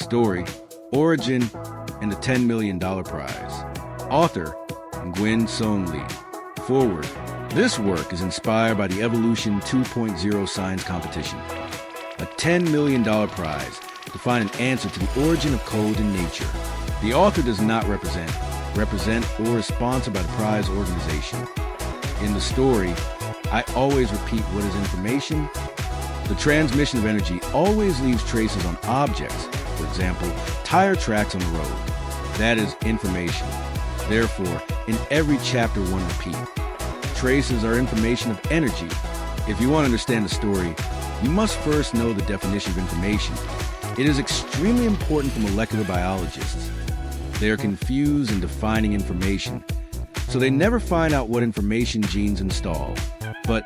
Story, Origin, and the $10 million prize. Author, Nguyen Lee. Forward. This work is inspired by the Evolution 2.0 science competition, a $10 million prize to find an answer to the origin of code in nature. The author does not represent, or is sponsored by the prize organization. In the story, I always repeat what is information. The transmission of energy always leaves traces on objects, for example, tire tracks on the road. That is information. Therefore, in every chapter one repeat. Traces are information of energy. If you want to understand the story, you must first know the definition of information. It is extremely important for molecular biologists. They are confused in defining information, so they never find out what information genes install. But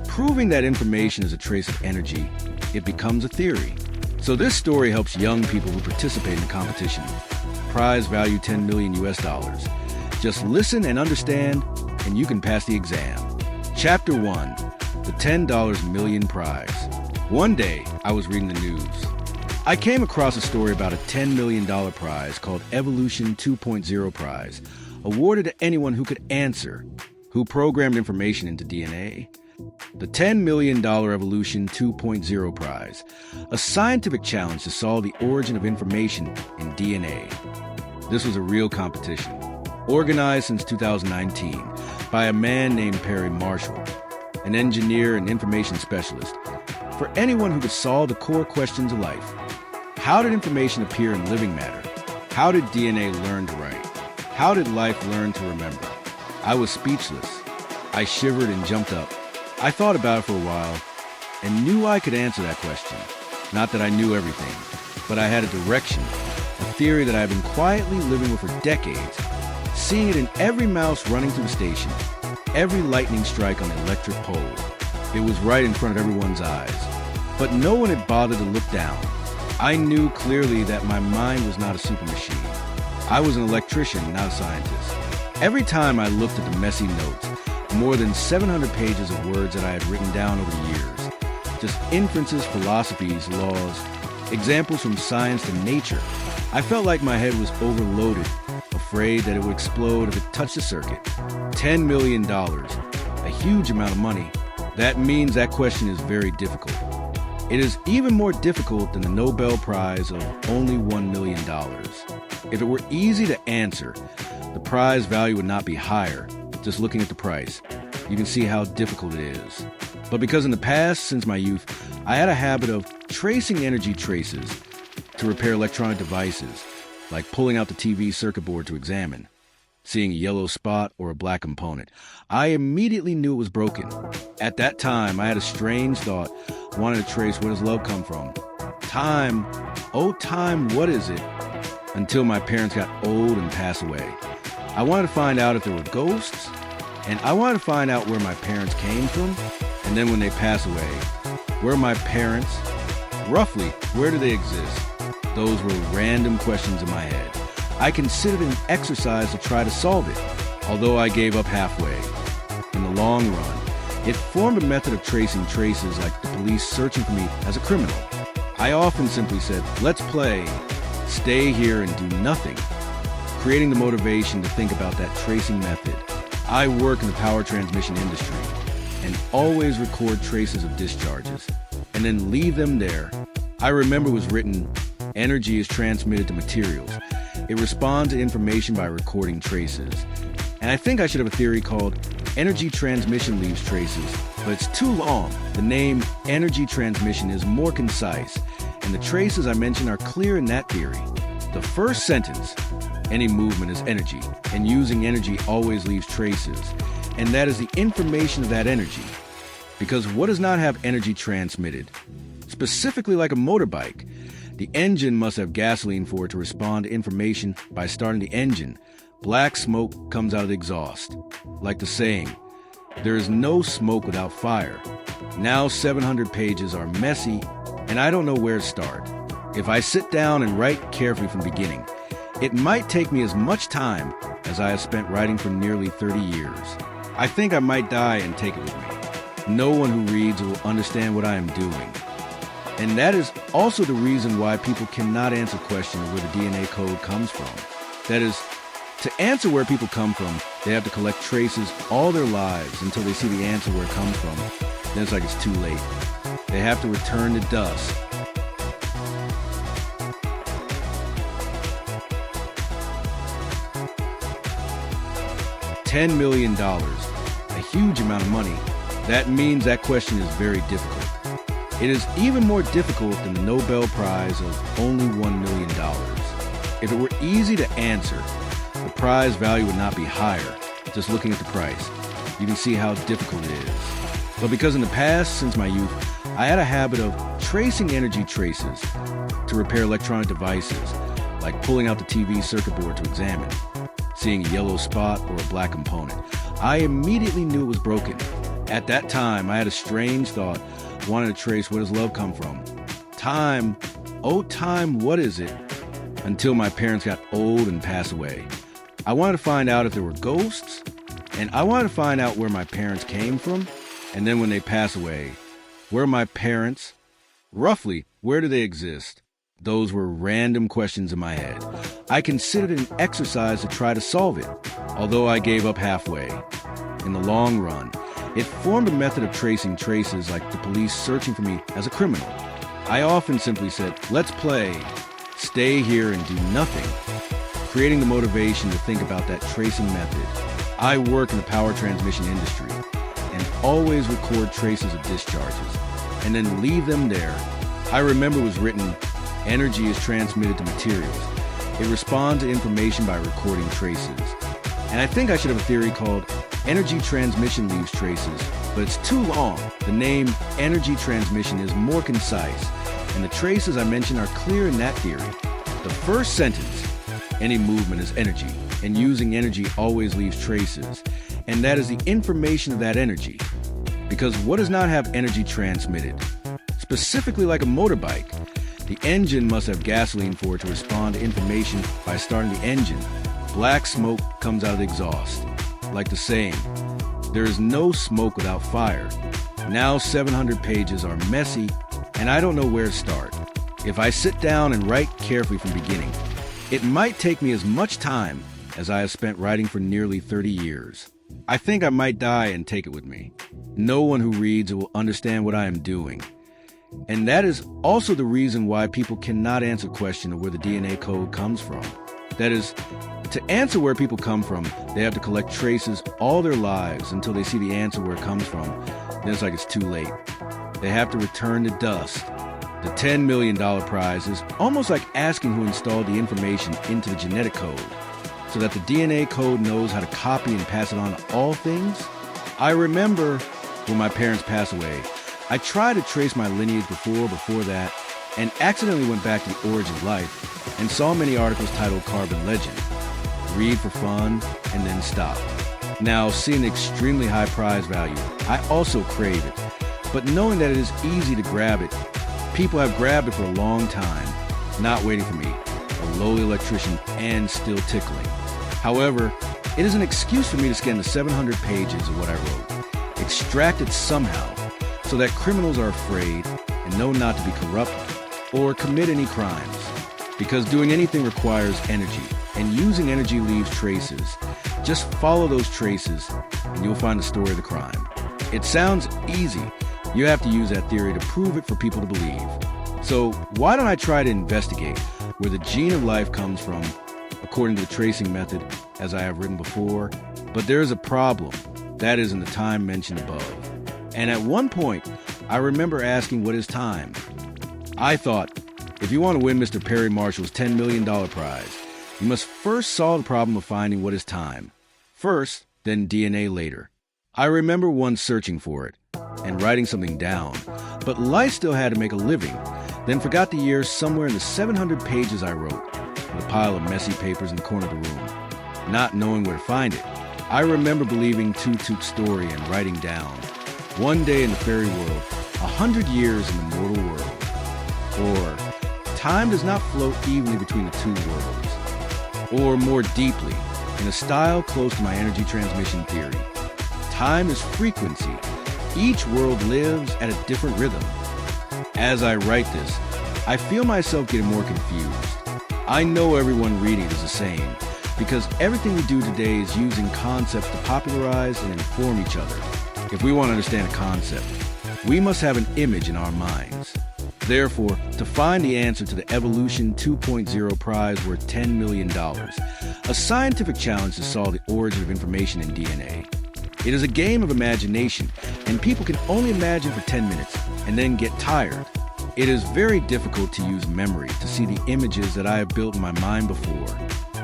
proving that information is a trace of energy, it becomes a theory. So this story helps young people who participate in the competition. Prize value $10 million. Just listen and understand, and you can pass the exam. Chapter 1, the $10 million prize. One day, I was reading the news. I came across a story about a $10 million prize called Evolution 2.0 prize, awarded to anyone who could answer, who programmed information into DNA. The $10 million Evolution 2.0 prize, a scientific challenge to solve the origin of information in DNA. This was a real competition, organized since 2019 by a man named Perry Marshall, an engineer and information specialist, for anyone who could solve the core questions of life. How did information appear in living matter? How did DNA learn to write? How did life learn to remember? I was speechless. I shivered and jumped up. I thought about it for a while and knew I could answer that question. Not that I knew everything, but I had a direction, a theory that I've been quietly living with for decades, seeing it in every mouse running through the station, every lightning strike on the electric pole. It was right in front of everyone's eyes, but no one had bothered to look down. I knew clearly that my mind was not a super machine. I was an electrician, not a scientist. Every time I looked at the messy notes, more than 700 pages of words that I had written down over the years, just inferences, philosophies, laws, examples from science to nature, I felt like my head was overloaded, afraid that it would explode if it touched the circuit. $10 million, a huge amount of money. That means that question is very difficult. It is even more difficult than the Nobel Prize of only $1 million. If it were easy to answer, the prize value would not be higher. Just looking at the price, you can see how difficult it is. But because in the past, since my youth, I had a habit of tracing energy traces to repair electronic devices, like pulling out the TV circuit board to examine, seeing a yellow spot or a black component, I immediately knew it was broken. At that time, I had a strange thought, wanted to trace where does love come from. Time, oh time, what is it? Until my parents got old and passed away. I wanted to find out if there were ghosts, and I wanted to find out where my parents came from, and then when they pass away, where my parents, roughly, where do they exist? Those were random questions in my head. I considered an exercise to try to solve it, although I gave up halfway. In the long run, it formed a method of tracing traces like the police searching for me as a criminal. I often simply said, let's play, stay here and do nothing, creating the motivation to think about that tracing method. I work in the power transmission industry and always record traces of discharges and then leave them there. I remember it was written, energy is transmitted to materials. It responds to information by recording traces. And I think I should have a theory called energy transmission leaves traces, but it's too long. The name energy transmission is more concise, and the traces I mentioned are clear in that theory. The first sentence, any movement is energy, and using energy always leaves traces, and that is the information of that energy. Because what does not have energy transmitted? Specifically like a motorbike, the engine must have gasoline for it to respond to information by starting the engine. Black smoke comes out of the exhaust. Like the saying, there is no smoke without fire. Now 700 pages are messy, and I don't know where to start. If I sit down and write carefully from the beginning, it might take me as much time as I have spent writing for nearly 30 years. I think I might die and take it with me. No one who reads will understand what I am doing. And that is also the reason why people cannot answer questions where the DNA code comes from. That is, to answer where people come from, they have to collect traces all their lives until they see the answer where it comes from. Then it's like it's too late. They have to return to dust. $10 million, a huge amount of money. That means that question is very difficult. It is even more difficult than the Nobel Prize of only $1 million. If it were easy to answer, the prize value would not be higher. Just looking at the price, you can see how difficult it is. But because in the past, since my youth, I had a habit of tracing energy traces to repair electronic devices, like pulling out the TV circuit board to examine, seeing a yellow spot or a black component, I immediately knew it was broken. At that time, I had a strange thought, wanted to trace where does love come from. Time, oh time, what is it? Until my parents got old and passed away. I wanted to find out if there were ghosts, and I wanted to find out where my parents came from, and then when they pass away, where my parents, roughly, where do they exist? Those were random questions in my head. I considered it an exercise to try to solve it, although I gave up halfway. In the long run, it formed a method of tracing traces like the police searching for me as a criminal. I often simply said, let's play, stay here and do nothing, creating the motivation to think about that tracing method. I work in the power transmission industry and always record traces of discharges and then leave them there. I remember it was written, energy is transmitted to materials. It responds to information by recording traces. And I think I should have a theory called energy transmission leaves traces, but it's too long. The name energy transmission is more concise, and the traces I mentioned are clear in that theory. The first sentence, any movement is energy, and using energy always leaves traces, and that is the information of that energy. Because what does not have energy transmitted? Specifically like a motorbike, the engine must have gasoline for it to respond to information by starting the engine. Black smoke comes out of the exhaust. Like the saying, there is no smoke without fire. Now 700 pages are messy, and I don't know where to start. If I sit down and write carefully from the beginning, it might take me as much time as I have spent writing for nearly 30 years. I think I might die and take it with me. No one who reads it will understand what I am doing. And that is also the reason why people cannot answer the question of where the DNA code comes from. That is, to answer where people come from, they have to collect traces all their lives until they see the answer where it comes from. Then it's like it's too late. They have to return to dust. The $10 million prize is almost like asking who installed the information into the genetic code, so that the DNA code knows how to copy and pass it on to all things. I remember when my parents passed away, I tried to trace my lineage before that, and accidentally went back to the origin of life and saw many articles titled Carbon Legend. Read for fun and then stop. Now, seeing the extremely high prize value, I also crave it. But knowing that it is easy to grab it, people have grabbed it for a long time, not waiting for me, a lowly electrician and still tickling. However, it is an excuse for me to scan the 700 pages of what I wrote, extract it somehow, so that criminals are afraid and know not to be corrupt or commit any crimes. Because doing anything requires energy, and using energy leaves traces. Just follow those traces, and you'll find the story of the crime. It sounds easy. You have to use that theory to prove it for people to believe. So why don't I try to investigate where the gene of life comes from, according to the tracing method, as I have written before? But there is a problem. That is in the time mentioned above. And at one point, I remember asking, what is time? I thought, if you want to win Mr. Perry Marshall's $10 million prize, you must first solve the problem of finding what is time. First, then DNA later. I remember once searching for it and writing something down, but life still had to make a living, then forgot the years somewhere in the 700 pages I wrote, with a pile of messy papers in the corner of the room, not knowing where to find it. I remember believing Tutuk's story and writing down, one day in the fairy world, 100 years in the mortal world. Or, time does not flow evenly between the two worlds. Or more deeply, in a style close to my energy transmission theory, time is frequency. Each world lives at a different rhythm. As I write this, I feel myself getting more confused. I know everyone reading it is the same, because everything we do today is using concepts to popularize and inform each other. If we want to understand a concept, we must have an image in our minds. Therefore, to find the answer to the Evolution 2.0 prize worth $10 million, a scientific challenge to solve the origin of information in DNA. It is a game of imagination, and people can only imagine for 10 minutes and then get tired. It is very difficult to use memory to see the images that I have built in my mind before.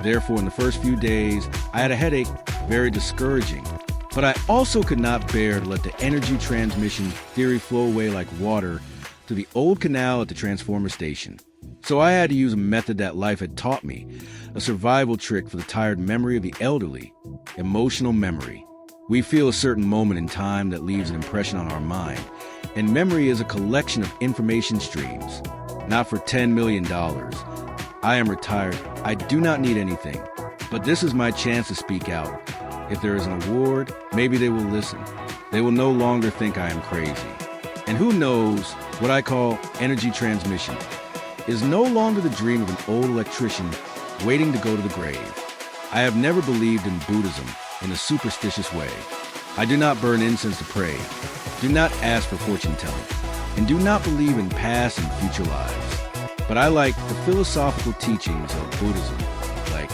Therefore, in the first few days, I had a headache, very discouraging. But I also could not bear to let the energy transmission theory flow away like water to the old canal at the transformer station. So I had to use a method that life had taught me, a survival trick for the tired memory of the elderly, emotional memory. We feel a certain moment in time that leaves an impression on our mind, and memory is a collection of information streams. Not for $10 million. I am retired. I do not need anything. But this is my chance to speak out. If there is an award, maybe they will listen. They will no longer think I am crazy. And who knows, what I call energy transmission is no longer the dream of an old electrician waiting to go to the grave. I have never believed in Buddhism in a superstitious way. I do not burn incense to pray, do not ask for fortune telling, and do not believe in past and future lives. But I like the philosophical teachings of Buddhism, like,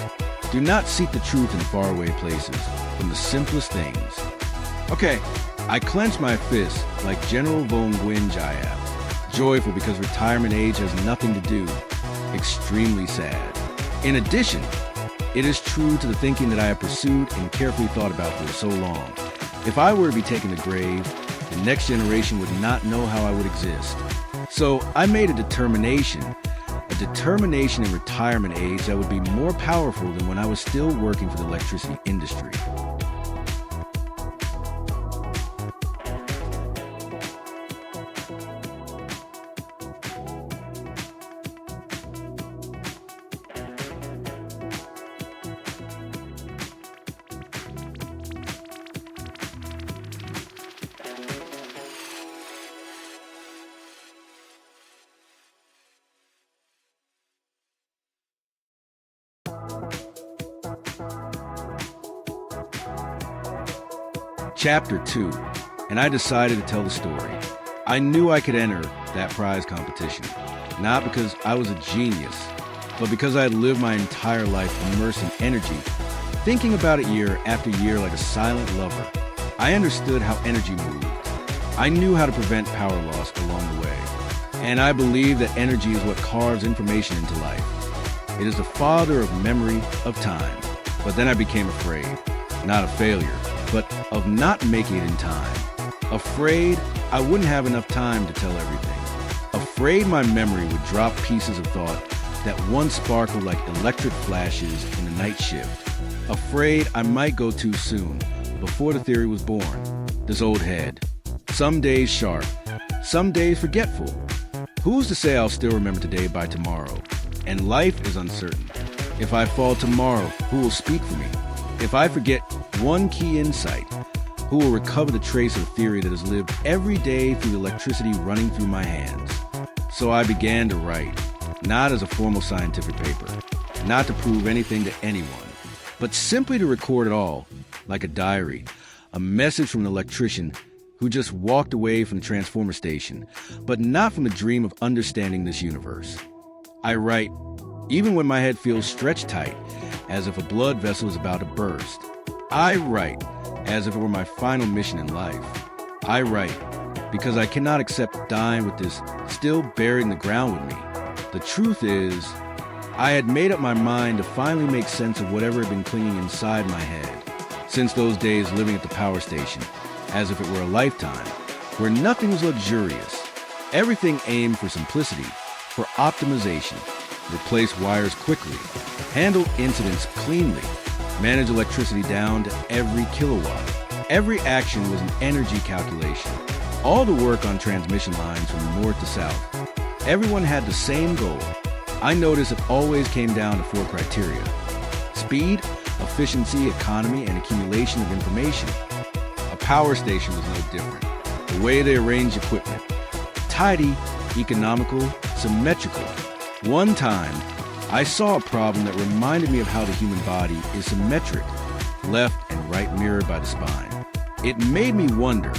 do not seek the truth in faraway places, from the simplest things. Okay, I clench my fist like General von Guinjayab, joyful because retirement age has nothing to do, extremely sad. In addition, it is true to the thinking that I have pursued and carefully thought about for so long. If I were to be taken to grave, the next generation would not know how I would exist. So I made a determination in retirement age that would be more powerful than when I was still working for the electricity industry. Chapter 2, and I decided to tell the story. I knew I could enter that prize competition, not because I was a genius, but because I had lived my entire life immersed in energy, thinking about it year after year like a silent lover. I understood how energy moved. I knew how to prevent power loss along the way. And I believe that energy is what carves information into life. It is the father of memory, of time. But then I became afraid, not a failure, but of not making it in time. Afraid I wouldn't have enough time to tell everything. Afraid my memory would drop pieces of thought that once sparkled like electric flashes in the night shift. Afraid I might go too soon, before the theory was born. This old head. Some days sharp, some days forgetful. Who's to say I'll still remember today by tomorrow? And life is uncertain. If I fall tomorrow, who will speak for me? If I forget one key insight, who will recover the trace of theory that has lived every day through the electricity running through my hands? So I began to write, not as a formal scientific paper, not to prove anything to anyone, but simply to record it all, like a diary, a message from an electrician who just walked away from the transformer station, but not from the dream of understanding this universe. I write, even when my head feels stretched tight, as if a blood vessel is about to burst. I write, as if it were my final mission in life. I write, because I cannot accept dying with this still buried in the ground with me. The truth is, I had made up my mind to finally make sense of whatever had been clinging inside my head, since those days living at the power station, as if it were a lifetime, where nothing was luxurious, everything aimed for simplicity, for optimization, replace wires quickly, handle incidents cleanly, manage electricity down to every kilowatt. Every action was an energy calculation. All the work on transmission lines from north to south. Everyone had the same goal. I noticed it always came down to 4 criteria: speed, efficiency, economy, and accumulation of information. A power station was no different. The way they arranged equipment. Tidy, economical, symmetrical. One time, I saw a problem that reminded me of how the human body is symmetric, left and right mirrored by the spine. It made me wonder,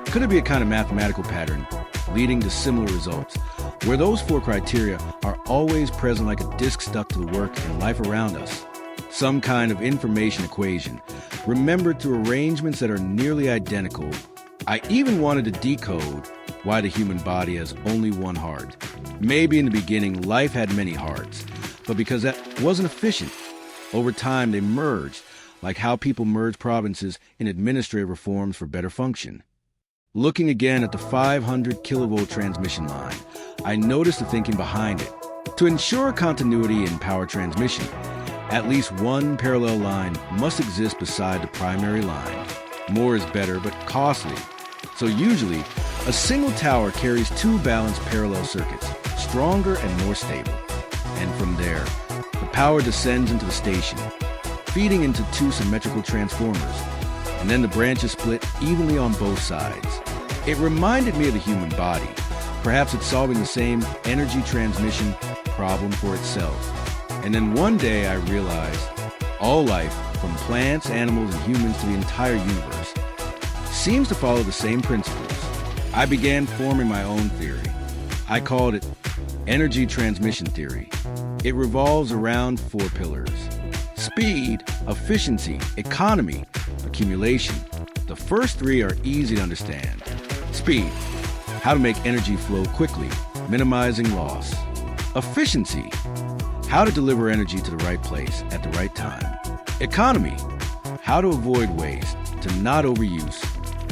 could it be a kind of mathematical pattern leading to similar results, where those four criteria are always present like a disk stuck to the work and life around us? Some kind of information equation, remembered through arrangements that are nearly identical. I even wanted to decode why the human body has only one heart. Maybe in the beginning, life had many hearts, but because that wasn't efficient, over time they merged, like how people merge provinces in administrative reforms for better function. Looking again at the 500 kilovolt transmission line, I noticed the thinking behind it. To ensure continuity in power transmission, at least one parallel line must exist beside the primary line. More is better, but costly. So usually, a single tower carries two balanced parallel circuits, stronger and more stable. And from there, the power descends into the station, feeding into two symmetrical transformers, and then the branches split evenly on both sides. It reminded me of the human body. Perhaps it's solving the same energy transmission problem for itself. And then one day I realized all life, from plants, animals, and humans to the entire universe, seems to follow the same principles. I began forming my own theory. I called it energy transmission theory. It revolves around four pillars: speed, efficiency, economy, accumulation. The first three are easy to understand. Speed, how to make energy flow quickly, minimizing loss. Efficiency, how to deliver energy to the right place at the right time. Economy, how to avoid waste, to not overuse.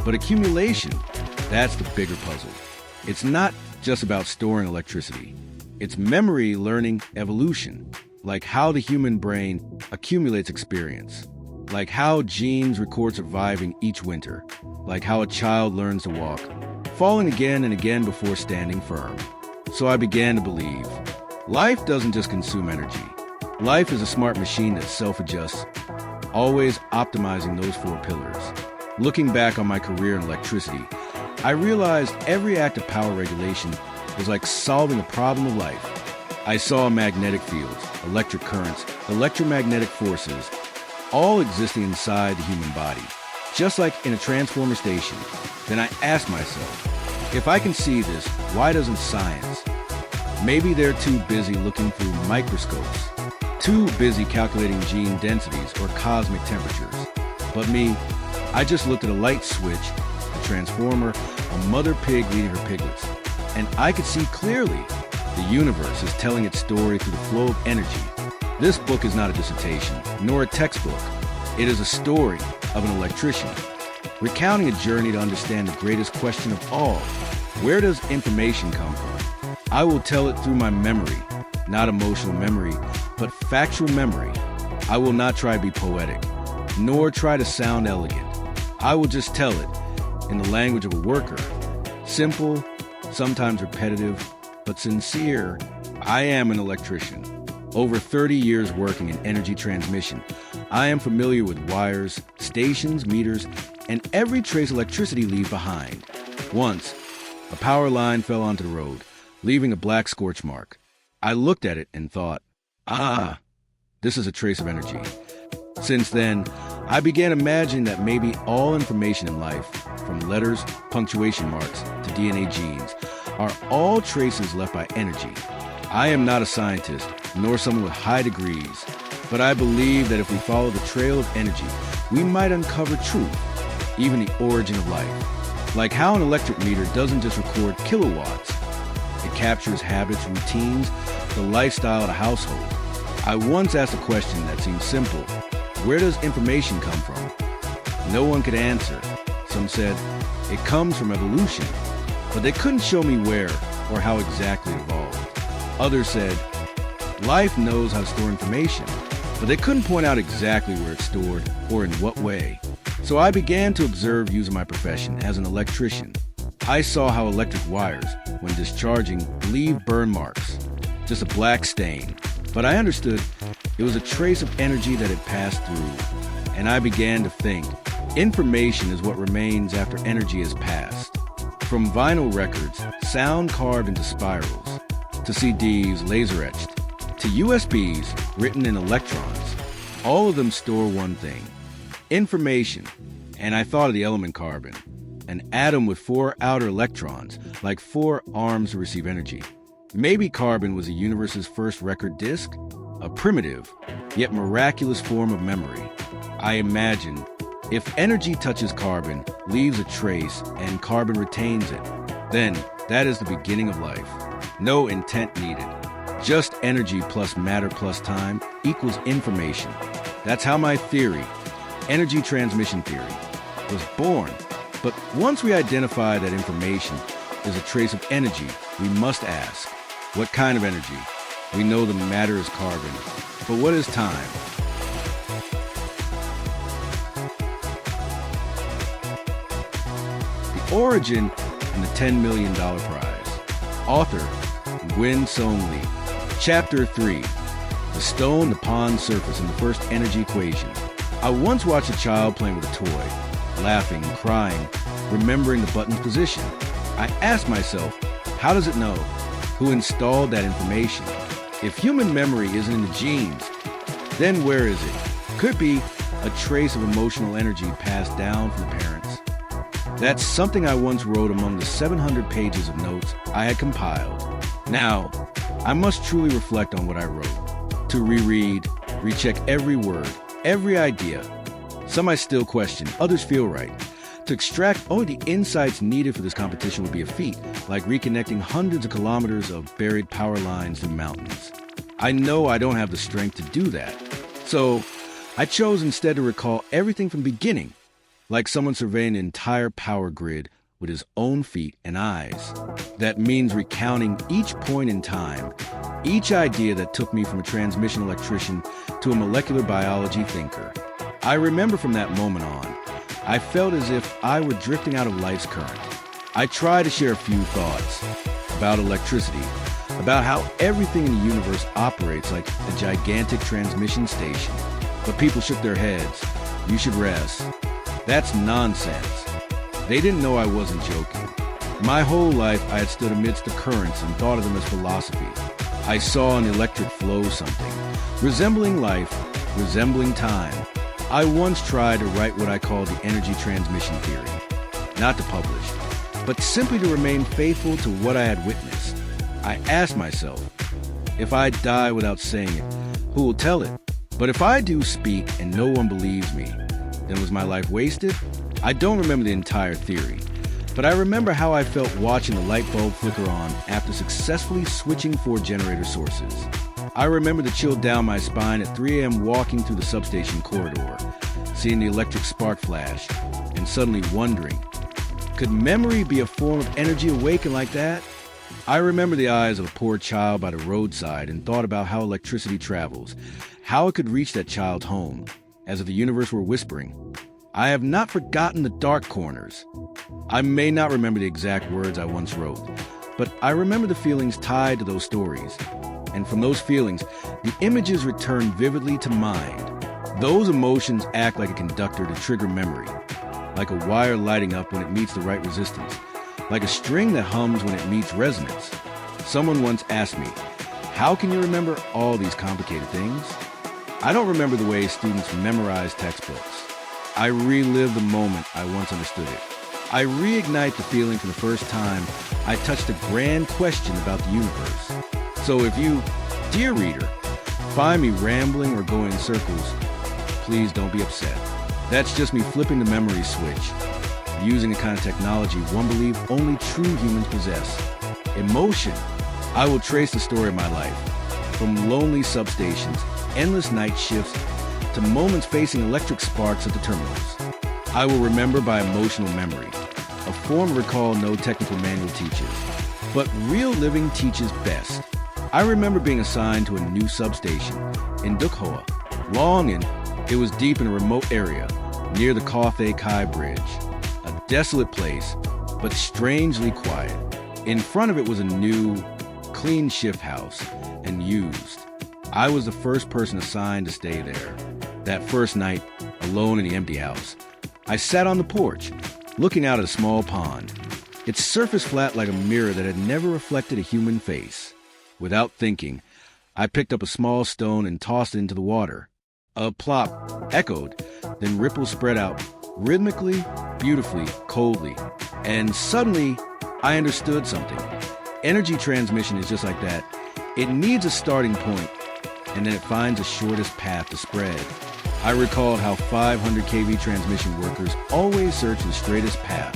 But accumulation, that's the bigger puzzle. It's not just about storing electricity. It's memory, learning, evolution, like how the human brain accumulates experience, like how genes record surviving each winter, like how a child learns to walk, falling again and again before standing firm. So I began to believe, life doesn't just consume energy. Life is a smart machine that self-adjusts, always optimizing those four pillars. Looking back on my career in electricity, I realized every act of power regulation was like solving a problem of life. I saw magnetic fields, electric currents, electromagnetic forces, all existing inside the human body, just like in a transformer station. Then I asked myself, if I can see this, why doesn't science? Maybe they're too busy looking through microscopes, too busy calculating gene densities or cosmic temperatures. But me, I just looked at a light switch, a transformer, a mother pig leading her piglets, and I could see clearly the universe is telling its story through the flow of energy. This book is not a dissertation, nor a textbook. It is a story of an electrician, recounting a journey to understand the greatest question of all: where does information come from? I will tell it through my memory, not emotional memory, but factual memory. I will not try to be poetic, nor try to sound elegant. I will just tell it in the language of a worker. Simple, sometimes repetitive, but sincere. I am an electrician. Over 30 years working in energy transmission, I am familiar with wires, stations, meters, and every trace electricity leaves behind. Once, a power line fell onto the road, leaving a black scorch mark. I looked at it and thought, this is a trace of energy. Since then, I began imagining that maybe all information in life, from letters, punctuation marks, to DNA genes, are all traces left by energy. I am not a scientist, nor someone with high degrees, but I believe that if we follow the trail of energy, we might uncover truth, even the origin of life. Like how an electric meter doesn't just record kilowatts, it captures habits, routines, the lifestyle of a household. I once asked a question that seemed simple: where does information come from? No one could answer. Some said, it comes from evolution, but they couldn't show me where or how exactly it evolved. Others said, life knows how to store information, but they couldn't point out exactly where it's stored or in what way. So I began to observe using my profession as an electrician. I saw how electric wires, when discharging, leave burn marks, just a black stain. But I understood it was a trace of energy that had passed through, and I began to think, information is what remains after energy has passed. From vinyl records, sound carved into spirals, to CDs laser-etched, to USBs written in electrons, all of them store one thing: information. And I thought of the element carbon, an atom with 4 outer electrons, like 4 arms to receive energy. Maybe carbon was the universe's first record disc, a primitive, yet miraculous form of memory. I imagine if energy touches carbon, leaves a trace, and carbon retains it, then that is the beginning of life. No intent needed. Just energy plus matter plus time equals information. That's how my theory, energy transmission theory, was born. But once we identify that information is a trace of energy, we must ask, what kind of energy? We know the matter is carbon, but what is time? The Origin and the $10 Million Prize. Author, Guanine Lee. Chapter 3. The stone, the pond surface, and the first energy equation. I once watched a child playing with a toy, laughing, crying, remembering the button's position. I asked myself, how does it know? Who installed that information? If human memory isn't in the genes, then where is it? Could be a trace of emotional energy passed down from the parents. That's something I once wrote among the 700 pages of notes I had compiled. Now, I must truly reflect on what I wrote. To reread, recheck every word, every idea. Some I still question, others feel right. To extract only the insights needed for this competition would be a feat, like reconnecting hundreds of kilometers of buried power lines in the mountains. I know I don't have the strength to do that. So I chose instead to recall everything from the beginning, like someone surveying an entire power grid with his own feet and eyes. That means recounting each point in time, each idea that took me from a transmission electrician to a molecular biology thinker. I remember from that moment on, I felt as if I were drifting out of life's current. I tried to share a few thoughts about electricity, about how everything in the universe operates like a gigantic transmission station. But people shook their heads. You should rest. That's nonsense. They didn't know I wasn't joking. My whole life I had stood amidst the currents and thought of them as philosophy. I saw in the electric flow something, resembling life, resembling time. I once tried to write what I called the energy transmission theory. Not to publish, but simply to remain faithful to what I had witnessed. I asked myself, if I die without saying it, who will tell it? But if I do speak and no one believes me, then was my life wasted? I don't remember the entire theory, but I remember how I felt watching the light bulb flicker on after successfully switching 4 generator sources. I remember the chill down my spine at 3 a.m. walking through the substation corridor, seeing the electric spark flash, and suddenly wondering, could memory be a form of energy awakened like that? I remember the eyes of a poor child by the roadside and thought about how electricity travels, how it could reach that child's home, as if the universe were whispering. I have not forgotten the dark corners. I may not remember the exact words I once wrote, but I remember the feelings tied to those stories. And from those feelings, the images return vividly to mind. Those emotions act like a conductor to trigger memory, like a wire lighting up when it meets the right resistance, like a string that hums when it meets resonance. Someone once asked me, how can you remember all these complicated things? I don't remember the way students memorize textbooks. I relive the moment I once understood it. I reignite the feeling for the first time I touched a grand question about the universe. So if you, dear reader, find me rambling or going in circles, please don't be upset. That's just me flipping the memory switch, using a kind of technology one believes only true humans possess. Emotion. I will trace the story of my life, from lonely substations, endless night shifts, to moments facing electric sparks at the terminals. I will remember by emotional memory, a form of recall no technical manual teaches, but real living teaches best. I remember being assigned to a new substation in Dukhoa, long and it was deep in a remote area near the Cathay Kai Bridge, a desolate place, but strangely quiet. In front of it was a new, clean shift house and used. I was the first person assigned to stay there. That first night, alone in the empty house, I sat on the porch, looking out at a small pond. its surface flat like a mirror that had never reflected a human face. Without thinking, I picked up a small stone and tossed it into the water. A plop echoed, then ripples spread out, rhythmically, beautifully, coldly. And suddenly, I understood something. Energy transmission is just like that. It needs a starting point, and then it finds the shortest path to spread. I recalled how 500 kV transmission workers always search the straightest path,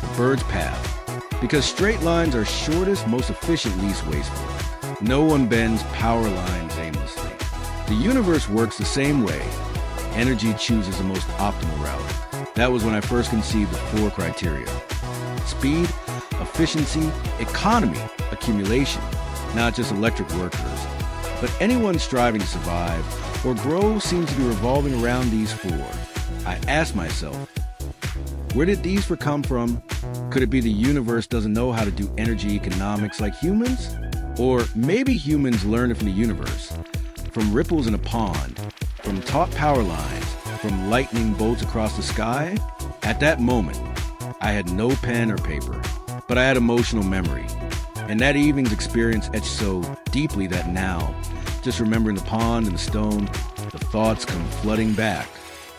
the bird's path, because straight lines are shortest, most efficient, least wasteful. No one bends power lines aimlessly. The universe works the same way. Energy chooses the most optimal route. That was when I first conceived the 4 criteria: speed, efficiency, economy, accumulation, not just electric workers. But anyone striving to survive or grow seems to be revolving around these 4. I asked myself, where did these 4 come from? Could it be the universe doesn't know how to do energy economics like humans? Or maybe humans learned it from the universe, from ripples in a pond, from taut power lines, from lightning bolts across the sky? At that moment, I had no pen or paper, but I had emotional memory. And that evening's experience etched so deeply that now, just remembering the pond and the stone, the thoughts come flooding back.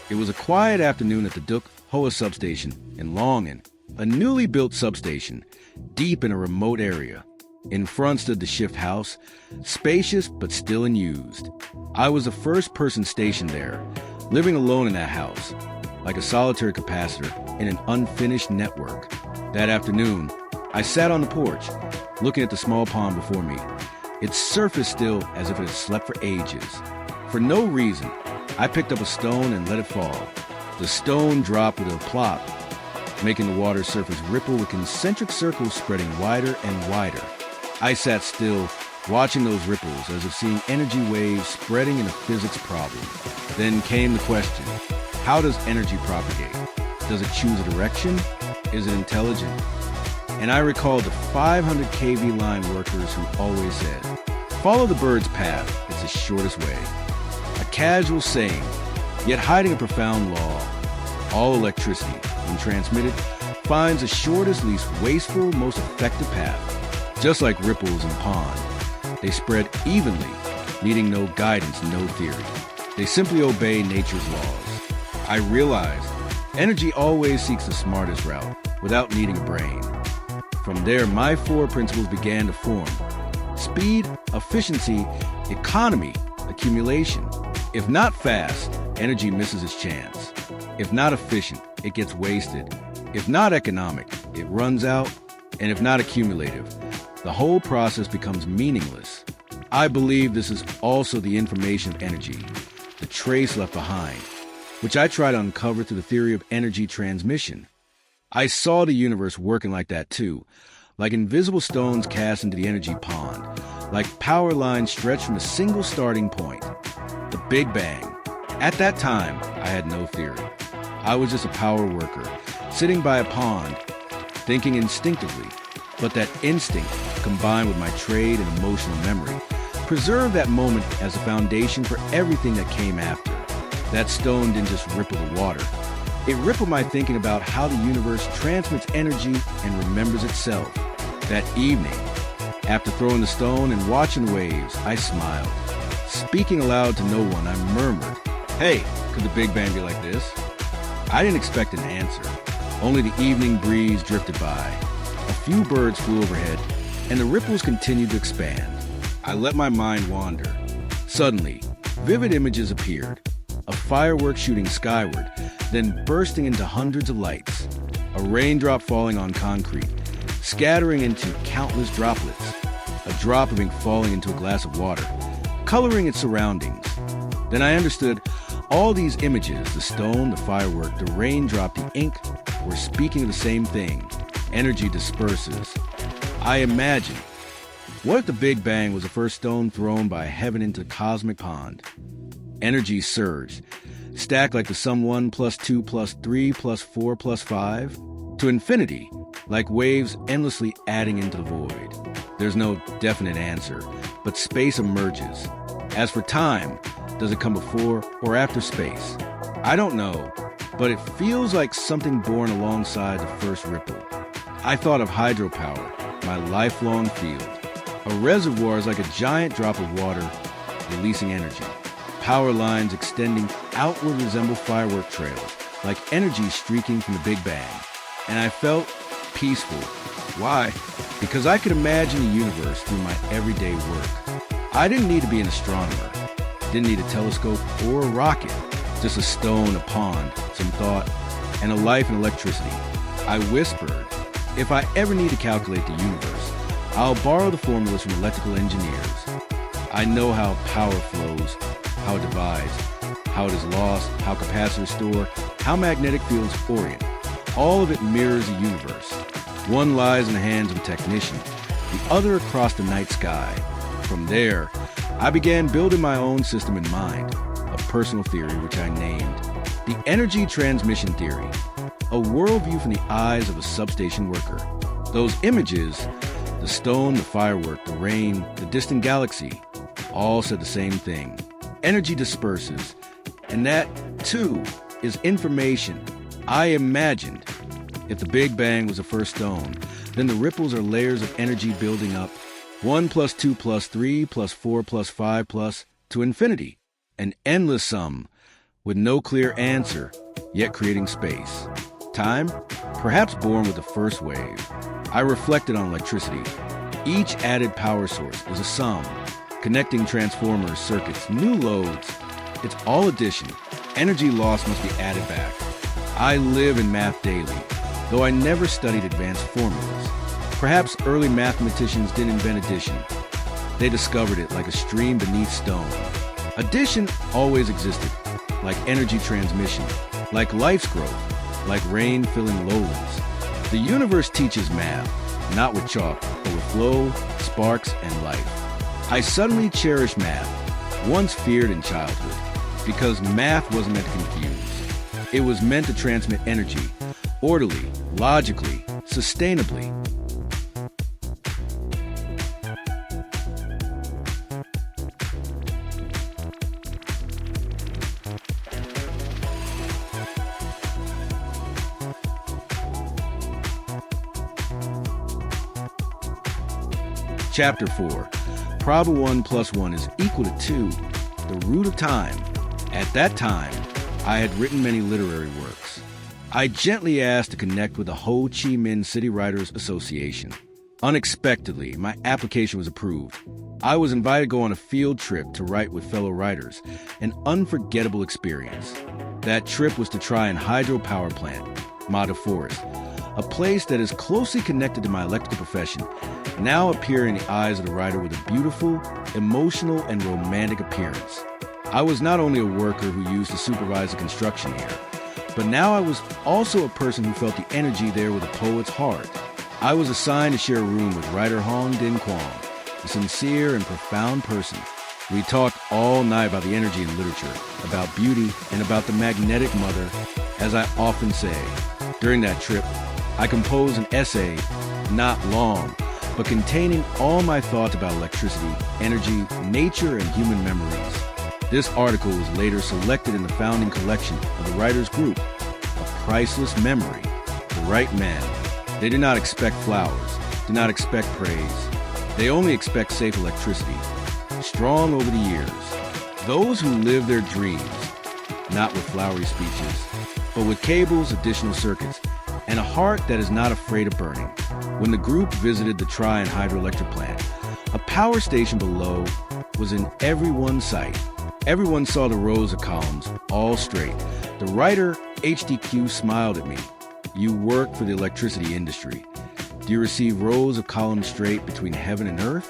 It was a quiet afternoon at the Duk Hoa substation in Longin, a newly built substation, deep in a remote area. In front stood the shift house, spacious but still unused. I was the first person stationed there, living alone in that house, like a solitary capacitor in an unfinished network. That afternoon, I sat on the porch, looking at the small pond before me, its surface still as if it had slept for ages. For no reason, I picked up a stone and let it fall. The stone dropped with a plop, making the water's surface ripple with concentric circles spreading wider and wider. I sat still, watching those ripples as if seeing energy waves spreading in a physics problem. Then came the question, how does energy propagate? Does it choose a direction? Is it intelligent? And I recalled the 500 kV line workers who always said, follow the bird's path, it's the shortest way. A casual saying, yet hiding a profound law. All electricity, when transmitted, finds the shortest, least wasteful, most effective path. Just like ripples in a pond, they spread evenly, needing no guidance, no theory. They simply obey nature's laws. I realized energy always seeks the smartest route, without needing a brain. From there, my 4 principles began to form: speed, efficiency, economy, accumulation. If not fast, energy misses its chance. If not efficient, it gets wasted. If not economic, it runs out. And if not accumulative, the whole process becomes meaningless. I believe this is also the information of energy, the trace left behind, which I try to uncover through the theory of energy transmission. I saw the universe working like that too, like invisible stones cast into the energy pond, like power lines stretched from a single starting point. The Big Bang. At that time, I had no theory. I was just a power worker, sitting by a pond, thinking instinctively. But that instinct, combined with my trade and emotional memory, preserved that moment as a foundation for everything that came after. That stone didn't just ripple the water. It rippled my thinking about how the universe transmits energy and remembers itself. That evening, after throwing the stone and watching the waves, I smiled. Speaking aloud to no one, I murmured, "Hey, could the Big Bang be like this?" I didn't expect an answer. Only the evening breeze drifted by. A few birds flew overhead, and the ripples continued to expand. I let my mind wander. Suddenly, vivid images appeared. A firework shooting skyward, then bursting into hundreds of lights. A raindrop falling on concrete, scattering into countless droplets. A drop of ink falling into a glass of water, coloring its surroundings. Then I understood all these images, the stone, the firework, the raindrop, the ink, were speaking of the same thing. Energy disperses. I imagined, what if the Big Bang was the first stone thrown by heaven into the cosmic pond? Energy surged, stacked like the sum 1 plus 2 plus 3 plus 4 plus 5, to infinity, like waves endlessly adding into the void. There's no definite answer, but space emerges. As for time, does it come before or after space? I don't know, but it feels like something born alongside the first ripple. I thought of hydropower, my lifelong field. A reservoir is like a giant drop of water releasing energy. Power lines extending outward resemble firework trails, like energy streaking from the Big Bang. And I felt peaceful. Why? Because I could imagine the universe through my everyday work. I didn't need to be an astronomer. Didn't need a telescope or a rocket. Just a stone, a pond, some thought, and a life in electricity. I whispered, if I ever need to calculate the universe, I'll borrow the formulas from electrical engineers. I know how power flows, how it divides, how it is lost, how capacitors store, how magnetic fields orient. All of it mirrors the universe. One lies in the hands of a technician, the other across the night sky. From there, I began building my own system in mind, a personal theory which I named the energy transmission theory, a worldview from the eyes of a substation worker. Those images, the stone, the firework, the rain, the distant galaxy, all said the same thing. Energy disperses, and that, too, is information. I imagined if the Big Bang was the first stone, then the ripples are layers of energy building up, 1 plus 2 plus 3 plus 4 plus 5 plus to infinity, an endless sum with no clear answer, yet creating space. Time? Perhaps born with the first wave. I reflected on electricity. Each added power source is a sum, connecting transformers, circuits, new loads. It's all addition. Energy loss must be added back. I live in math daily, though I never studied advanced formulas. Perhaps early mathematicians didn't invent addition. They discovered it like a stream beneath stone. Addition always existed, like energy transmission, like life's growth, like rain filling lowlands. The universe teaches math, not with chalk, but with flow, sparks, and life. I suddenly cherished math, once feared in childhood, because math wasn't meant to confuse. It was meant to transmit energy, orderly, logically, sustainably. Chapter 4. Prob 1 plus 1 is equal to 2, the root of time. At that time, I had written many literary works. I gently asked to connect with the Ho Chi Minh City Writers Association. Unexpectedly, my application was approved. I was invited to go on a field trip to write with fellow writers, an unforgettable experience. That trip was to try an hydropower plant, Mata Forest, a place that is closely connected to my electrical profession, now appear in the eyes of the writer with a beautiful, emotional, and romantic appearance. I was not only a worker who used to supervise the construction here, but now I was also a person who felt the energy there with a poet's heart. I was assigned to share a room with writer Hong Din Kwong, a sincere and profound person. We talked all night about the energy in literature, about beauty, and about the magnetic mother, as I often say. During that trip, I composed an essay, not long, but containing all my thoughts about electricity, energy, nature, and human memories. This article was later selected in the founding collection of the writers' group, A Priceless Memory. The right men. They do not expect flowers, do not expect praise. They only expect safe electricity, strong over the years. Those who live their dreams, not with flowery speeches, but with cables, additional circuits, and a heart that is not afraid of burning. When the group visited the Tryon hydroelectric plant, a power station below was in everyone's sight. Everyone saw the rows of columns, all straight. The writer, HDQ, smiled at me. You work for the electricity industry. Do you receive rows of columns straight between heaven and earth?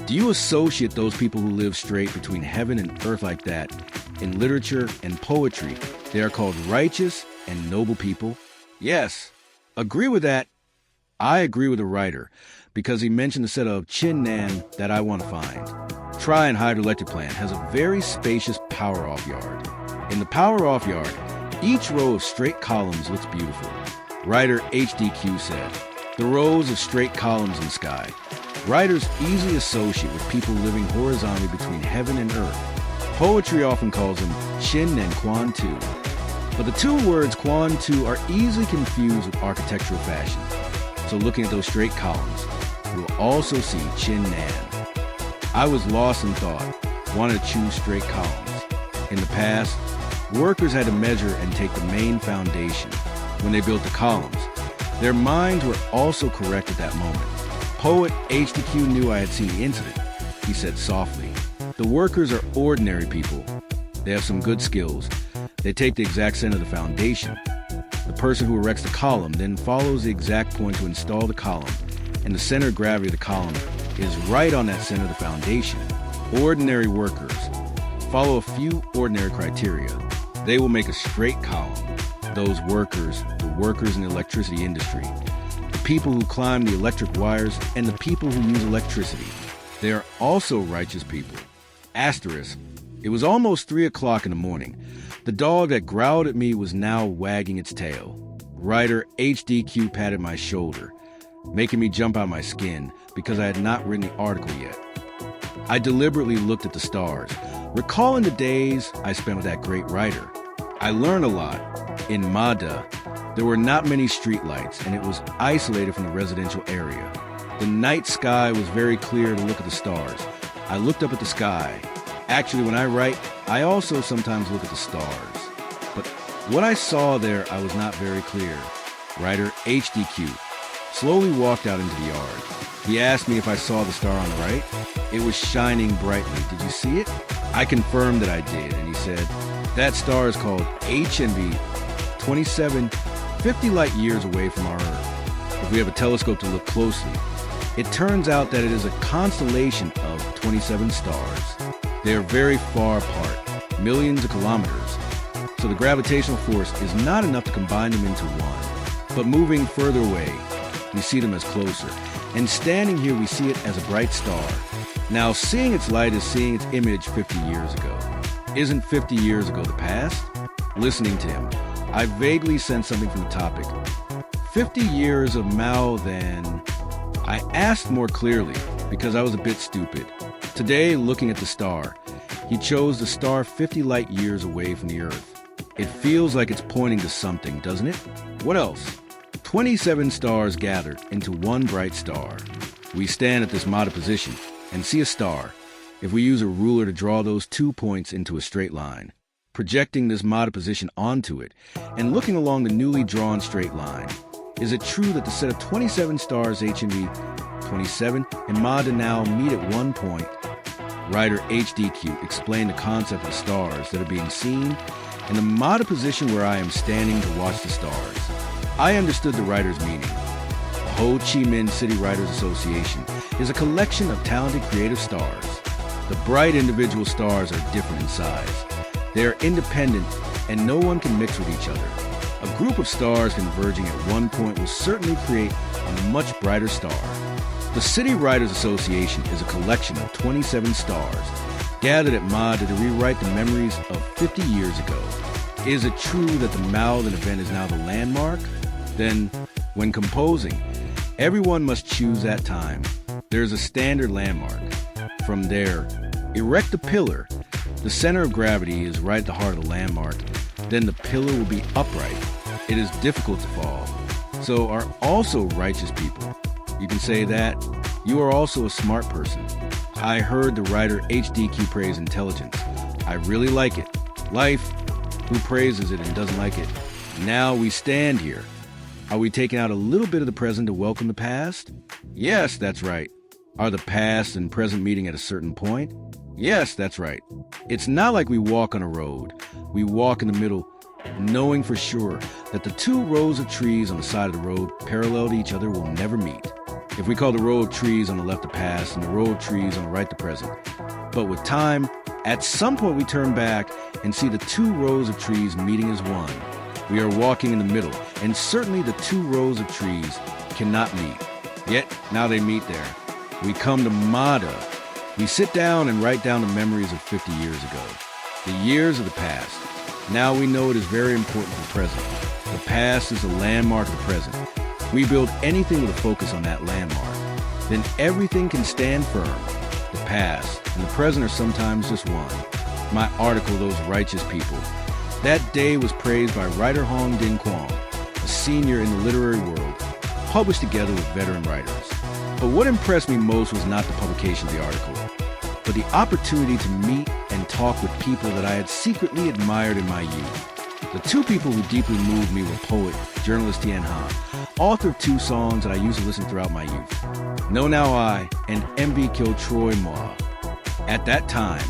Do you associate those people who live straight between heaven and earth like that? In literature and poetry, they are called righteous and noble people. Yes, agree with that. I agree with the writer, because he mentioned a set of Chin Nan that I want to find. Tryon hydroelectric plant has a very spacious power-off yard. In the power-off yard, each row of straight columns looks beautiful. Writer HDQ said, the rows of straight columns in the sky. Writers easily associate with people living horizontally between heaven and earth. Poetry often calls them Chin and Quan Tu. But the two words Quan Tu are easily confused with architectural fashion. So looking at those straight columns, we'll also see Chin Nan. I was lost in thought, wanted to choose straight columns. In the past, workers had to measure and take the main foundation when they built the columns. Their minds were also correct at that moment. Poet HDQ knew I had seen the incident. He said softly, "The workers are ordinary people. They have some good skills. They take the exact center of the foundation. The person who erects the column then follows the exact point to install the column, and the center of gravity of the column is right on that center of the foundation. Ordinary workers follow a few ordinary criteria. They will make a straight column. Those workers, the workers in the electricity industry, the people who climb the electric wires, and the people who use electricity. They are also righteous people." Asterisk. It was almost 3 o'clock in the morning. The dog that growled at me was now wagging its tail. Writer HDQ patted my shoulder, making me jump out of my skin because I had not written the article yet. I deliberately looked at the stars, recalling the days I spent with that great writer. I learned a lot. In Mada, there were not many streetlights, and it was isolated from the residential area. The night sky was very clear to look at the stars. I looked up at the sky. Actually, when I write, I also sometimes look at the stars. But what I saw there, I was not very clear. Writer HDQ slowly walked out into the yard. He asked me if I saw the star on the right. It was shining brightly. Did you see it? I confirmed that I did, and he said, "That star is called HNV 27, 50 light years away from our Earth. If we have a telescope to look closely, it turns out that it is a constellation of 27 stars. They are very far apart, millions of kilometers, so the gravitational force is not enough to combine them into one. But moving further away, we see them as closer, and standing here we see it as a bright star. Now, seeing its light is seeing its image 50 years ago. Isn't 50 years ago the past?" Listening to him, I vaguely sensed something from the topic. 50 years of Mao then... I asked more clearly because I was a bit stupid. Today, looking at the star, he chose the star 50 light years away from the Earth. It feels like it's pointing to something, doesn't it? What else? 27 stars gathered into one bright star. We stand at this Mada position and see a star. If we use a ruler to draw those 2 points into a straight line, projecting this Mada position onto it, and looking along the newly drawn straight line, is it true that the set of 27 stars HNV 27 and Mada now meet at one point? Writer HDQ explained the concept of the stars that are being seen and the Mada position where I am standing to watch the stars. I understood the writer's meaning. The Ho Chi Minh City Writers Association is a collection of talented creative stars. The bright individual stars are different in size. They are independent and no one can mix with each other. A group of stars converging at one point will certainly create a much brighter star. The City Writers Association is a collection of 27 stars gathered at Mada to rewrite the memories of 50 years ago. Is it true that the Malden event is now the landmark? Then, when composing, everyone must choose that time. There's a standard landmark. From there, erect a pillar. The center of gravity is right at the heart of the landmark. Then the pillar will be upright. It is difficult to fall. So are also righteous people. You can say that. You are also a smart person. I heard the writer HDQ praise intelligence. I really like it. Life, who praises it and doesn't like it? Now we stand here. Are we taking out a little bit of the present to welcome the past? Yes, that's right. Are the past and present meeting at a certain point? Yes, that's right. It's not like we walk on a road. We walk in the middle, knowing for sure that the 2 rows of trees on the side of the road parallel to each other will never meet. If we call the row of trees on the left the past and the row of trees on the right the present. But with time, at some point we turn back and see the 2 rows of trees meeting as one. We are walking in the middle, and certainly the 2 rows of trees cannot meet. Yet, now they meet there. We come to Mada. We sit down and write down the memories of 50 years ago. The years of the past. Now we know it is very important for the present. The past is the landmark of the present. We build anything with a focus on that landmark. Then everything can stand firm. The past and the present are sometimes just one. My article, Those Righteous People. That day was praised by writer Hong Din Kwong, a senior in the literary world. published together with veteran writers. But what impressed me most was not the publication of the article, but the opportunity to meet and talk with people that I had secretly admired in my youth. The two people who deeply moved me were poet, journalist Tien Han, author of two songs that I used to listen throughout my youth, Know Now I and MV Kill Troy Moi. At that time,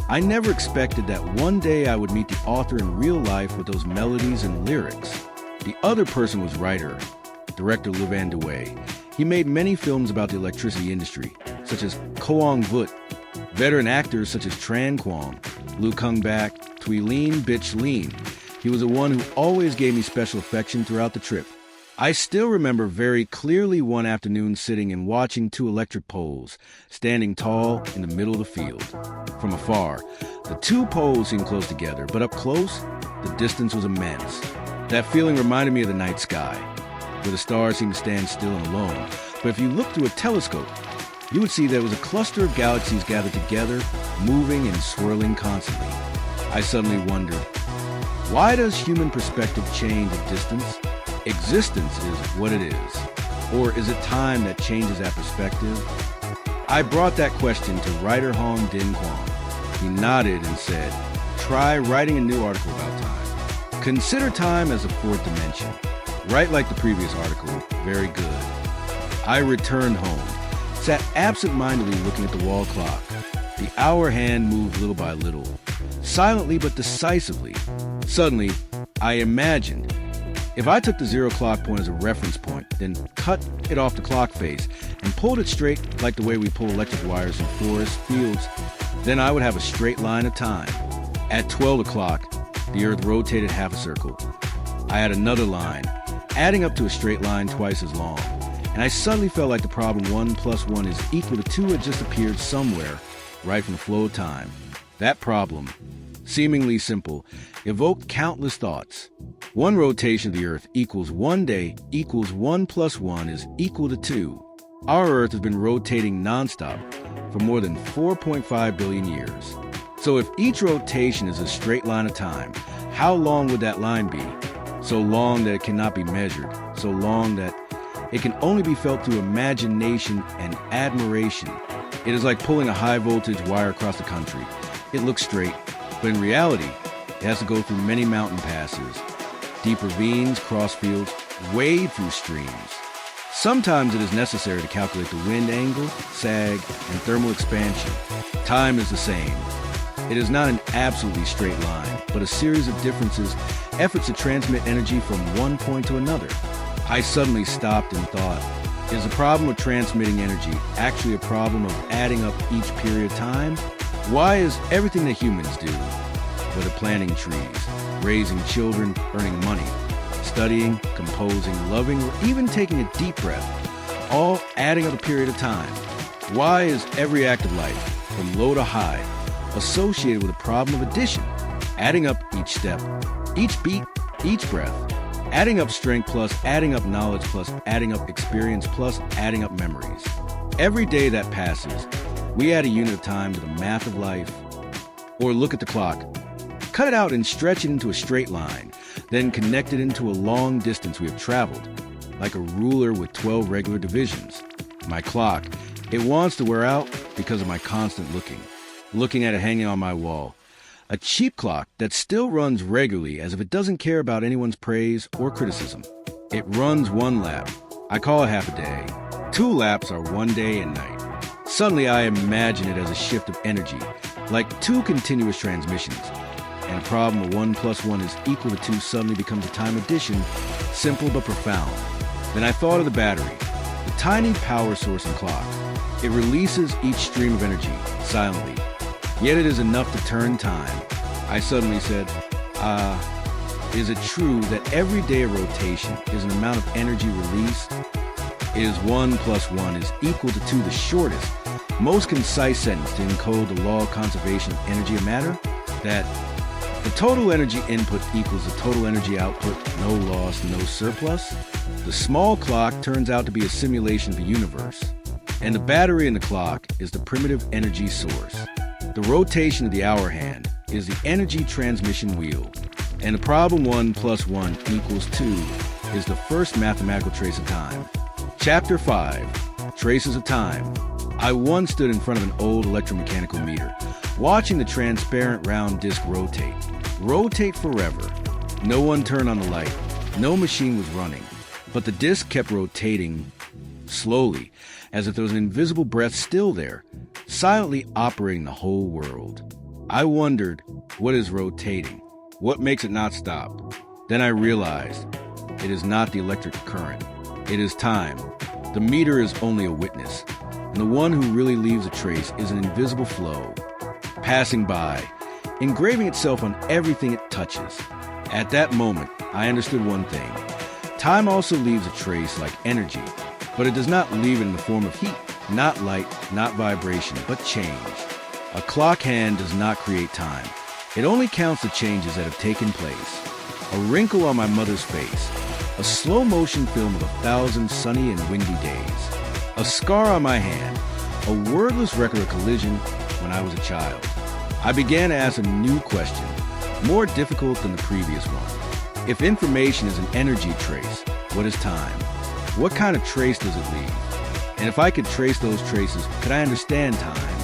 I never expected that one day I would meet the author in real life with those melodies and lyrics. The other person was writer, director Levan Dewey. He made many films about the electricity industry, such as Koang Vut, veteran actors such as Tran Quang, Lu Kung Bak, Thuy Lien Bitch Lien. He was the one who always gave me special affection throughout the trip. I still remember very clearly one afternoon sitting and watching two electric poles, standing tall in the middle of the field. From afar, the two poles seemed close together, but up close, the distance was immense. That feeling reminded me of the night sky, where the stars seemed to stand still and alone. But if you looked through a telescope, you would see there was a cluster of galaxies gathered together, moving and swirling constantly. I suddenly wondered, why does human perspective change at distance? Existence is what it is. Or is it time that changes that perspective? I brought that question to writer Hong Din Kwong. He nodded and said, try writing a new article about time. Consider time as a fourth dimension. Write like the previous article, very good. I returned home, sat absent-mindedly looking at the wall clock. The hour hand moved little by little, silently but decisively. Suddenly, I imagined, if I took the 0 clock point as a reference point, then cut it off the clock face and pulled it straight like the way we pull electric wires in forests, fields, then I would have a straight line of time. At 12 o'clock, the Earth rotated half a circle. I had another line, adding up to a straight line twice as long, and I suddenly felt like the problem 1 + 1 is equal to 2 had just appeared somewhere, right from the flow of time. That problem, seemingly simple, evoked countless thoughts. One rotation of the Earth equals 1 day equals 1 + 1 is equal to 2. Our Earth has been rotating nonstop for more than 4.5 billion years. So if each rotation is a straight line of time, how long would that line be? So long that it cannot be measured, so long that it can only be felt through imagination and admiration. It is like pulling a high-voltage wire across the country. It looks straight, but in reality, it has to go through many mountain passes, deep ravines, cross fields, wade through streams. Sometimes it is necessary to calculate the wind angle, sag, and thermal expansion. Time is the same. It is not an absolutely straight line, but a series of differences, efforts to transmit energy from one point to another. I suddenly stopped and thought, is the problem of transmitting energy actually a problem of adding up each period of time? Why is everything that humans do, whether planting trees, raising children, earning money, studying, composing, loving, or even taking a deep breath, all adding up a period of time? Why is every act of life, from low to high, associated with a problem of addition, adding up each step, each beat, each breath, adding up strength plus adding up knowledge plus adding up experience plus adding up memories? Every day that passes, we add a unit of time to the math of life. Or look at the clock. Cut it out and stretch it into a straight line, then connect it into a long distance we have traveled, like a ruler with 12 regular divisions. My clock, it wants to wear out because of my constant looking at it hanging on my wall. A cheap clock that still runs regularly as if it doesn't care about anyone's praise or criticism. It runs 1 lap. I call it half a day. 2 laps are 1 day and night. Suddenly I imagine it as a shift of energy, like 2 continuous transmissions. And the problem of 1 + 1 is equal to 2 suddenly becomes a time addition, simple but profound. Then I thought of the battery, the tiny power source and clock. It releases each stream of energy, silently. Yet it is enough to turn time. I suddenly said, is it true that every day of rotation is an amount of energy released? Is 1 + 1 is equal to 2 the shortest, most concise sentence to encode the law of conservation of energy and matter? That the total energy input equals the total energy output, no loss, no surplus? The small clock turns out to be a simulation of the universe, and the battery in the clock is the primitive energy source. The rotation of the hour hand is the energy transmission wheel, and the problem 1 + 1 = 2 is the first mathematical trace of time. Chapter 5. Traces of Time. I once stood in front of an old electromechanical meter, watching the transparent round disc rotate. Rotate forever. No one turned on the light. No machine was running. But the disc kept rotating slowly, as if there was an invisible breath still there, silently operating the whole world. I wondered, what is rotating? What makes it not stop? Then I realized, it is not the electric current. It is time. The meter is only a witness, and the one who really leaves a trace is an invisible flow, passing by, engraving itself on everything it touches. At that moment, I understood one thing. Time also leaves a trace like energy, but it does not leave it in the form of heat, not light, not vibration, but change. A clock hand does not create time. It only counts the changes that have taken place. A wrinkle on my mother's face, a slow motion film of 1,000 sunny and windy days, a scar on my hand, a wordless record of collision when I was a child. I began to ask a new question, more difficult than the previous one. If information is an energy trace, what is time? What kind of trace does it leave? And if I could trace those traces, could I understand time?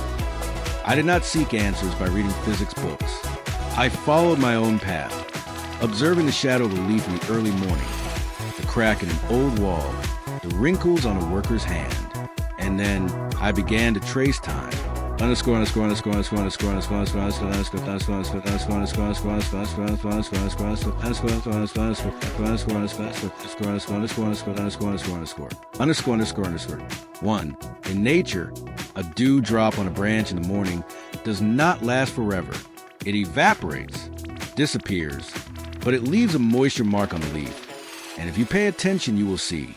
I did not seek answers by reading physics books. I followed my own path, observing the shadow of a leaf in the early morning, the crack in an old wall, the wrinkles on a worker's hand. And then I began to trace time. One, in nature, a dew drop on a branch in the morning does not last forever. It evaporates, disappears, but it leaves a moisture mark on the leaf. And if you pay attention, you will see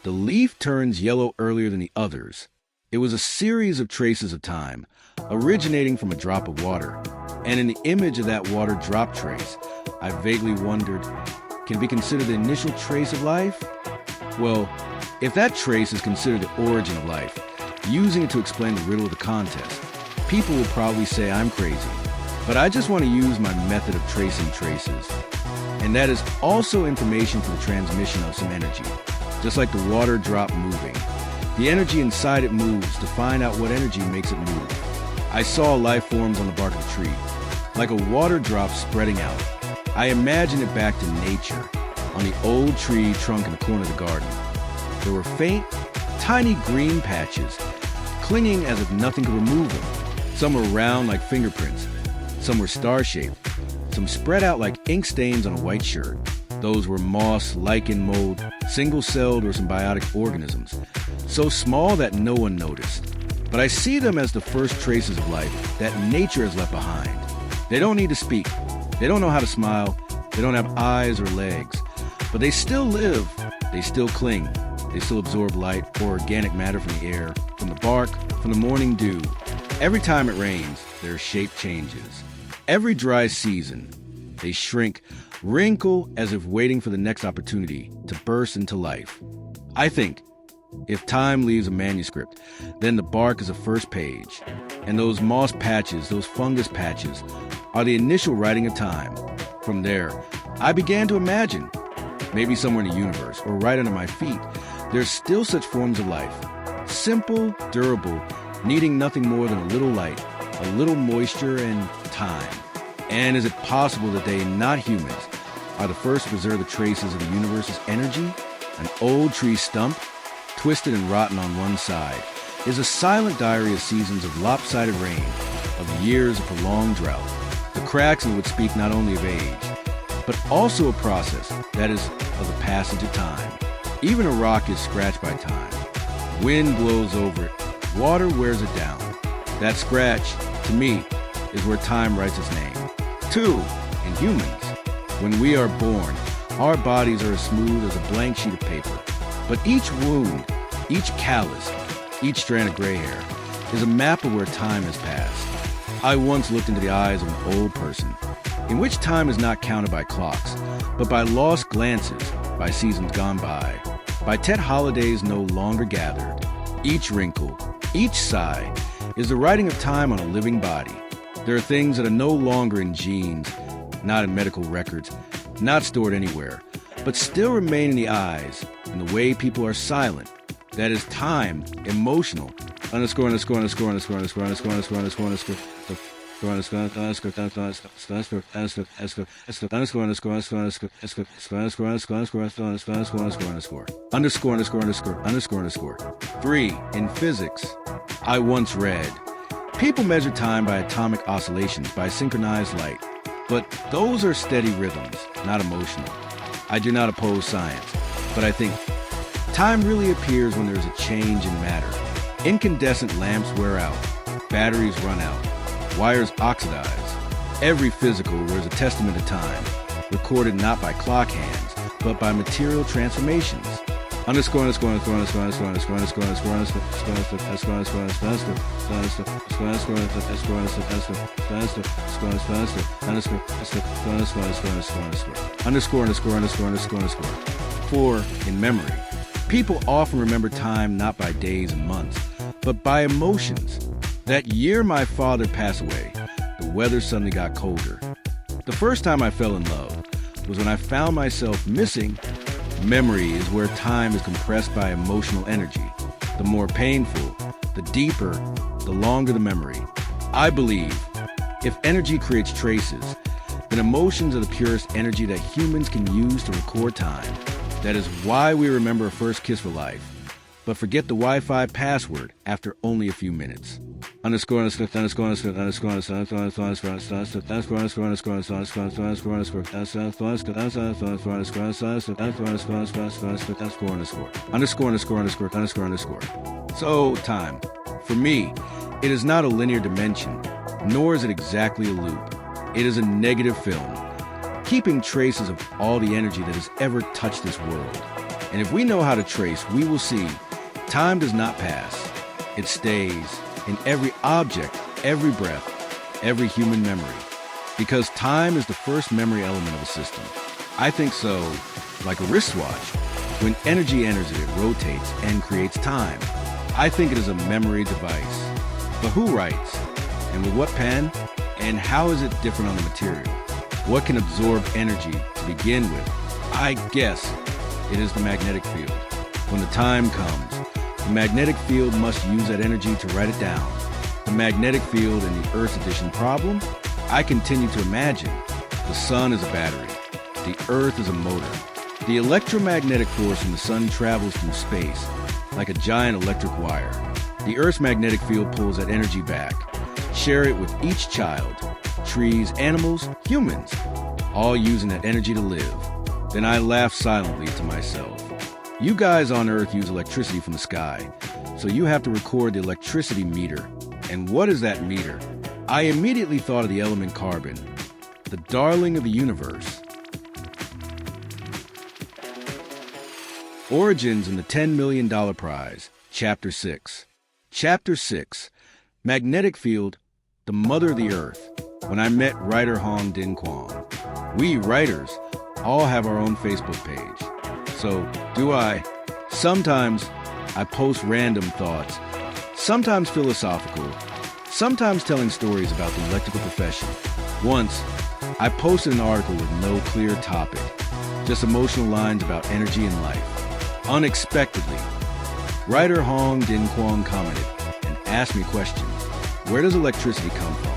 the leaf turns yellow earlier than the others. It was a series of traces of time, originating from a drop of water. And in the image of that water drop trace, I vaguely wondered, can it be considered the initial trace of life? Well, if that trace is considered the origin of life, using it to explain the riddle of the contest, people will probably say I'm crazy. But I just want to use my method of tracing traces. And that is also information for the transmission of some energy, just like the water drop moving. The energy inside it moves to find out what energy makes it move. I saw life forms on the bark of a tree, like a water drop spreading out. I imagined it back to nature, on the old tree trunk in the corner of the garden. There were faint, tiny green patches, clinging as if nothing could remove them. Some were round like fingerprints, some were star-shaped, some spread out like ink stains on a white shirt. Those were moss, lichen, mold, single-celled or symbiotic organisms, so small that no one noticed. But I see them as the first traces of life that nature has left behind. They don't need to speak. They don't know how to smile. They don't have eyes or legs. But they still live. They still cling. They still absorb light or organic matter from the air, from the bark, from the morning dew. Every time it rains, their shape changes. Every dry season, they shrink, wrinkle as if waiting for the next opportunity to burst into life. I think, if time leaves a manuscript, then the bark is the first page, and those moss patches, those fungus patches, are the initial writing of time. From there, I began to imagine, maybe somewhere in the universe, or right under my feet, there's still such forms of life. Simple, durable, needing nothing more than a little light, a little moisture, and time. And is it possible that they, not humans, are the first to preserve the traces of the universe's energy? An old tree stump, twisted and rotten on one side, is a silent diary of seasons of lopsided rain, of years of prolonged drought. The cracks in it would speak not only of age, but also a process that is of the passage of time. Even a rock is scratched by time. Wind blows over it, water wears it down. That scratch, to me, is where time writes its name. 2, in humans, when we are born, our bodies are as smooth as a blank sheet of paper. But each wound, each callus, each strand of gray hair is a map of where time has passed. I once looked into the eyes of an old person, in which time is not counted by clocks, but by lost glances, by seasons gone by Tet holidays no longer gathered. Each wrinkle, each sigh, is the writing of time on a living body. There are things that are no longer in genes, not in medical records, not stored anywhere, but still remain in the eyes, in the way people are silent, that is time, emotional, underscore, underscore, underscore, underscore, underscore, underscore, underscore, underscore, underscore, underscore. 3. In physics, I once read, people measure time by atomic oscillations by synchronized light, but those are steady rhythms, not emotional. I do not oppose science, but I think time really appears when there is a change in matter. Incandescent lamps wear out, batteries run out, wires oxidize. Every physical wears a testament to time, recorded not by clock hands, but by material transformations. Underscore, underscore, underscore, underscore, underscore, underscore, underscore, underscore, underscore. 4. In memory, people often remember time not by days and months, but by emotions. That year my father passed away, the weather suddenly got colder. The first time I fell in love was when I found myself missing. Memory is where time is compressed by emotional energy. The more painful, the deeper, the longer the memory. I believe if energy creates traces, then emotions are the purest energy that humans can use to record time. That is why we remember a first kiss for life, but forget the Wi-Fi password after only a few minutes. Underscore, underscore, underscore, underscore, underscore, underscore, underscore, underscore, underscore, underscore, underscore, underscore, underscore. So, time. For me, it is not a linear dimension, nor is it exactly a loop. It is a negative film, keeping traces of all the energy that has ever touched this world. And if we know how to trace, we will see time does not pass. It stays in every object, every breath, every human memory. Because time is the first memory element of a system. I think so, like a wristwatch. When energy enters it, it rotates and creates time. I think it is a memory device. But who writes? And with what pen? And how is it different on the material? What can absorb energy to begin with? I guess it is the magnetic field. When the time comes, the magnetic field must use that energy to write it down. The magnetic field in the Earth's addition problem? I continue to imagine the sun is a battery. The Earth is a motor. The electromagnetic force from the sun travels through space like a giant electric wire. The Earth's magnetic field pulls that energy back. Share it with each child, trees, animals, humans, all using that energy to live. Then I laugh silently to myself. You guys on Earth use electricity from the sky, so you have to record the electricity meter. And what is that meter? I immediately thought of the element carbon, the darling of the universe. Origins and the $10 million prize, Chapter 6. Chapter 6, Magnetic Field, the Mother of the Earth, when I met writer Hong Din Kwong. We writers all have our own Facebook page. So, do I. Sometimes I post random thoughts, sometimes philosophical, sometimes telling stories about the electrical profession. Once, I posted an article with no clear topic, just emotional lines about energy and life. Unexpectedly, writer Hong Din Kwong commented and asked me questions. Where does electricity come from?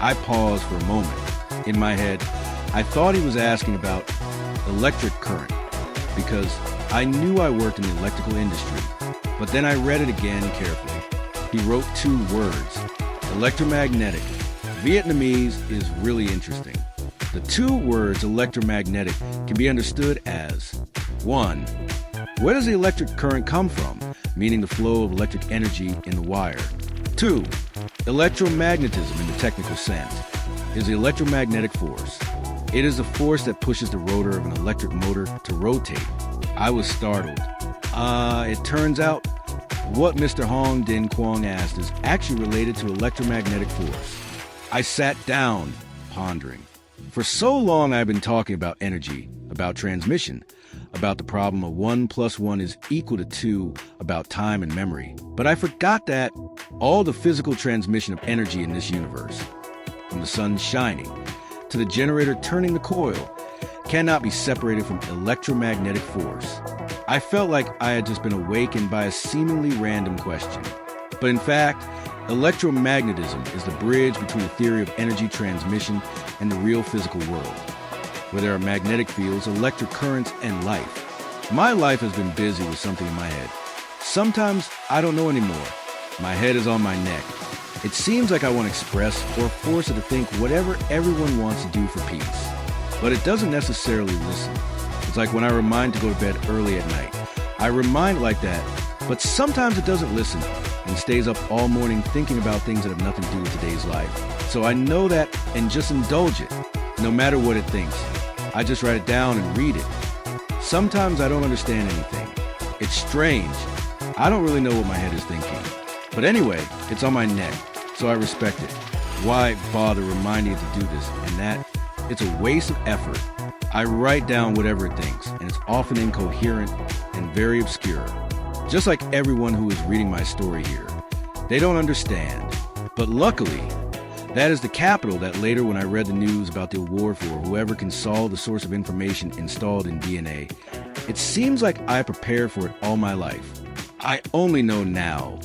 I paused for a moment. In my head, I thought he was asking about electric current, because I knew I worked in the electrical industry, but then I read it again carefully. He wrote 2 words, electromagnetic. Vietnamese is really interesting. The 2 words electromagnetic can be understood as 1. Where does the electric current come from? Meaning the flow of electric energy in the wire. 2. Electromagnetism in the technical sense is the electromagnetic force. It is the force that pushes the rotor of an electric motor to rotate. I was startled. It turns out what Mr. Hong Din Kwong asked is actually related to electromagnetic force. I sat down, pondering. For so long I've been talking about energy, about transmission, about the problem of 1 + 1 is equal to 2, about time and memory. But I forgot that all the physical transmission of energy in this universe, from the sun shining to the generator turning the coil, cannot be separated from electromagnetic force. I felt like I had just been awakened by a seemingly random question. But in fact, electromagnetism is the bridge between the theory of energy transmission and the real physical world, where there are magnetic fields, electric currents, and life. My life has been busy with something in my head. Sometimes I don't know anymore. My head is on my neck. It seems like I want to express or force it to think whatever everyone wants to do for peace. But it doesn't necessarily listen. It's like when I remind to go to bed early at night. I remind like that, but sometimes it doesn't listen and stays up all morning thinking about things that have nothing to do with today's life. So I know that and just indulge it, no matter what it thinks. I just write it down and read it. Sometimes I don't understand anything. It's strange. I don't really know what my head is thinking. But anyway, it's on my neck, so I respect it. Why bother reminding it to do this and that? It's a waste of effort. I write down whatever it thinks, and it's often incoherent and very obscure. Just like everyone who is reading my story here. They don't understand. But luckily, that is the capital that later when I read the news about the award for whoever can solve the source of information installed in DNA, it seems like I prepared for it all my life. I only know now.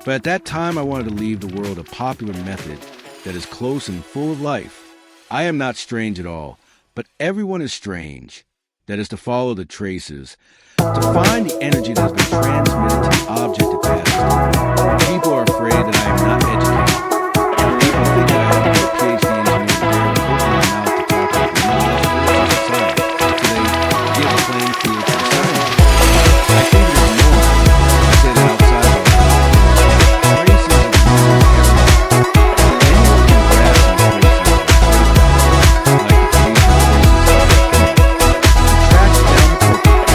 But at that time, I wanted to leave the world a popular method that is close and full of life. I am not strange at all, but everyone is strange. That is to follow the traces, to find the energy that has been transmitted to the object it passes through. People are afraid that I am not educated. People think that I have to be a PhD engineer to dare to open my mouth to talk about the universe or science, so they give a playing field to the scientists. I think it is normal. I say that outside of traces of the universe everywhere. Anyone can grasp some traces of the traces, like the police and traces of the criminal. It tracks down the culprit.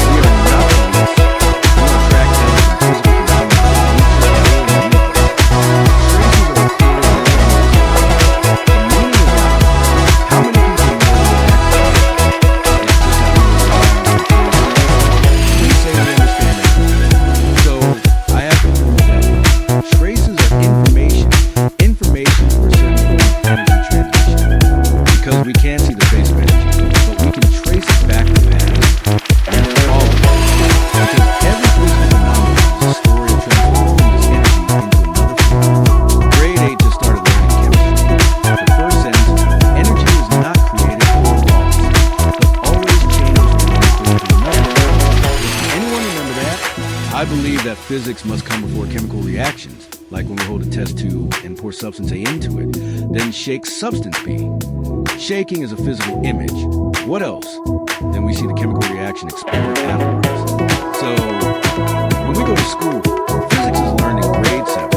We are not police. We will track down some physical phenomena of nature and the universe. Traces are recorded in the universe. The meaning of life. How many people know what that is? It's just how we rely on the traces. We say we understand it. So I have to prove that traces are information. Information for a certain form of energy transmission. Because we can't see the face of energy, but we can trace it back to the past and follow it. Because every physical phenomenon is a story of transforming this energy into another form. Grade 8 just started learning chemistry. The first sentence, energy is not created or lost, but always changes from one form to another. Does anyone remember that? I believe that physics must come before chemical reactions, like when we hold a test tube and pour substance A into it, then shake substance B. Shaking is a physical image. What else? Then we see the chemical reaction explode afterwards. So, when we go to school, physics is learned in grade 7.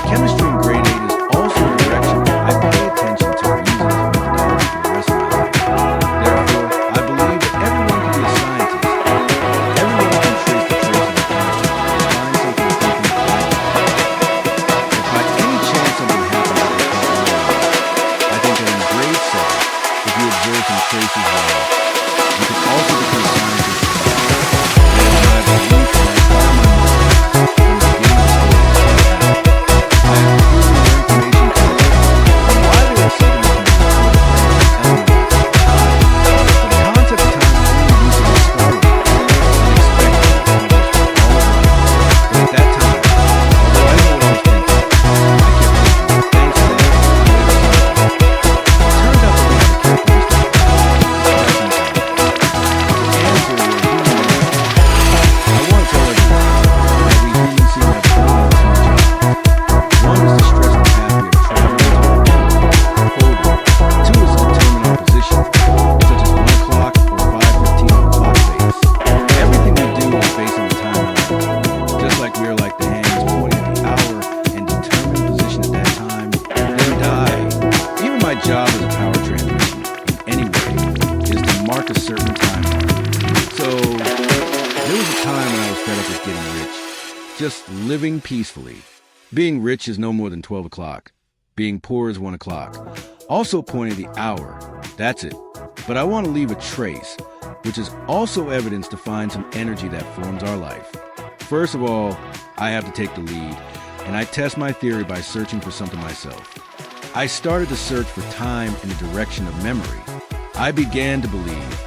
Chemistry in grade 8 is also a direction I pay attention to using as a methodology for the rest of my life. Therefore, I believe that everyone can be a scientist. Everyone can trace the traces of energy and find something that they can apply. If by any chance something happens that they can't realize, I think that in grade 7, if you observe some traces well, you can also become a scientist. That is my belief, and I follow my mother from the beginning of the story until now. I have proven their information to us on why they are something that can be recorded by an element of time. But the concept of time is only used to get started, unexpected, and all of life. But at that time, although I knew what I was thinking, I kept thinking, thanks to that, I lived somewhere. It turns out that we have a characteristic of present time. To answer your human nature, I want to tell everyone that we humans seem to have only two jobs. One is to stress the path we are traveling toward folding. Two is to determine our position, such as 1 o'clock or 5:15 on the clock face. Everything we do is based on the time element. Just like we are like the hands pointing at the hour and determine position at that time, then die. Even my job as a power transmission, in any way, is to mark a certain time mark. So, there was a time when I was fed up with getting rich. Just living peacefully. Being rich is no more than 12 o'clock. Being poor is 1 o'clock. Also pointing the hour. That's it. But I want to leave a trace, which is also evidence to find some energy that forms our life. First of all, I have to take the lead, and I test my theory by searching for something myself. I started to search for time in the direction of memory. I began to believe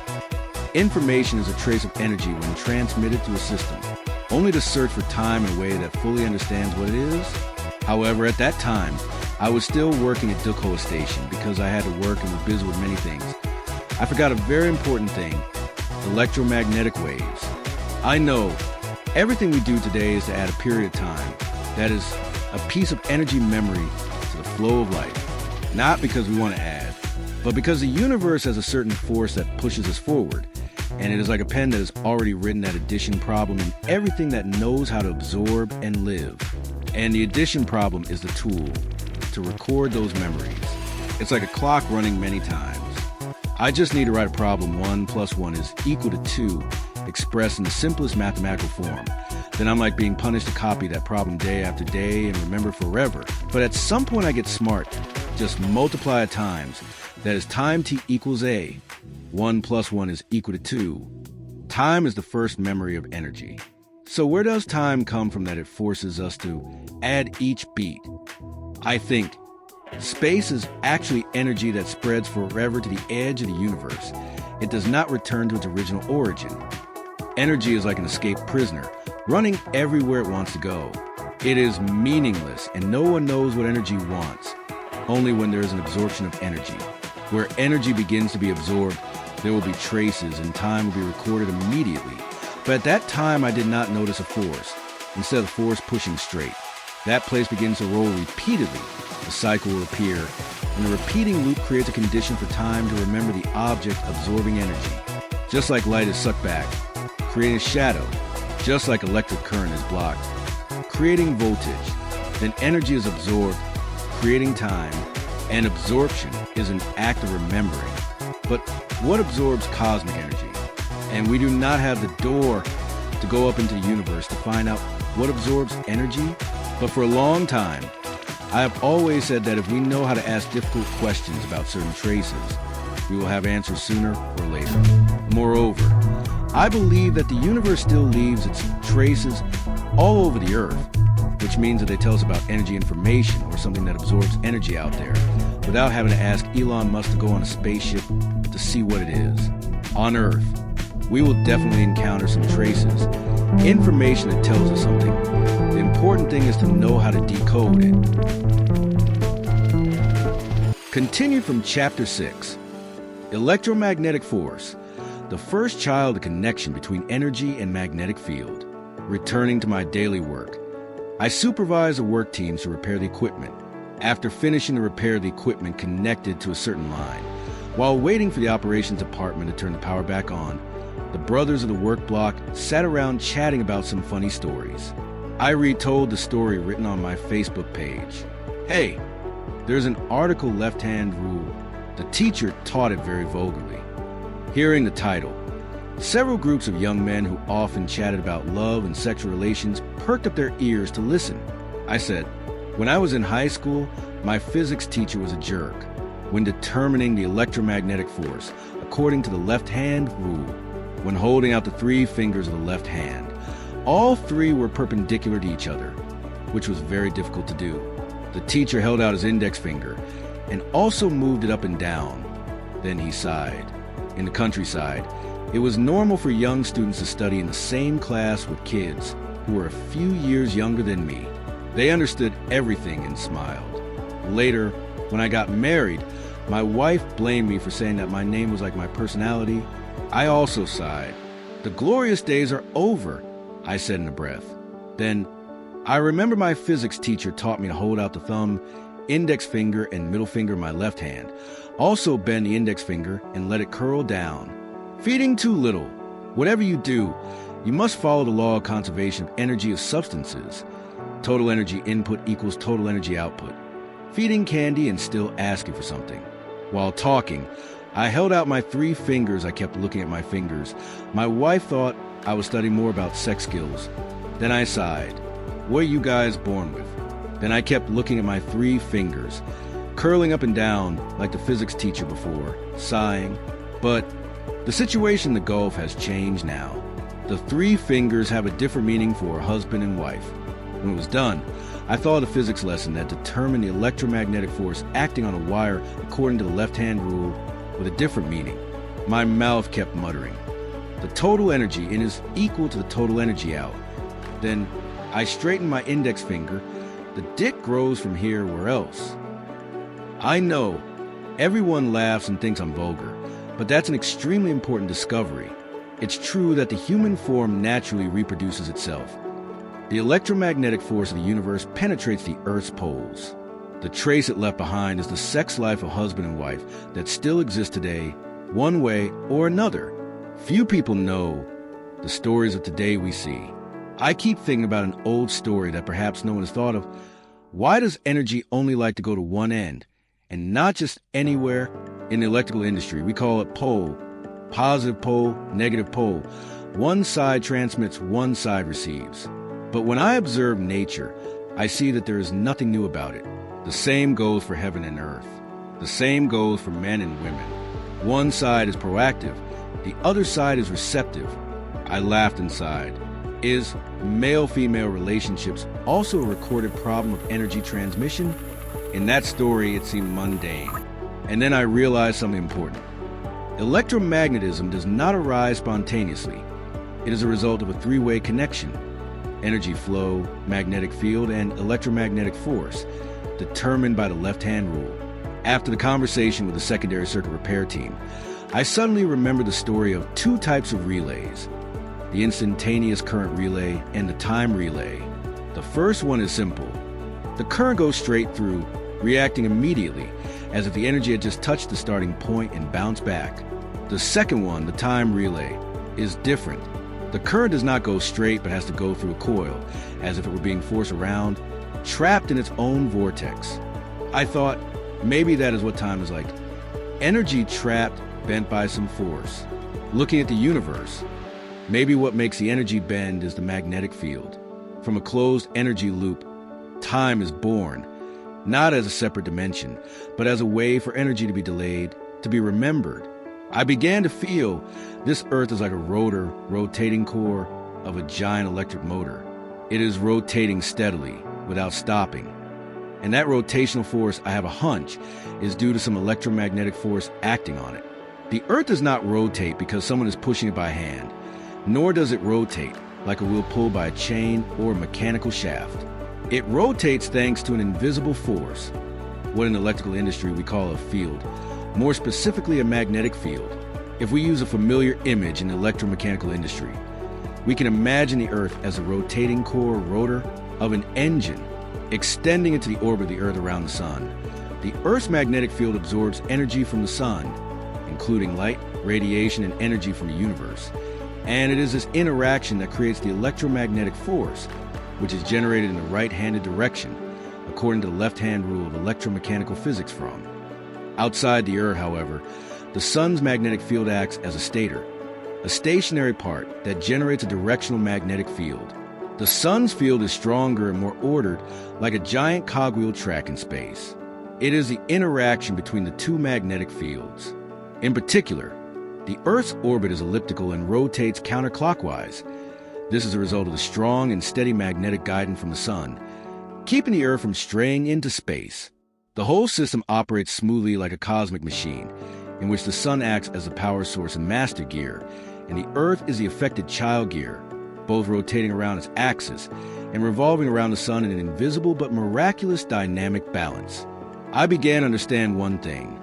Information is a trace of energy when transmitted through a system, only to search for time in a way that fully understands what it is. However, at that time, I was still working at Duckholz Station because I had to work and was busy with many things. I forgot a very important thing: electromagnetic waves. I know everything we do today is to add a period of time, that is, a piece of energy memory to the flow of life. Not because we want to add, but because the universe has a certain force that pushes us forward, and it is like a pen that has already written that addition problem in everything that knows how to absorb and live. And the addition problem is the tool to record those memories. It's like a clock running many times. I just need to write a problem 1 + 1 is equal to 2, expressed in the simplest mathematical form. Then I'm like being punished to copy that problem day after day and remember forever. But at some point I get smart. Just multiply it times. That is time t equals a. 1 + 1 is equal to 2. Time is the first memory of energy. So where does time come from that it forces us to add each beat? I think space is actually energy that spreads forever to the edge of the universe. It does not return to its original origin. Energy is like an escaped prisoner, running everywhere it wants to go. It is meaningless, and no one knows what energy wants. Only when there is an absorption of energy. Where energy begins to be absorbed, there will be traces, and time will be recorded immediately. But at that time, I did not notice a force. Instead of the force pushing straight, that place begins to roll repeatedly. The cycle will appear, and the repeating loop creates a condition for time to remember the object absorbing energy. Just like light is sucked back, creating a shadow. Just like electric current is blocked, creating voltage. Then energy is absorbed, creating time. And absorption is an act of remembering. But what absorbs cosmic energy? And we do not have the door to go up into the universe to find out what absorbs energy. But for a long time, I have always said that if we know how to ask difficult questions about certain traces, we will have answers sooner or later. Moreover, I believe that the universe still leaves its traces all over the Earth, which means that they tell us about energy information or something that absorbs energy out there, without having to ask Elon Musk to go on a spaceship to see what it is. On Earth, we will definitely encounter some traces, information that tells us something. The important thing is to know how to decode it. Continued from Chapter 6, Electromagnetic Force, the first child of connection between energy and magnetic field. Returning to my daily work, I supervise the work teams to repair the equipment. After finishing the repair of the equipment connected to a certain line, while waiting for the operations department to turn the power back on, the brothers of the work block sat around chatting about some funny stories. I retold the story written on my Facebook page. Hey, there's an article left-hand rule. The teacher taught it very vulgarly. Hearing the title, several groups of young men who often chatted about love and sexual relations perked up their ears to listen. I said, when I was in high school, my physics teacher was a jerk when determining the electromagnetic force according to the left-hand rule. When holding out the 3 fingers of the left hand, all 3 were perpendicular to each other, which was very difficult to do. The teacher held out his index finger and also moved it up and down. Then he sighed. In the countryside, it was normal for young students to study in the same class with kids who were a few years younger than me. They understood everything and smiled. Later, when I got married, my wife blamed me for saying that my name was like my personality. I also sighed. The glorious days are over, I said in a breath. Then, I remember my physics teacher taught me to hold out the thumb, index finger, and middle finger in my left hand. Also bend the index finger and let it curl down. Feeding too little. Whatever you do, you must follow the law of conservation of energy of substances. Total energy input equals total energy output. Feeding candy and still asking for something. While talking, I held out my 3 fingers. I kept looking at my fingers. My wife thought I was studying more about sex skills. Then I sighed. What are you guys born with? Then I kept looking at my 3 fingers, curling up and down like the physics teacher before, sighing. But the situation in the Gulf has changed now. The 3 fingers have a different meaning for a husband and wife. When it was done, I thought of a physics lesson that determined the electromagnetic force acting on a wire according to the left-hand rule with a different meaning. My mouth kept muttering. The total energy in is equal to the total energy out. Then I straighten my index finger. The dick grows from here where else. I know everyone laughs and thinks I'm vulgar, but that's an extremely important discovery. It's true that the human form naturally reproduces itself. The electromagnetic force of the universe penetrates the Earth's poles. The trace it left behind is the sex life of husband and wife that still exists today, one way or another. Few people know the stories of today we see. I keep thinking about an old story that perhaps no one has thought of. Why does energy only like to go to one end, and not just anywhere? In the electrical industry, we call it pole. Positive pole, negative pole. One side transmits, one side receives. But when I observe nature, I see that there is nothing new about it. The same goes for heaven and earth. The same goes for men and women. One side is proactive, the other side is receptive. I laughed inside. Is male-female relationships also a recorded problem of energy transmission? In that story, it seemed mundane. And then I realized something important. Electromagnetism does not arise spontaneously. It is a result of a three-way connection: energy flow, magnetic field, and electromagnetic force, determined by the left-hand rule. After the conversation with the secondary circuit repair team, I suddenly remembered the story of two types of relays: the instantaneous current relay and the time relay. The first one is simple. The current goes straight through, reacting immediately, as if the energy had just touched the starting point and bounced back. The second one, the time relay, is different. The current does not go straight but has to go through a coil, as if it were being forced around, trapped in its own vortex. I thought, maybe that is what time is like. Energy trapped, bent by some force. Looking at the universe, maybe what makes the energy bend is the magnetic field. From a closed energy loop, time is born, not as a separate dimension, but as a way for energy to be delayed, to be remembered. I began to feel this Earth is like a rotating core of a giant electric motor. It is rotating steadily, without stopping. And that rotational force, I have a hunch, is due to some electromagnetic force acting on it. The Earth does not rotate because someone is pushing it by hand, nor does it rotate like a wheel pulled by a chain or a mechanical shaft. It rotates thanks to an invisible force, what in the electrical industry we call a field, more specifically a magnetic field. If we use a familiar image in the electromechanical industry, we can imagine the Earth as a rotating core rotor of an engine extending into the orbit of the Earth around the Sun. The Earth's magnetic field absorbs energy from the Sun, including light, radiation, and energy from the universe. And it is this interaction that creates the electromagnetic force, which is generated in the right-handed direction, according to the left-hand rule of electromechanical physics from. Outside the Earth, however, the Sun's magnetic field acts as a stator, a stationary part that generates a directional magnetic field. The Sun's field is stronger and more ordered, like a giant cogwheel track in space. It is the interaction between the two magnetic fields. In particular, the Earth's orbit is elliptical and rotates counterclockwise. This is a result of the strong and steady magnetic guidance from the Sun, keeping the Earth from straying into space. The whole system operates smoothly like a cosmic machine, in which the Sun acts as the power source and master gear, and the Earth is the affected child gear, both rotating around its axis and revolving around the Sun in an invisible but miraculous dynamic balance. I began to understand one thing.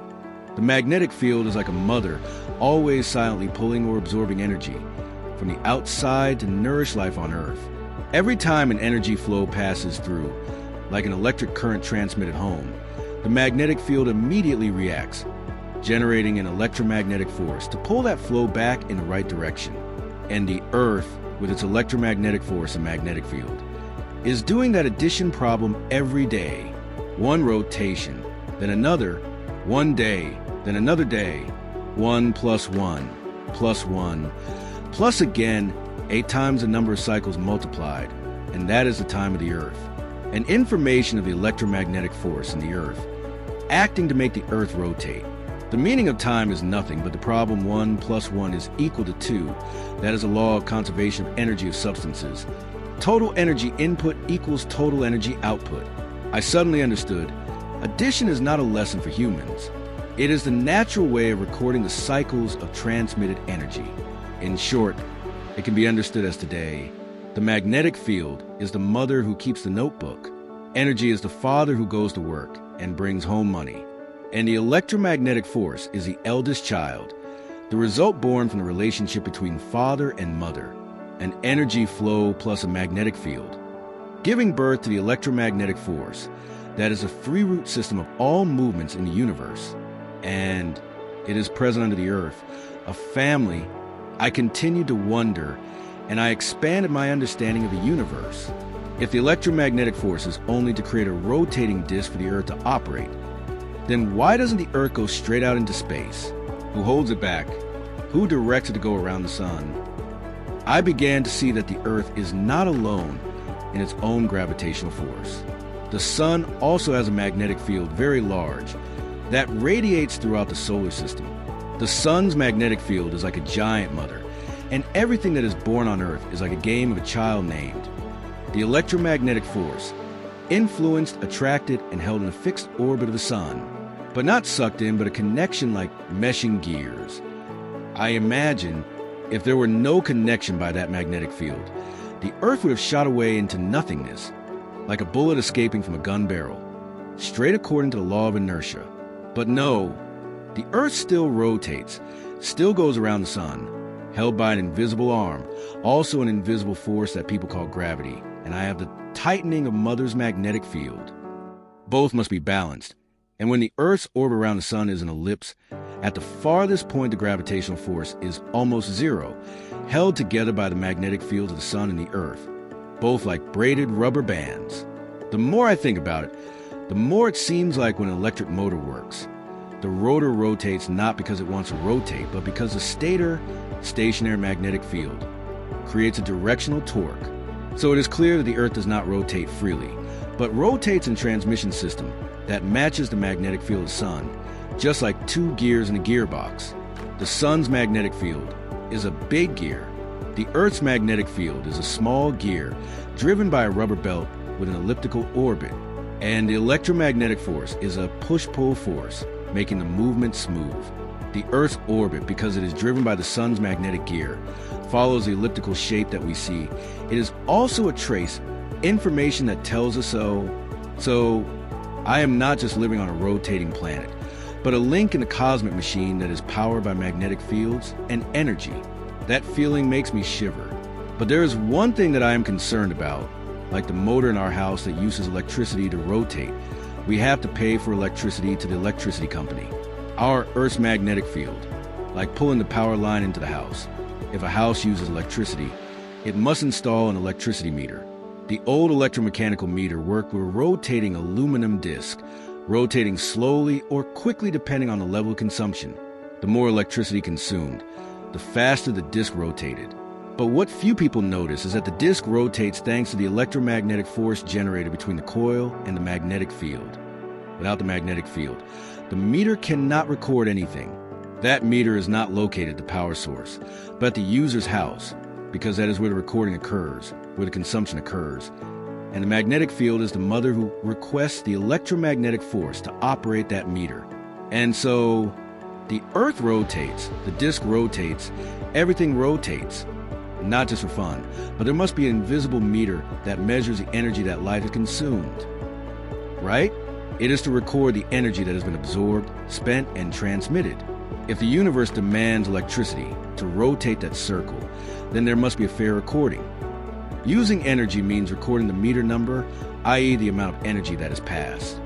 The magnetic field is like a mother, always silently pulling or absorbing energy from the outside to nourish life on Earth. Every time an energy flow passes through, like an electric current transmitted home, the magnetic field immediately reacts, generating an electromagnetic force to pull that flow back in the right direction. And the Earth, with its electromagnetic force and magnetic field, is doing that addition problem every day. One rotation, then another, one day, then another day, 1 plus 1, plus 1, plus again, 8 times the number of cycles multiplied, and that is the time of the Earth. An information of the electromagnetic force in the Earth, acting to make the Earth rotate. The meaning of time is nothing but the problem 1 plus 1 is equal to 2. That is a law of conservation of energy of substances. Total energy input equals total energy output. I suddenly understood, addition is not a lesson for humans. It is the natural way of recording the cycles of transmitted energy. In short, it can be understood as today. The magnetic field is the mother who keeps the notebook. Energy is the father who goes to work and brings home money. And the electromagnetic force is the eldest child, the result born from the relationship between father and mother, an energy flow plus a magnetic field, giving birth to the electromagnetic force that is a free-root system of all movements in the universe. And it is present under the earth, a family. I continued to wonder, and I expanded my understanding of the universe. If the electromagnetic force is only to create a rotating disk for the earth to operate, then why doesn't the earth go straight out into space? Who holds it back? Who directs it to go around the sun? I began to see that the earth is not alone in its own gravitational force. The sun also has a magnetic field very large that radiates throughout the solar system. The sun's magnetic field is like a giant mother, and everything that is born on earth is like a game of a child named. The electromagnetic force influenced, attracted, and held in a fixed orbit of the sun, but not sucked in, but a connection like meshing gears. I imagine if there were no connection by that magnetic field, the earth would have shot away into nothingness, like a bullet escaping from a gun barrel, straight according to the law of inertia. But no, the earth still rotates, still goes around the sun, held by an invisible arm, also an invisible force that people call gravity, and I have the tightening of Mother's magnetic field. Both must be balanced, and when the Earth's orbit around the sun is an ellipse, at the farthest point the gravitational force is almost zero, held together by the magnetic fields of the sun and the Earth, both like braided rubber bands. The more I think about it, the more it seems like when an electric motor works. The rotor rotates not because it wants to rotate, but because the stator, stationary magnetic field, creates a directional torque. So it is clear that the Earth does not rotate freely, but rotates in transmission system that matches the magnetic field of the sun, just like two gears in a gearbox. The sun's magnetic field is a big gear. The Earth's magnetic field is a small gear driven by a rubber belt with an elliptical orbit. And the electromagnetic force is a push-pull force, making the movement smooth. The Earth's orbit, because it is driven by the sun's magnetic gear, follows the elliptical shape that we see. It is also a trace, information that tells us so. So, I am not just living on a rotating planet, but a link in a cosmic machine that is powered by magnetic fields and energy. That feeling makes me shiver. But there is one thing that I am concerned about, like the motor in our house that uses electricity to rotate. We have to pay for electricity to the electricity company. Our Earth's magnetic field, like pulling the power line into the house. If a house uses electricity, it must install an electricity meter. The old electromechanical meter worked with a rotating aluminum disc, rotating slowly or quickly depending on the level of consumption. The more electricity consumed, the faster the disc rotated. But what few people notice is that the disc rotates thanks to the electromagnetic force generated between the coil and the magnetic field. Without the magnetic field, the meter cannot record anything. That meter is not located at the power source, but at the user's house, because that is where the recording occurs, where the consumption occurs. And the magnetic field is the mother who requests the electromagnetic force to operate that meter. And so, the Earth rotates, the disc rotates, everything rotates. Not just for fun, but there must be an invisible meter that measures the energy that light has consumed. Right? It is to record the energy that has been absorbed, spent, and transmitted. If the universe demands electricity to rotate that circle, then there must be a fair recording. Using energy means recording the meter number, i.e. the amount of energy that has passed.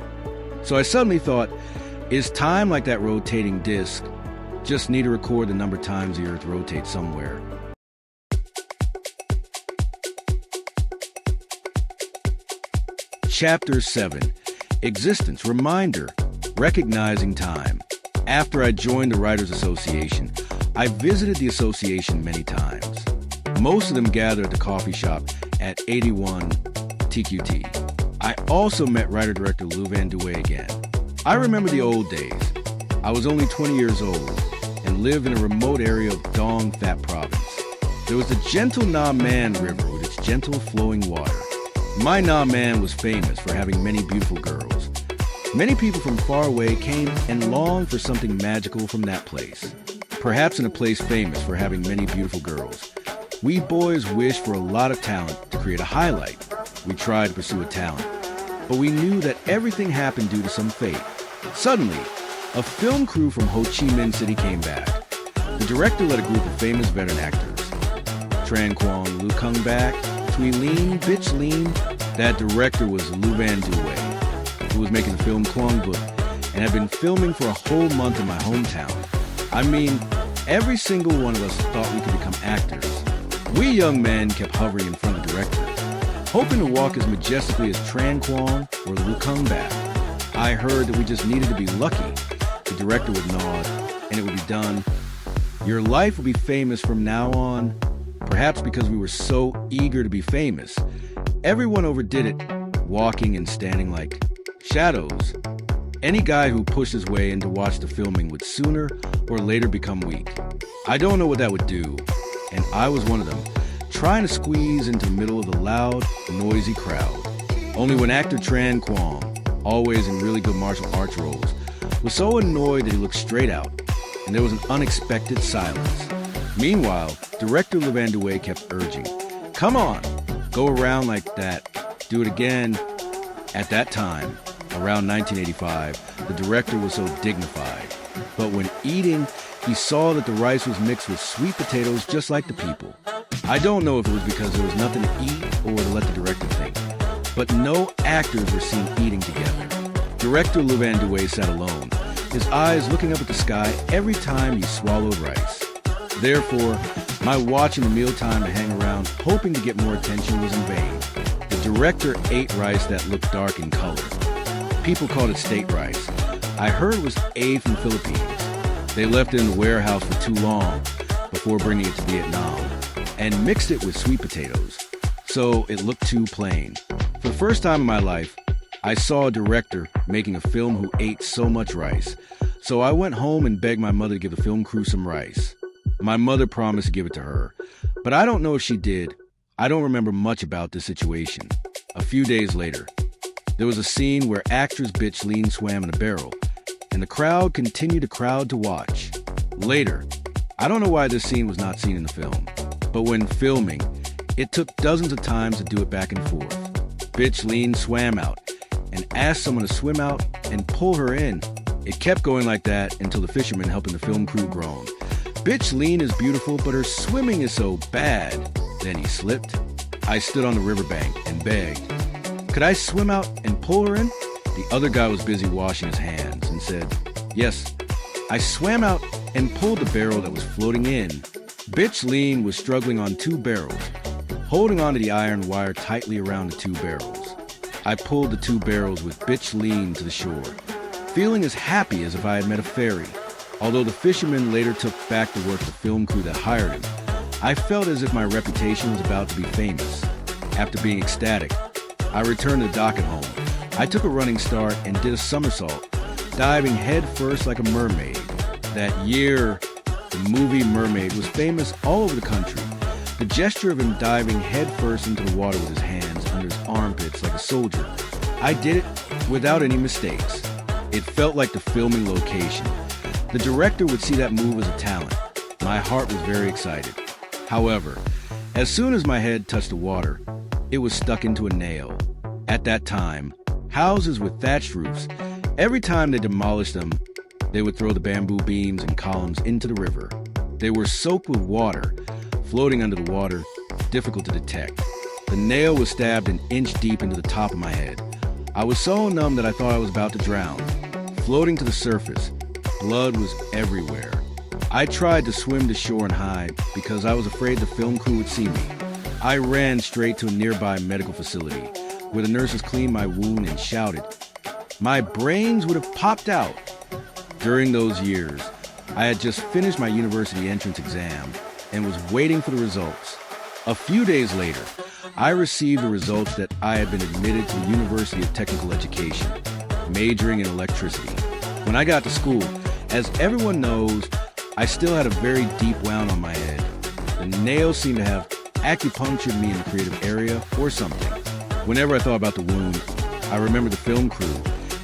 So I suddenly thought, is time like that rotating disc? Just need to record the number of times the Earth rotates somewhere. Chapter 7. Existence Reminder. Recognizing Time. After I joined the Writers Association, I visited the association many times. Most of them gathered at the coffee shop at 81 TQT. I also met writer-director Lou Van Dewey again. I remember the old days. I was only 20 years old and lived in a remote area of Dong Phat Province. There was the gentle Nam Man River with its gentle flowing water. My Nam Man was famous for having many beautiful girls. Many people from far away came and longed for something magical from that place. perhaps in a place famous for having many beautiful girls. We boys wish for a lot of talent to create a highlight. We tried to pursue a talent, but we knew that everything happened due to some fate. Suddenly, a film crew from Ho Chi Minh City came back. The director led a group of famous veteran actors. Tran Quang, Lu Kung Bak, Thuy Linh, Bitch Linh. That director was Lu Van Duy, who was making the film Quang Buk and had been filming for a whole month in my hometown. I mean, every single one of us thought we could become actors. We young men kept hovering in front of the director, hoping to walk as majestically as Tran Quang or Lu Kung Bak. I heard that we just needed to be lucky. The director would nod, and it would be done. Your life will be famous from now on. Perhaps because we were so eager to be famous, everyone overdid it, walking and standing like shadows. Any guy who pushed his way in to watch the filming would sooner or later become weak. I don't know what that would do, and I was one of them, trying to squeeze into the middle of the loud, noisy crowd. Only when actor Tran Quang, always in really good martial arts roles, was so annoyed that he looked straight out, and there was an unexpected silence. Meanwhile, director Lu Van Duy kept urging, "Come on, go around like that, do it again." At that time, around 1985, the director was so dignified. But when eating, he saw that the rice was mixed with sweet potatoes just like the people. I don't know if it was because there was nothing to eat or to let the director think, but no actors were seen eating together. Director Lu Van Duy sat alone, his eyes looking up at the sky every time he swallowed rice. Therefore, my watching the mealtime and hang around, hoping to get more attention, was in vain. The director ate rice that looked dark in color. People called it state rice. I heard it was A from the Philippines. They left it in the warehouse for too long before bringing it to Vietnam and mixed it with sweet potatoes, so it looked too plain. For the first time in my life, I saw a director making a film who ate so much rice, so I went home and begged my mother to give the film crew some rice. My mother promised to give it to her, but I don't know if she did. I don't remember much about this situation. A few days later, there was a scene where actress Bitch Linh swam in a barrel, and the crowd continued to crowd to watch. Later, I don't know why this scene was not seen in the film, but when filming, it took dozens of times to do it back and forth. Bitch Linh swam out and asked someone to swim out and pull her in. It kept going like that until the fishermen helping the film crew groaned. Bitch Linh is beautiful, but her swimming is so bad. Then he slipped. I stood on the riverbank and begged, "Could I swim out and pull her in?" The other guy was busy washing his hands and said, "Yes." I swam out and pulled the barrel that was floating in. Bitch Linh was struggling on two barrels, holding onto the iron wire tightly around the two barrels. I pulled the two barrels with Bitch Linh to the shore, feeling as happy as if I had met a fairy. Although the fisherman later took back the work the film crew that hired him, I felt as if my reputation was about to be famous. After being ecstatic, I returned to the dock at home. I took a running start and did a somersault, diving head first like a mermaid. That year, the movie Mermaid was famous all over the country. The gesture of him diving head first into the water with his hands under his armpits like a soldier. I did it without any mistakes. It felt like the filming location. The director would see that move as a talent. My heart was very excited. However, as soon as my head touched the water, it was stuck into a nail. At that time, houses with thatched roofs, every time they demolished them, they would throw the bamboo beams and columns into the river. They were soaked with water, floating under the water, difficult to detect. The nail was stabbed an inch deep into the top of my head. I was so numb that I thought I was about to drown. Floating to the surface, blood was everywhere. I tried to swim to shore and hide because I was afraid the film crew would see me. I ran straight to a nearby medical facility where the nurses cleaned my wound and shouted. My brains would have popped out. During those years, I had just finished my university entrance exam and was waiting for the results. A few days later, I received the results that I had been admitted to the University of Technical Education, majoring in electricity. When I got to school, as everyone knows, I still had a very deep wound on my head. The nail seemed to have acupunctured me in the creative area or something. Whenever I thought about the wound, I remembered the film crew,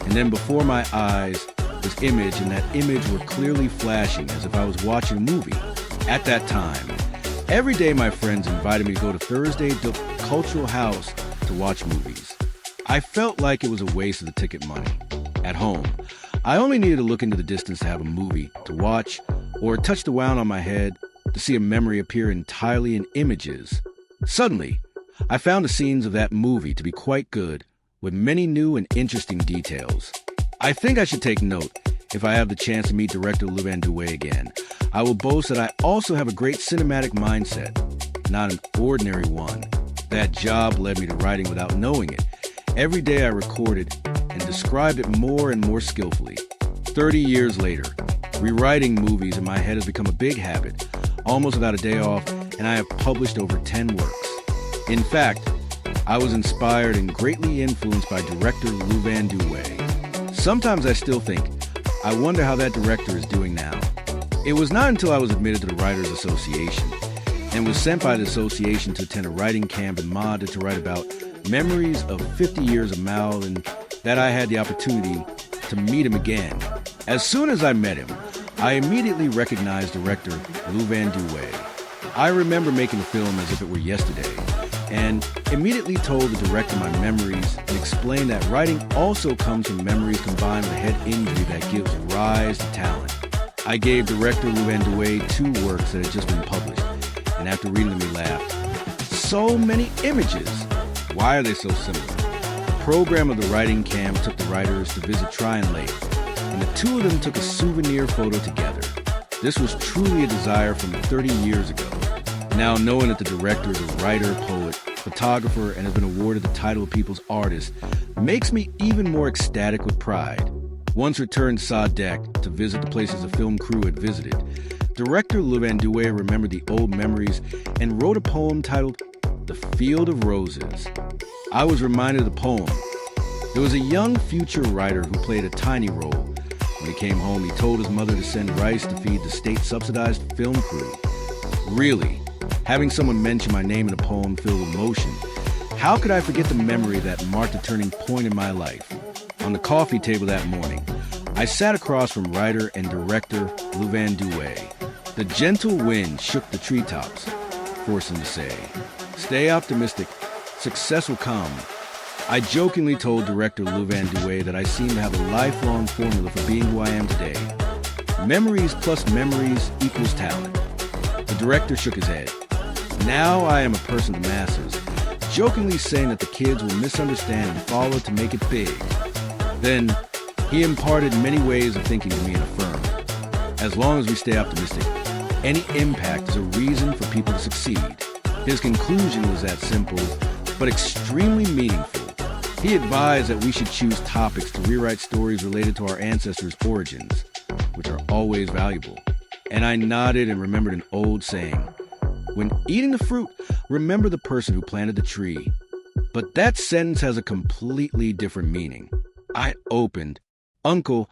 and then before my eyes, this image and that image were clearly flashing as if I was watching a movie. At that time, every day my friends invited me to go to Thursday Cultural House to watch movies. I felt like it was a waste of the ticket money. At home, I only needed to look into the distance to have a movie to watch or touch the wound on my head to see a memory appear entirely in images. Suddenly, I found the scenes of that movie to be quite good, with many new and interesting details. I think I should take note if I have the chance to meet director Louvain Douay again. I will boast that I also have a great cinematic mindset, not an ordinary one. That job led me to writing without knowing it. Every day I recorded and described it more and more skillfully. 30 years later, rewriting movies in my head has become a big habit, almost without a day off, and I have published over 10 works. In fact, I was inspired and greatly influenced by director Louvain Douay. Sometimes I still think, I wonder how that director is doing now. It was not until I was admitted to the Writers Association and was sent by the association to attend a writing camp in Madrid to write about memories of 50 years of Mal and that I had the opportunity to meet him again. As soon as I met him, I immediately recognized director Louvain Douay. I remember making the film as if it were yesterday, and immediately told the director my memories and explained that writing also comes from memories combined with a head injury that gives rise to talent. I gave director Louvain Douay 2 works that had just been published, and after reading them he laughed. So many images! Why are they so similar? The program of the writing camp took the writers to visit Tryon Lake, and the 2 of them took a souvenir photo together. This was truly a desire from 30 years ago. Now knowing that the director is a writer, poet, photographer, and has been awarded the title of People's Artist makes me even more ecstatic with pride. Once returned Sadek to visit the places the film crew had visited, director Louvain Douay remembered the old memories and wrote a poem titled The Field of Roses. I was reminded of the poem. There was a young future writer who played a tiny role. When he came home, he told his mother to send rice to feed the state-subsidized film crew. Really, having someone mention my name in a poem filled with emotion, how could I forget the memory that marked a turning point in my life? On the coffee table that morning, I sat across from writer and director Louvain Douay. The gentle wind shook the treetops, forcing him to say, "Stay optimistic, success will come." I jokingly told director Louvain Douay that I seem to have a lifelong formula for being who I am today. Memories plus memories equals talent. The director shook his head. Now I am a person of the masses, jokingly saying that the kids will misunderstand and follow to make it big. Then he imparted many ways of thinking to me and affirmed, as long as we stay optimistic, any impact is a reason for people to succeed. His conclusion was that simple, but extremely meaningful. He advised that we should choose topics to rewrite stories related to our ancestors' origins, which are always valuable. And I nodded and remembered an old saying. When eating the fruit, remember the person who planted the tree. But that sentence has a completely different meaning. I opened. Uncle,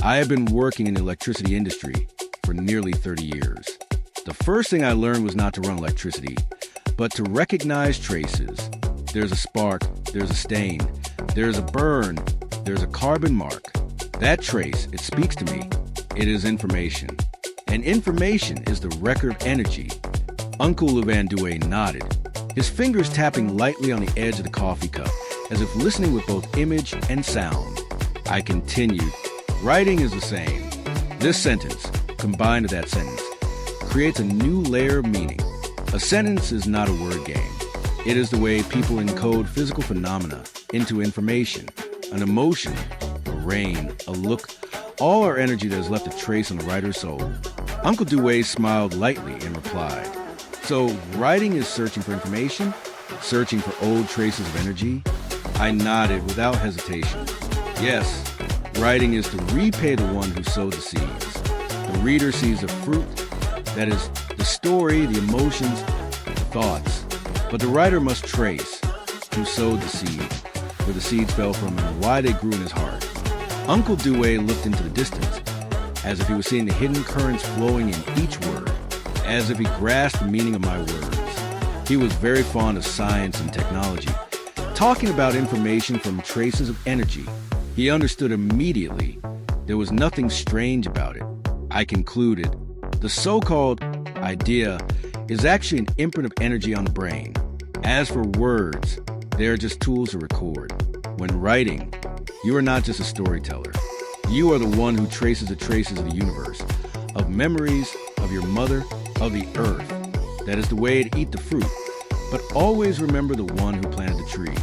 I have been working in the electricity industry for nearly 30 years. The first thing I learned was not to run electricity, but to recognize traces. There's a spark, there's a stain, there's a burn, there's a carbon mark. That trace, it speaks to me. It is information. And information is the record of energy. Uncle Louvain Douay nodded, his fingers tapping lightly on the edge of the coffee cup, as if listening with both image and sound. I continued, writing is the same. This sentence, combined with that sentence, creates a new layer of meaning. A sentence is not a word game. It is the way people encode physical phenomena into information, an emotion, a rain, a look, all our energy that has left a trace on the writer's soul. Uncle Douay smiled lightly and replied, "So writing is searching for information, searching for old traces of energy?" I nodded without hesitation. Yes, writing is to repay the one who sowed the seeds. The reader sees the fruit, that is, the story, the emotions, the thoughts. But the writer must trace who sowed the seed, where the seeds fell from, and why they grew in his heart. Uncle Douay looked into the distance, as if he was seeing the hidden currents flowing in each word, as if he grasped the meaning of my words. He was very fond of science and technology, talking about information from traces of energy. He understood immediately There was nothing strange about it. I concluded, the so-called idea is actually an imprint of energy on the brain. As for words, they are just tools to record. When writing, you are not just a storyteller. You are the one who traces the traces of the universe, of memories, of your mother, of the earth. That is the way to eat the fruit. But always remember the one who planted the tree.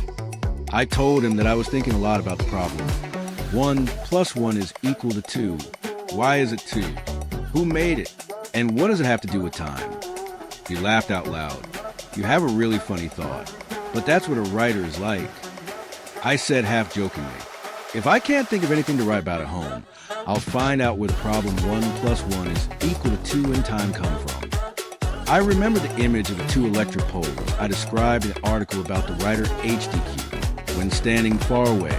I told him that I was thinking a lot about the problem. 1 + 1 is equal to 2. Why is it 2? Who made it? And what does it have to do with time? He laughed out loud. You have a really funny thought, but that's what a writer is like. I said half jokingly, if I can't think of anything to write about at home, I'll find out where the problem 1 + 1 is equal to 2 in time come from. I remember the image of the 2 electric poles I described in an article about the writer ATGC. When standing far away,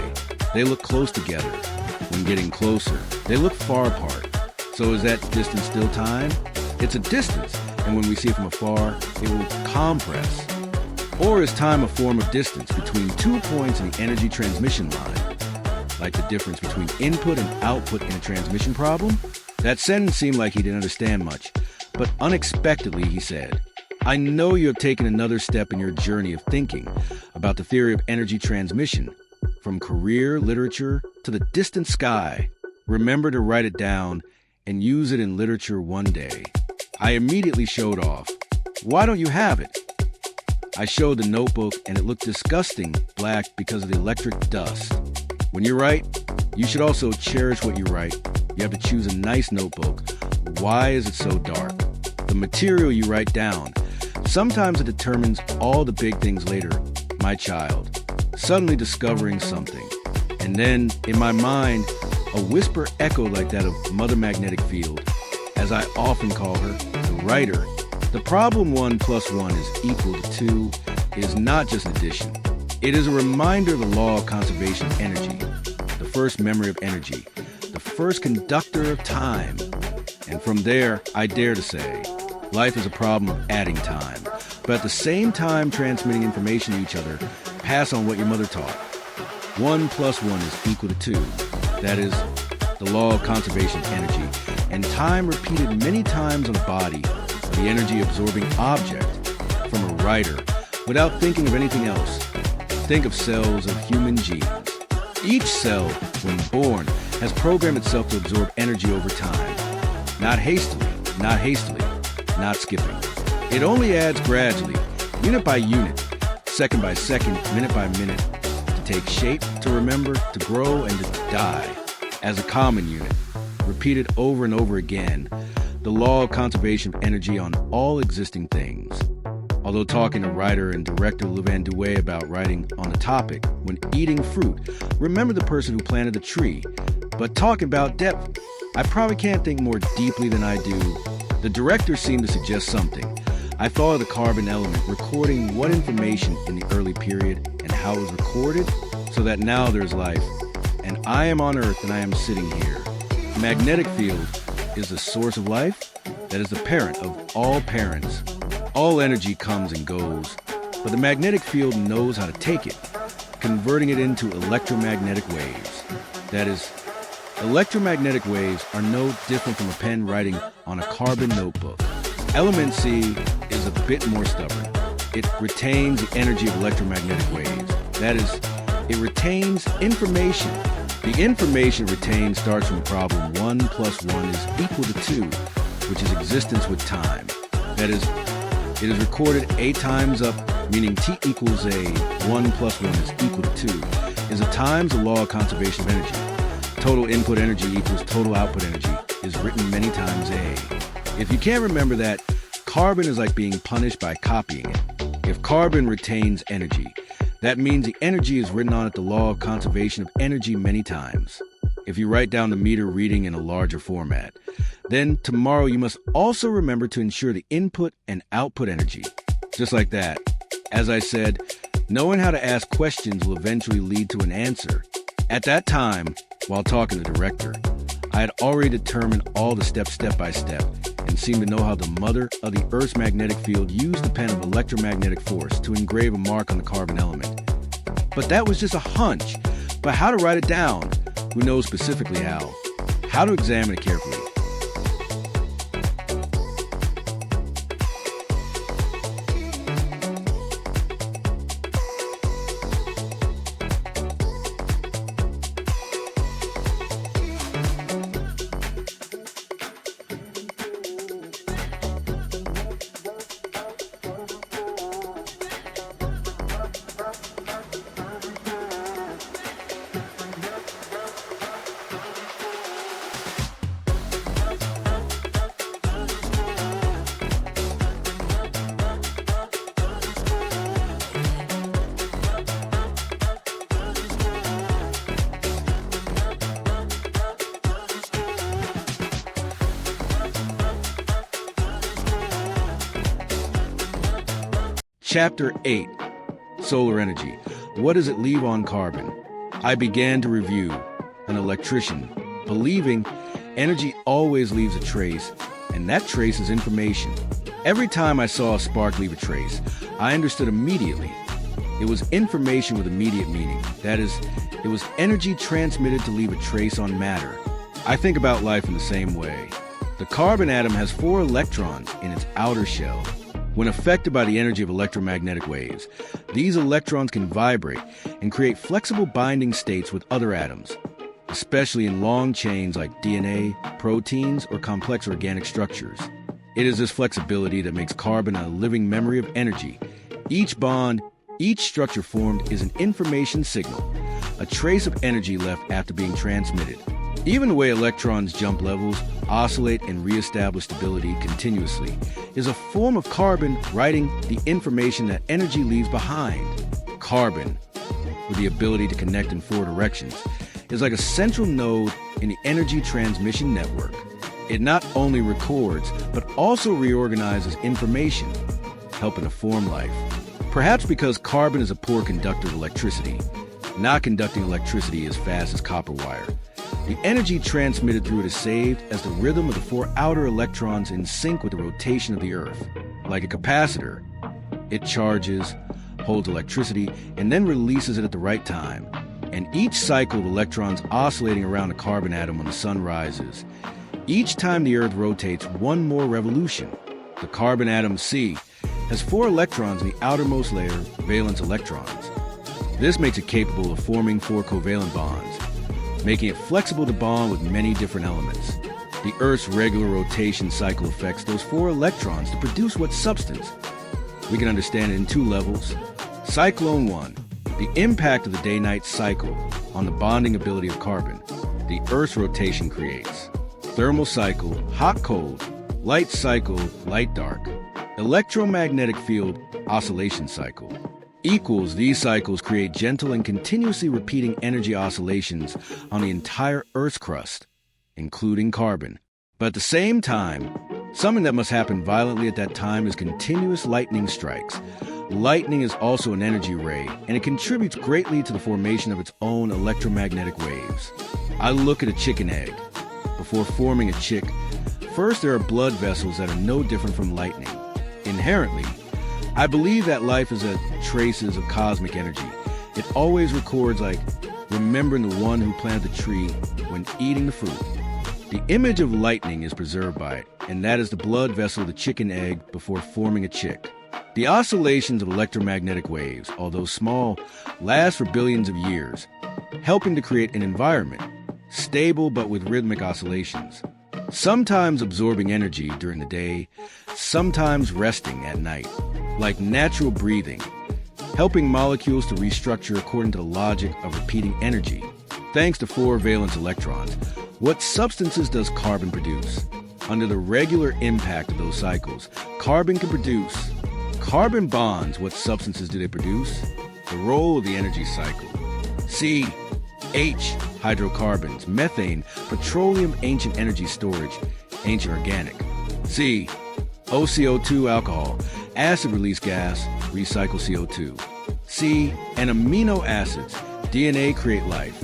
they look close together. When getting closer, they look far apart. So is that distance still time? It's a distance, and when we see it from afar, it will compress. Or is time a form of distance between 2 points in the energy transmission line? Like the difference between input and output in a transmission problem? That sentence seemed like he didn't understand much, but unexpectedly he said, I know you have taken another step in your journey of thinking about the theory of energy transmission, from career literature to the distant sky. Remember to write it down and use it in literature one day. I immediately showed off. Why don't you have it? I showed the notebook and it looked disgusting black because of the electric dust. When you write, you should also cherish what you write. You have to choose a nice notebook. Why is it so dark? The material you write down. Sometimes it determines all the big things later. My child, suddenly discovering something. And then, in my mind, a whisper echoed like that of Mother Magnetic Field. As I often call her, the writer. The problem 1 + 1 is equal to 2 is not just addition. It is a reminder of the law of conservation of energy, the first memory of energy, the first conductor of time. And from there, I dare to say, life is a problem of adding time, but at the same time transmitting information to each other, pass on what your mother taught. 1 + 1 is equal to 2. That is the law of conservation of energy, and time repeated many times on the body of the energy-absorbing object from a writer without thinking of anything else. Think of cells of human genes. Each cell, when born, has programmed itself to absorb energy over time. Not hastily, not skipping. It only adds gradually, unit by unit, second by second, minute by minute, to take shape, to remember, to grow, and to die as a common unit, repeated over and over again, the law of conservation of energy on all existing things. Although talking to writer and director Levan Douay about writing on a topic, when eating fruit, remember the person who planted the tree. But talking about depth, I probably can't think more deeply than I do. The director seemed to suggest something. I thought of the carbon element recording what information in the early period and how it was recorded, so that now there's life. And I am on Earth and I am sitting here. The magnetic field is the source of life, that is the parent of all parents. All energy comes and goes, but the magnetic field knows how to take it, converting it into electromagnetic waves. That is, electromagnetic waves are no different from a pen writing on a carbon notebook. Element C is a bit more stubborn. It retains the energy of electromagnetic waves. That is, it retains information. The information retained starts from problem 1 + 1 is equal to 2, which is existence with time. That is, it is recorded A times up, meaning T equals A, 1 + 1 is equal to 2, is a times the law of conservation of energy. Total input energy equals total output energy is written many times A. If you can't remember that, carbon is like being punished by copying it. If carbon retains energy, that means the energy is written on it the law of conservation of energy many times. If you write down the meter reading in a larger format, then tomorrow you must also remember to ensure the input and output energy. Just like that. As I said, knowing how to ask questions will eventually lead to an answer. At that time, while talking to the director, I had already determined all the steps step by step and seemed to know how the mother of the Earth's magnetic field used the pen of electromagnetic force to engrave a mark on the carbon element. But that was just a hunch. But how to write it down? Who knows specifically how? How to examine it carefully. Chapter 8. Solar Energy. What does it leave on carbon? I began to review, an electrician, believing energy always leaves a trace, and that trace is information. Every time I saw a spark leave a trace, I understood immediately. It was information with immediate meaning. That is, it was energy transmitted to leave a trace on matter. I think about life in the same way. The carbon atom has 4 electrons in its outer shell. When affected by the energy of electromagnetic waves, these electrons can vibrate and create flexible binding states with other atoms, especially in long chains like DNA, proteins, or complex organic structures. It is this flexibility that makes carbon a living memory of energy. Each bond, each structure formed is an information signal, a trace of energy left after being transmitted. Even the way electrons jump levels, oscillate, and reestablish stability continuously is a form of carbon writing the information that energy leaves behind. Carbon, with the ability to connect in 4 directions, is like a central node in the energy transmission network. It not only records, but also reorganizes information, helping to form life. Perhaps because carbon is a poor conductor of electricity, not conducting electricity as fast as copper wire. The energy transmitted through it is saved as the rhythm of the 4 outer electrons in sync with the rotation of the Earth. Like a capacitor, it charges, holds electricity, and then releases it at the right time. And each cycle of electrons oscillating around a carbon atom when the sun rises. Each time the Earth rotates 1 more revolution. The carbon atom C has 4 electrons in the outermost layer, valence electrons. This makes it capable of forming 4 covalent bonds, making it flexible to bond with many different elements. The Earth's regular rotation cycle affects those 4 electrons to produce what substance? We can understand it in 2 levels. Cyclone 1, the impact of the day-night cycle on the bonding ability of carbon, the Earth's rotation creates. Thermal cycle, hot-cold, light cycle, light-dark. Electromagnetic field, oscillation cycle. Equals these cycles create gentle and continuously repeating energy oscillations on the entire Earth's crust, including carbon. But at the same time, something that must happen violently at that time is continuous lightning strikes. Lightning is also an energy ray, and it contributes greatly to the formation of its own electromagnetic waves. I look at a chicken egg. Before forming a chick, first there are blood vessels that are no different from lightning. Inherently, I believe that life is a traces of cosmic energy. It always records like remembering the one who planted the tree when eating the fruit. The image of lightning is preserved by it, and that is the blood vessel of the chicken egg before forming a chick. The oscillations of electromagnetic waves, although small, last for billions of years, helping to create an environment, stable but with rhythmic oscillations. Sometimes absorbing energy during the day, sometimes resting at night, like natural breathing, helping molecules to restructure according to the logic of repeating energy. Thanks to 4 valence electrons, what substances does carbon produce? Under the regular impact of those cycles, carbon can produce. Carbon bonds, what substances do they produce? The role of the energy cycle. C, H, hydrocarbons, methane, petroleum, ancient energy storage, ancient organic. C, OCO2, alcohol, acid release gas, recycle CO2. C, and amino acids, DNA create life,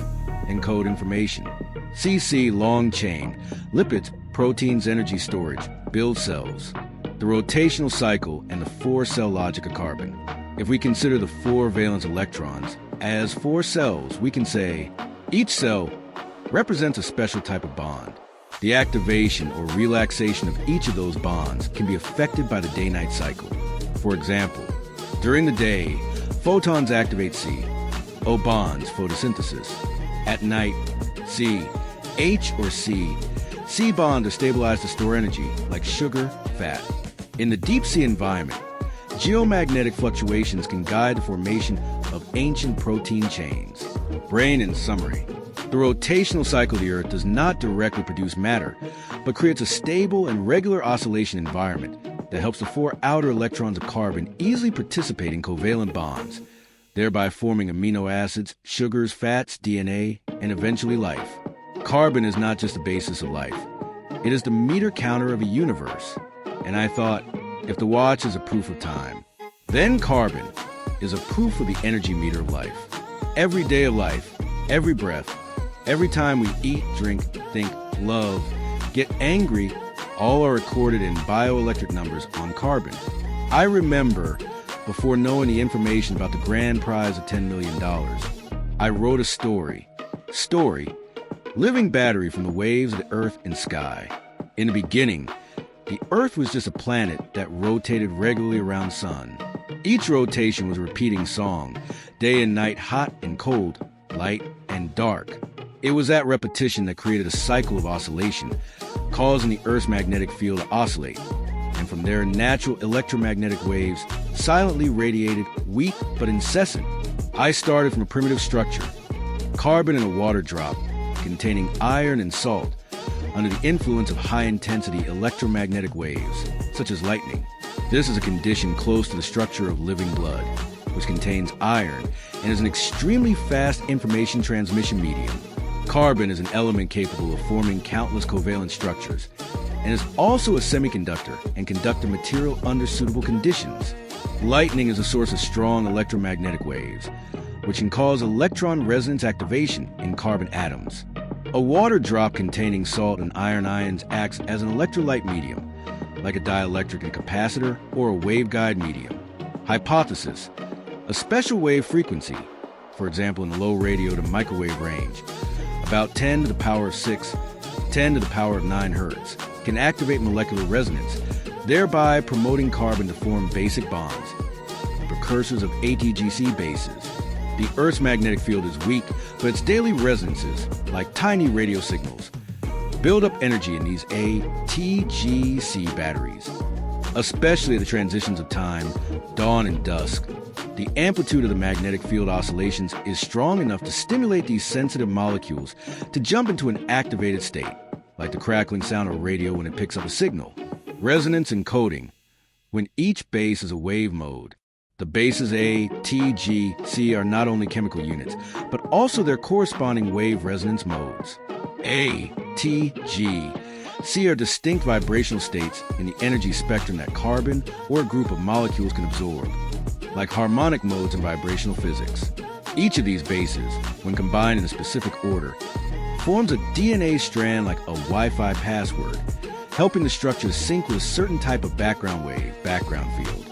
encode information. CC, long chain, lipids, proteins, energy storage, build cells. The rotational cycle and the 4-cell logic of carbon. If we consider the 4 valence electrons as 4 cells, we can say each cell represents a special type of bond. The activation or relaxation of each of those bonds can be affected by the day-night cycle. For example, during the day, photons activate C, O bonds, photosynthesis. At night, C, H or C bonds are stabilized to store energy, like sugar, fat. In the deep sea environment, geomagnetic fluctuations can guide the formation of ancient protein chains. Brain in summary. The rotational cycle of the Earth does not directly produce matter, but creates a stable and regular oscillation environment that helps the four outer electrons of carbon easily participate in covalent bonds, thereby forming amino acids, sugars, fats, DNA, and eventually life. Carbon is not just the basis of life. It is the meter counter of a universe. And I thought, if the watch is a proof of time, then carbon is a proof of the energy meter of life. Every day of life, every breath, every time we eat, drink, think, love, get angry, all are recorded in bioelectric numbers on carbon. I remember, before knowing the information about the grand prize of $10 million, I wrote a story, living battery from the waves of the earth and sky. In the beginning, the Earth was just a planet that rotated regularly around the sun. Each rotation was a repeating song, day and night, hot and cold, light and dark. It was that repetition that created a cycle of oscillation, causing the Earth's magnetic field to oscillate. And from there, natural electromagnetic waves silently radiated, weak but incessant. I started from a primitive structure, carbon in a water drop, containing iron and salt, under the influence of high-intensity electromagnetic waves, such as lightning. This is a condition close to the structure of living blood, which contains iron and is an extremely fast information transmission medium. Carbon is an element capable of forming countless covalent structures, and is also a semiconductor and conductor material under suitable conditions. Lightning is a source of strong electromagnetic waves, which can cause electron resonance activation in carbon atoms. A water drop containing salt and iron ions acts as an electrolyte medium, like a dielectric and capacitor or a waveguide medium. Hypothesis: a special wave frequency, for example in the low radio to microwave range, about 10 to the power of 6, 10 to the power of 9 hertz, can activate molecular resonance, thereby promoting carbon to form basic bonds, the precursors of ATGC bases. The Earth's magnetic field is weak, but its daily resonances, like tiny radio signals, build up energy in these ATGC batteries. Especially at the transitions of time, dawn and dusk, the amplitude of the magnetic field oscillations is strong enough to stimulate these sensitive molecules to jump into an activated state, like the crackling sound of a radio when it picks up a signal. Resonance and coding. When each base is a wave mode, the bases A, T, G, C are not only chemical units, but also their corresponding wave resonance modes. A, T, G, C are distinct vibrational states in the energy spectrum that carbon or a group of molecules can absorb, like harmonic modes in vibrational physics. Each of these bases, when combined in a specific order, forms a DNA strand like a Wi-Fi password, helping the structure sync with a certain type of background field.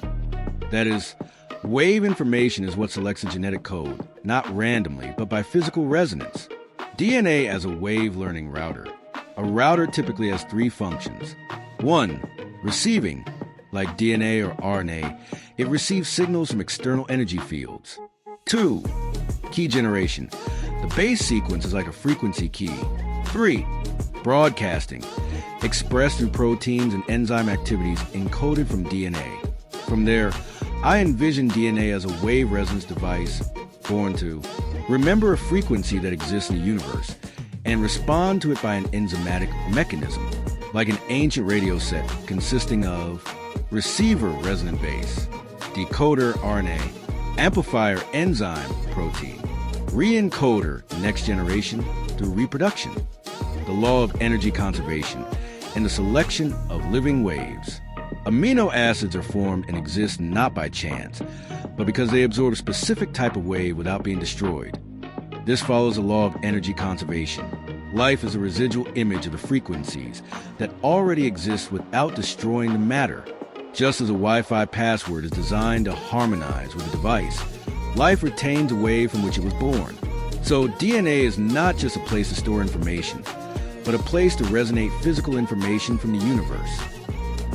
That is, wave information is what selects a genetic code, not randomly, but by physical resonance. DNA as a wave learning router. A router typically has 3 functions. 1. Receiving. Like DNA or RNA, it receives signals from external energy fields. 2. Key generation. The base sequence is like a frequency key. 3. Broadcasting. Expressed through proteins and enzyme activities encoded from DNA. From there, I envision DNA as a wave resonance device born to remember a frequency that exists in the universe and respond to it by an enzymatic mechanism, like an ancient radio set consisting of receiver resonant base, decoder RNA, amplifier enzyme protein, re-encoder next generation through reproduction, the law of energy conservation, and the selection of living waves. Amino acids are formed and exist not by chance, but because they absorb a specific type of wave without being destroyed. This follows the law of energy conservation. Life is a residual image of the frequencies that already exist without destroying the matter. Just as a Wi-Fi password is designed to harmonize with the device, life retains a wave from which it was born. So DNA is not just a place to store information, but a place to resonate physical information from the universe.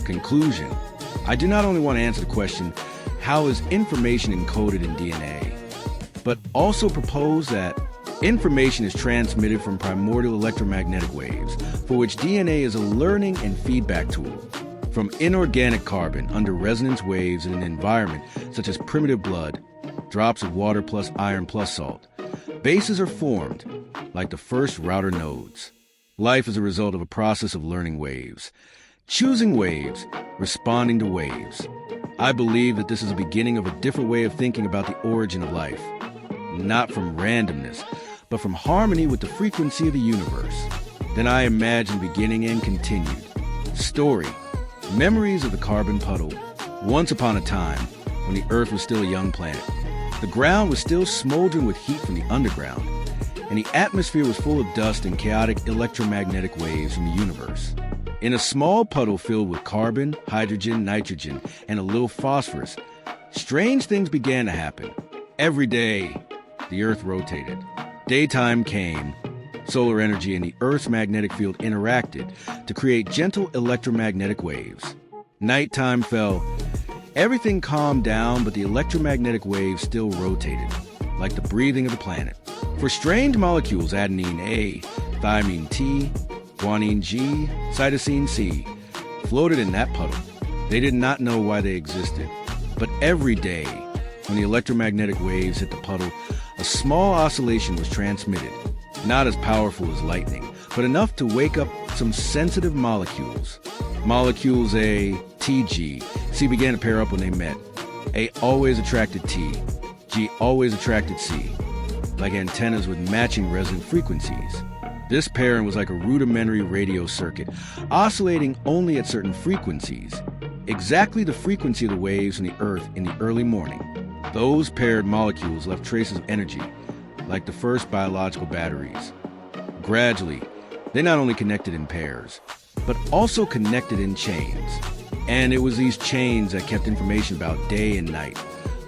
Conclusion: I do not only want to answer the question, how is information encoded in DNA, but also propose that information is transmitted from primordial electromagnetic waves, for which DNA is a learning and feedback tool. From inorganic carbon under resonance waves in an environment such as primitive blood, drops of water plus iron plus salt, bases are formed like the first router nodes. Life is a result of a process of learning waves, choosing waves, responding to waves. I believe that this is the beginning of a different way of thinking about the origin of life, not from randomness, but from harmony with the frequency of the universe. Then I imagine beginning and continued. Story: memories of the carbon puddle. Once upon a time, when the Earth was still a young planet, the ground was still smoldering with heat from the underground, and the atmosphere was full of dust and chaotic electromagnetic waves from the universe. In a small puddle filled with carbon, hydrogen, nitrogen, and a little phosphorus, strange things began to happen. Every day, the Earth rotated. Daytime came. Solar energy and the Earth's magnetic field interacted to create gentle electromagnetic waves. Nighttime fell. Everything calmed down, but the electromagnetic waves still rotated, like the breathing of the planet. For strange molecules, adenine A, thymine T, guanine G, cytosine C, floated in that puddle. They did not know why they existed. But every day, when the electromagnetic waves hit the puddle, a small oscillation was transmitted, not as powerful as lightning, but enough to wake up some sensitive molecules. Molecules A, T, G, C began to pair up when they met. A always attracted T, G always attracted C, like antennas with matching resonant frequencies. This pairing was like a rudimentary radio circuit, oscillating only at certain frequencies, exactly the frequency of the waves from the Earth in the early morning. Those paired molecules left traces of energy, like the first biological batteries. Gradually, they not only connected in pairs, but also connected in chains. And it was these chains that kept information about day and night,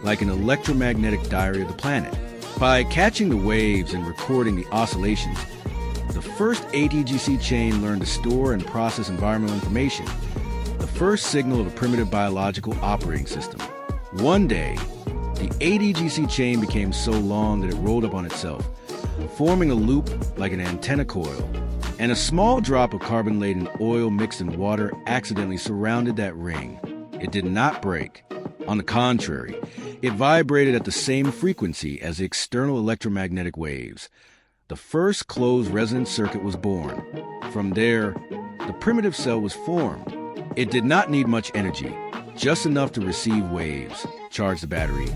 like an electromagnetic diary of the planet. By catching the waves and recording the oscillations, the first ATGC chain learned to store and process environmental information, the first signal of a primitive biological operating system. One day, the ATGC chain became so long that it rolled up on itself, forming a loop like an antenna coil, and a small drop of carbon-laden oil mixed in water accidentally surrounded that ring. It did not break. On the contrary, it vibrated at the same frequency as the external electromagnetic waves. The first closed resonance circuit was born. From there, the primitive cell was formed. It did not need much energy, just enough to receive waves, charge the battery,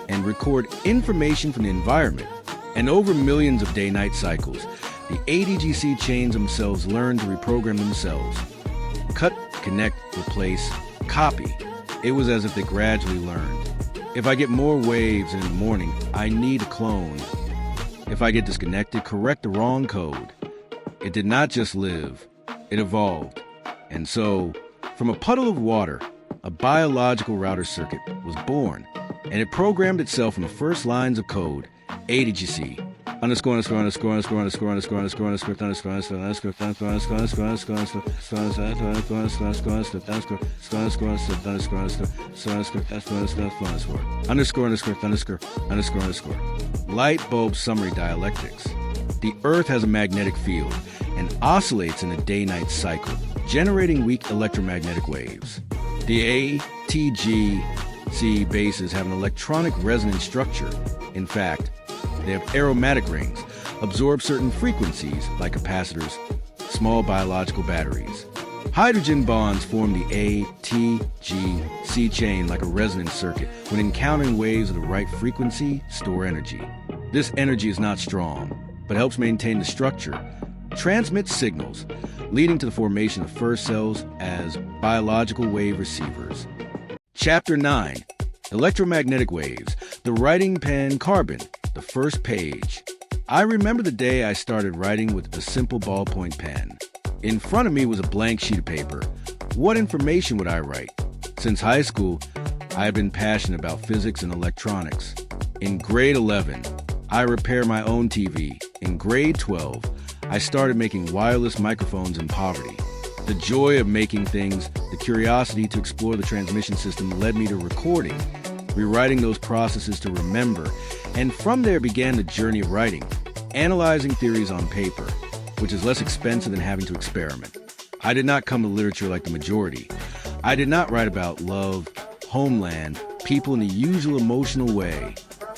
and record information from the environment. And over millions of day-night cycles, the ATGC chains themselves learned to reprogram themselves. Cut, connect, replace, copy. It was as if they gradually learned. If I get more waves in the morning, I need a clone. If I get disconnected, correct the wrong code. It did not just live, it evolved. And so, from a puddle of water, a biological router circuit was born, and it programmed itself in the first lines of code, ATGC, underscore underscore underscore underscore underscore underscore underscore underscore underscore underscore underscore underscore underscore underscore underscore underscore. Light bulb summary dialectics. The Earth has a magnetic field and oscillates in a day-night cycle, generating weak electromagnetic waves. The ATGC bases have an electronic resonance structure. In fact, they have aromatic rings, absorb certain frequencies like capacitors, small biological batteries. Hydrogen bonds form the ATGC chain like a resonance circuit. When encountering waves of the right frequency, store energy. This energy is not strong, but helps maintain the structure, transmits signals, leading to the formation of first cells as biological wave receivers. Chapter 9. Electromagnetic waves. The writing pen carbon. The first page. I remember the day I started writing with a simple ballpoint pen. In front of me was a blank sheet of paper. What information would I write? Since high school, I have been passionate about physics and electronics. In grade 11, I repair my own TV. In grade 12, I started making wireless microphones in poverty. The joy of making things, the curiosity to explore the transmission system led me to recording, rewriting those processes to remember, and from there began the journey of writing, analyzing theories on paper, which is less expensive than having to experiment. I did not come to literature like the majority. I did not write about love, homeland, people in the usual emotional way.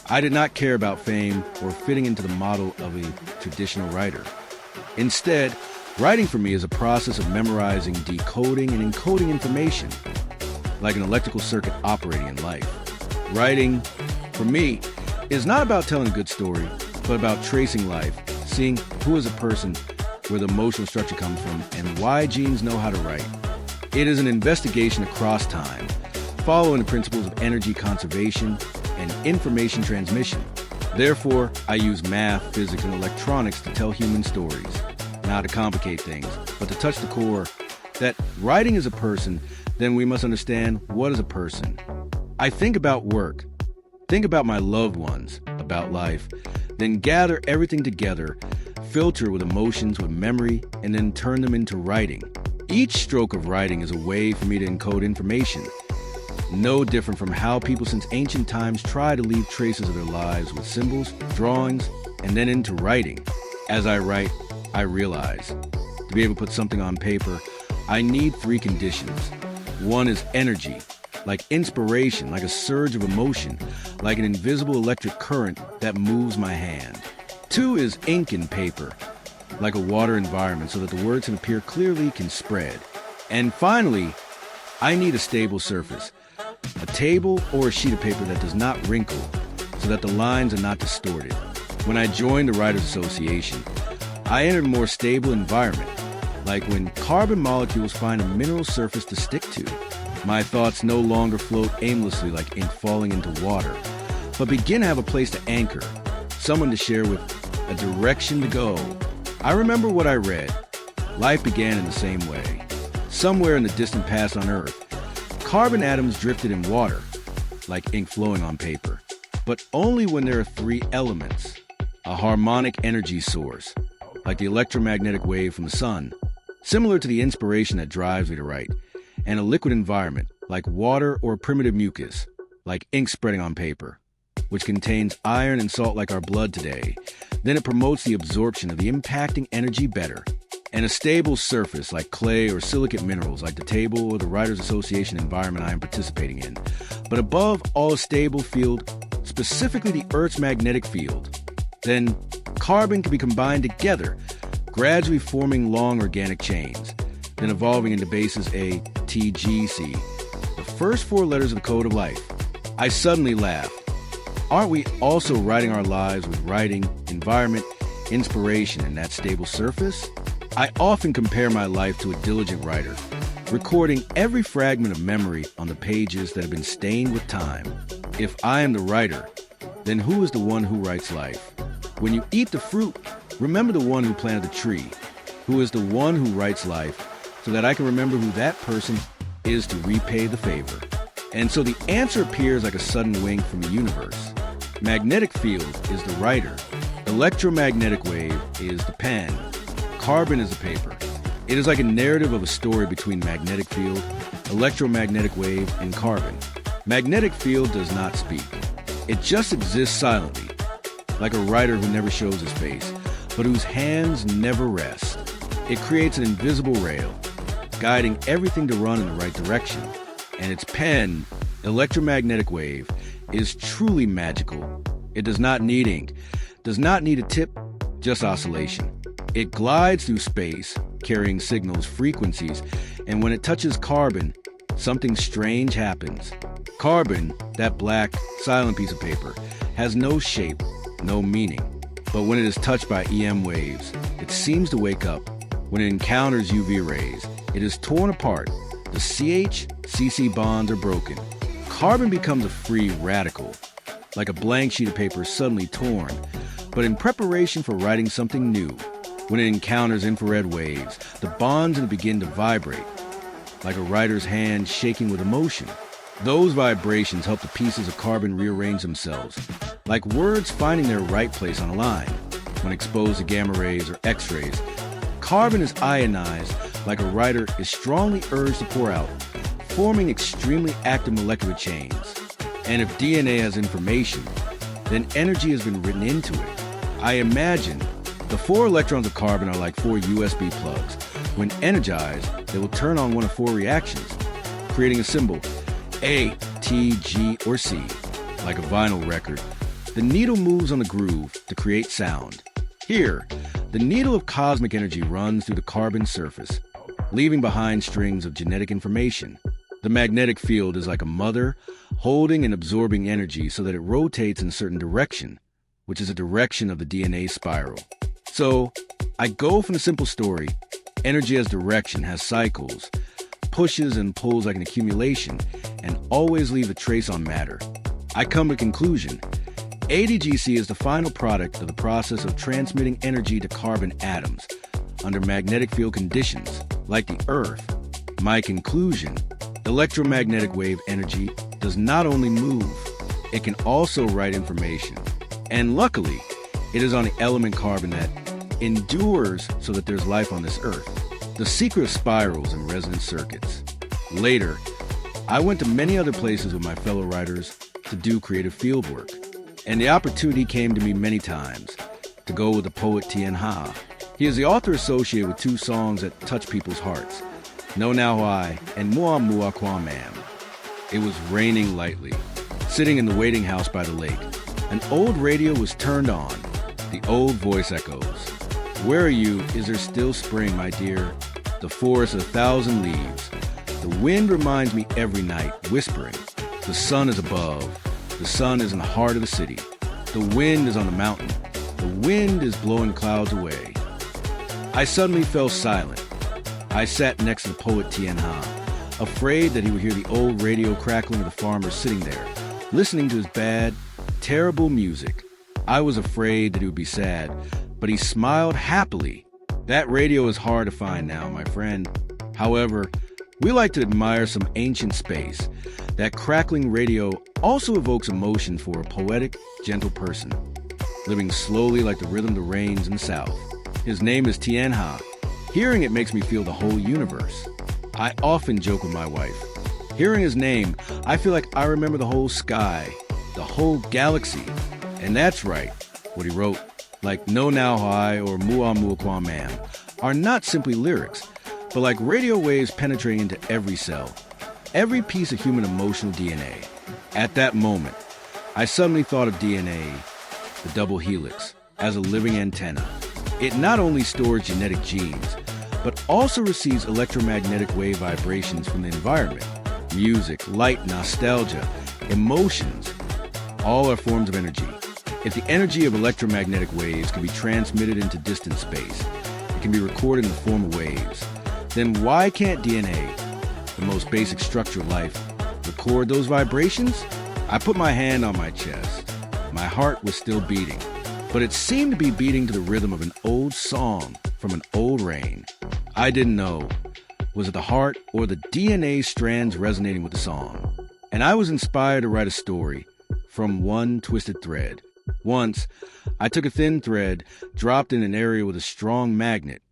I did not care about fame or fitting into the model of a traditional writer. Instead, writing for me is a process of memorizing, decoding, and encoding information, like an electrical circuit operating in life. Writing, for me, is not about telling a good story, but about tracing life, seeing who is a person, where the emotional structure comes from, and why genes know how to write. It is an investigation across time, following the principles of energy conservation and information transmission. Therefore, I use math, physics, and electronics to tell human stories, not to complicate things, but to touch the core that writing is a person, then we must understand what is a person. I think about work, think about my loved ones, about life, then gather everything together, filter with emotions, with memory, and then turn them into writing. Each stroke of writing is a way for me to encode information, no different from how people since ancient times try to leave traces of their lives with symbols, drawings, and then into writing. As I write, I realize, to be able to put something on paper, I need three conditions. One is energy, like inspiration, like a surge of emotion, like an invisible electric current that moves my hand. Two is ink and paper, like a water environment so that the words can appear clearly, can spread. And finally, I need a stable surface, a table or a sheet of paper that does not wrinkle so that the lines are not distorted. When I joined the Writers Association, I entered a more stable environment, like when carbon molecules find a mineral surface to stick to. My thoughts no longer float aimlessly like ink falling into water, but begin to have a place to anchor, someone to share with, a direction to go. I remember what I read. Life began in the same way. Somewhere in the distant past on Earth, carbon atoms drifted in water, like ink flowing on paper, but only when there are three elements. A harmonic energy source, like the electromagnetic wave from the sun, similar to the inspiration that drives me to write, and a liquid environment, like water or primitive mucus, like ink spreading on paper, which contains iron and salt like our blood today. Then it promotes the absorption of the impacting energy better. And a stable surface like clay or silicate minerals like the table or the Writers Association environment I am participating in. But above all, a stable field, specifically the Earth's magnetic field. Then carbon can be combined together, gradually forming long organic chains, then evolving into bases ATGC, the first four letters of the code of life. I suddenly laughed. Aren't we also writing our lives with writing, environment, inspiration, and that stable surface? I often compare my life to a diligent writer, recording every fragment of memory on the pages that have been stained with time. If I am the writer, then who is the one who writes life? When you eat the fruit, remember the one who planted the tree, who is the one who writes life, so that I can remember who that person is to repay the favor. And so the answer appears like a sudden wink from the universe. Magnetic field is the writer. Electromagnetic wave is the pen. Carbon is the paper. It is like a narrative of a story between magnetic field, electromagnetic wave, and carbon. Magnetic field does not speak. It just exists silently, like a writer who never shows his face, but whose hands never rest. It creates an invisible rail, guiding everything to run in the right direction. And its pen, electromagnetic wave, is truly magical. It does not need ink, does not need a tip, just oscillation. It glides through space, carrying signals, frequencies, and when it touches carbon, something strange happens. Carbon, that black, silent piece of paper, has no shape, no meaning. But when it is touched by EM waves, it seems to wake up. When it encounters UV rays, it is torn apart. The CH-CC bonds are broken. Carbon becomes a free radical, like a blank sheet of paper suddenly torn, but in preparation for writing something new. When it encounters infrared waves, the bonds begin to vibrate, like a writer's hand shaking with emotion. Those vibrations help the pieces of carbon rearrange themselves, like words finding their right place on a line. When exposed to gamma rays or X-rays, carbon is ionized like a writer is strongly urged to pour out, forming extremely active molecular chains. And if DNA has information, then energy has been written into it. I imagine the 4 electrons of carbon are like 4 USB plugs. When energized, they will turn on one of 4 reactions, creating a symbol A, T, G, or C. Like a vinyl record, the needle moves on the groove to create sound. Here, the needle of cosmic energy runs through the carbon surface, leaving behind strings of genetic information. The magnetic field is like a mother holding and absorbing energy so that it rotates in a certain direction, which is a direction of the DNA spiral. So, I go from the simple story, energy as direction has cycles, pushes and pulls like an accumulation, and always leave a trace on matter. I come to the conclusion, ATGC is the final product of the process of transmitting energy to carbon atoms under magnetic field conditions, like the Earth. My conclusion, electromagnetic wave energy does not only move, it can also write information. And luckily, it is on the element carbon that endures so that there's life on this Earth. The secret of spirals and resonance circuits. Later, I went to many other places with my fellow writers to do creative fieldwork. And the opportunity came to me many times to go with the poet Tien Ha. He is the author associated with 2 songs that touch people's hearts, No Now Why and Mua Mua Kwa Mam. It was raining lightly. Sitting in the waiting house by the lake, an old radio was turned on. The old voice echoes. Where are you? Is there still spring, my dear? The forest of 1,000 leaves. The wind reminds me every night, whispering. The sun is above. The sun is in the heart of the city. The wind is on the mountain. The wind is blowing clouds away. I suddenly fell silent. I sat next to the poet Tien Ha, afraid that he would hear the old radio crackling of the farmer sitting there, listening to his bad, terrible music. I was afraid that he would be sad, but he smiled happily. That radio is hard to find now, my friend. However, we like to admire some ancient space. That crackling radio also evokes emotion for a poetic, gentle person, living slowly like the rhythm of the rains in the south. His name is Tien Ha. Hearing it makes me feel the whole universe. I often joke with my wife. Hearing his name, I feel like I remember the whole sky, the whole galaxy. And that's right, what he wrote, like No Now Hai or Mua Mua Kwa Mam, are not simply lyrics, but like radio waves penetrating into every cell, every piece of human emotional DNA. At that moment, I suddenly thought of DNA, the double helix, as a living antenna. It not only stores genetic genes, but also receives electromagnetic wave vibrations from the environment. Music, light, nostalgia, emotions, all are forms of energy. If the energy of electromagnetic waves can be transmitted into distant space, it can be recorded in the form of waves, then why can't DNA, the most basic structure of life, record those vibrations? I put my hand on my chest. My heart was still beating, but it seemed to be beating to the rhythm of an old song from an old rain. I didn't know. Was it the heart or the DNA strands resonating with the song? And I was inspired to write a story from one twisted thread. Once, I took a thin thread, dropped in an area with a strong magnet.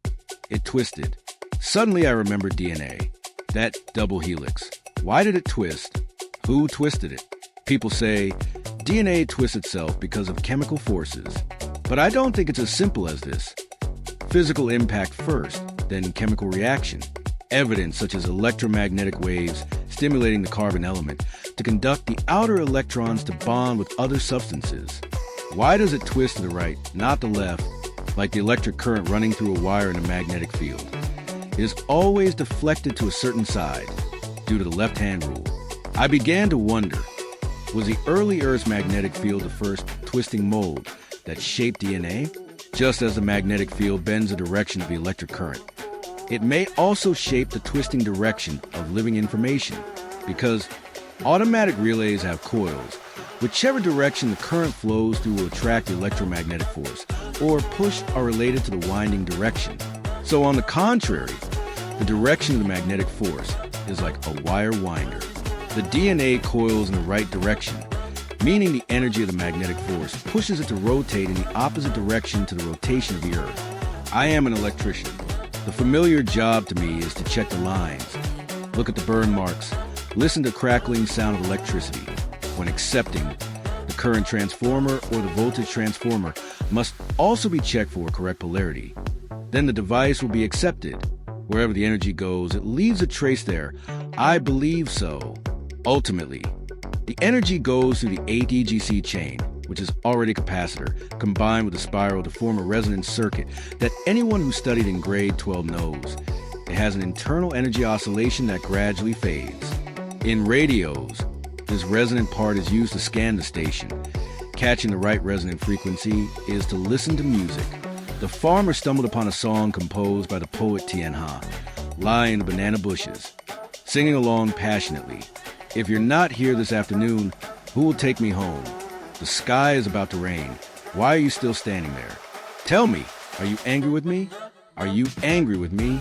It twisted. Suddenly I remembered DNA. That double helix. Why did it twist? Who twisted it? People say DNA twists itself because of chemical forces. But I don't think it's as simple as this. Physical impact first, then chemical reaction. Evidence such as electromagnetic waves stimulating the carbon element to conduct the outer electrons to bond with other substances. Why does it twist to the right, not the left, like the electric current running through a wire in a magnetic field? It is always deflected to a certain side, due to the left-hand rule. I began to wonder, was the early Earth's magnetic field the first twisting mold that shaped DNA? Just as the magnetic field bends the direction of the electric current, it may also shape the twisting direction of living information, because automatic relays have coils. Whichever direction the current flows through will attract the electromagnetic force, or push are related to the winding direction. So on the contrary, the direction of the magnetic force is like a wire winder. The DNA coils in the right direction, meaning the energy of the magnetic force pushes it to rotate in the opposite direction to the rotation of the Earth. I am an electrician. The familiar job to me is to check the lines, look at the burn marks, listen to crackling sound of electricity. When accepting, the current transformer or the voltage transformer must also be checked for correct polarity. Then the device will be accepted. Wherever the energy goes, it leaves a trace there. I believe so. Ultimately, the energy goes through the ATGC chain, which is already a capacitor, combined with a spiral to form a resonance circuit that anyone who studied in grade 12 knows. It has an internal energy oscillation that gradually fades. In radios, this resonant part is used to scan the station. Catching the right resonant frequency is to listen to music. The farmer stumbled upon a song composed by the poet Tien Ha, lying in the banana bushes, singing along passionately. If you're not here this afternoon, who will take me home? The sky is about to rain. Why are you still standing there? Tell me, are you angry with me? Are you angry with me?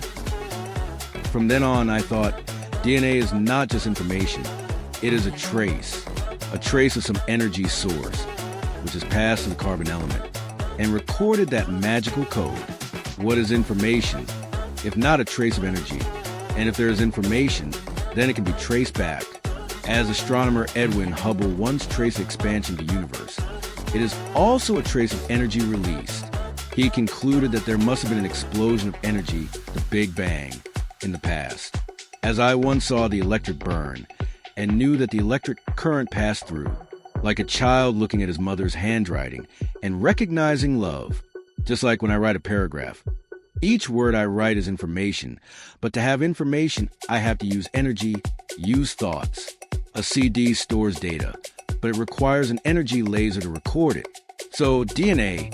From then on, I thought, DNA is not just information. It is a trace of some energy source, which is passed to the carbon element, and recorded that magical code. What is information, if not a trace of energy? And if there is information, then it can be traced back. As astronomer Edwin Hubble once traced expansion of the universe, it is also a trace of energy released. He concluded that there must have been an explosion of energy, the Big Bang, in the past. As I once saw the electric burn, and knew that the electric current passed through, like a child looking at his mother's handwriting and recognizing love, just like when I write a paragraph. Each word I write is information, but to have information, I have to use energy, use thoughts. A CD stores data, but it requires an energy laser to record it. So DNA,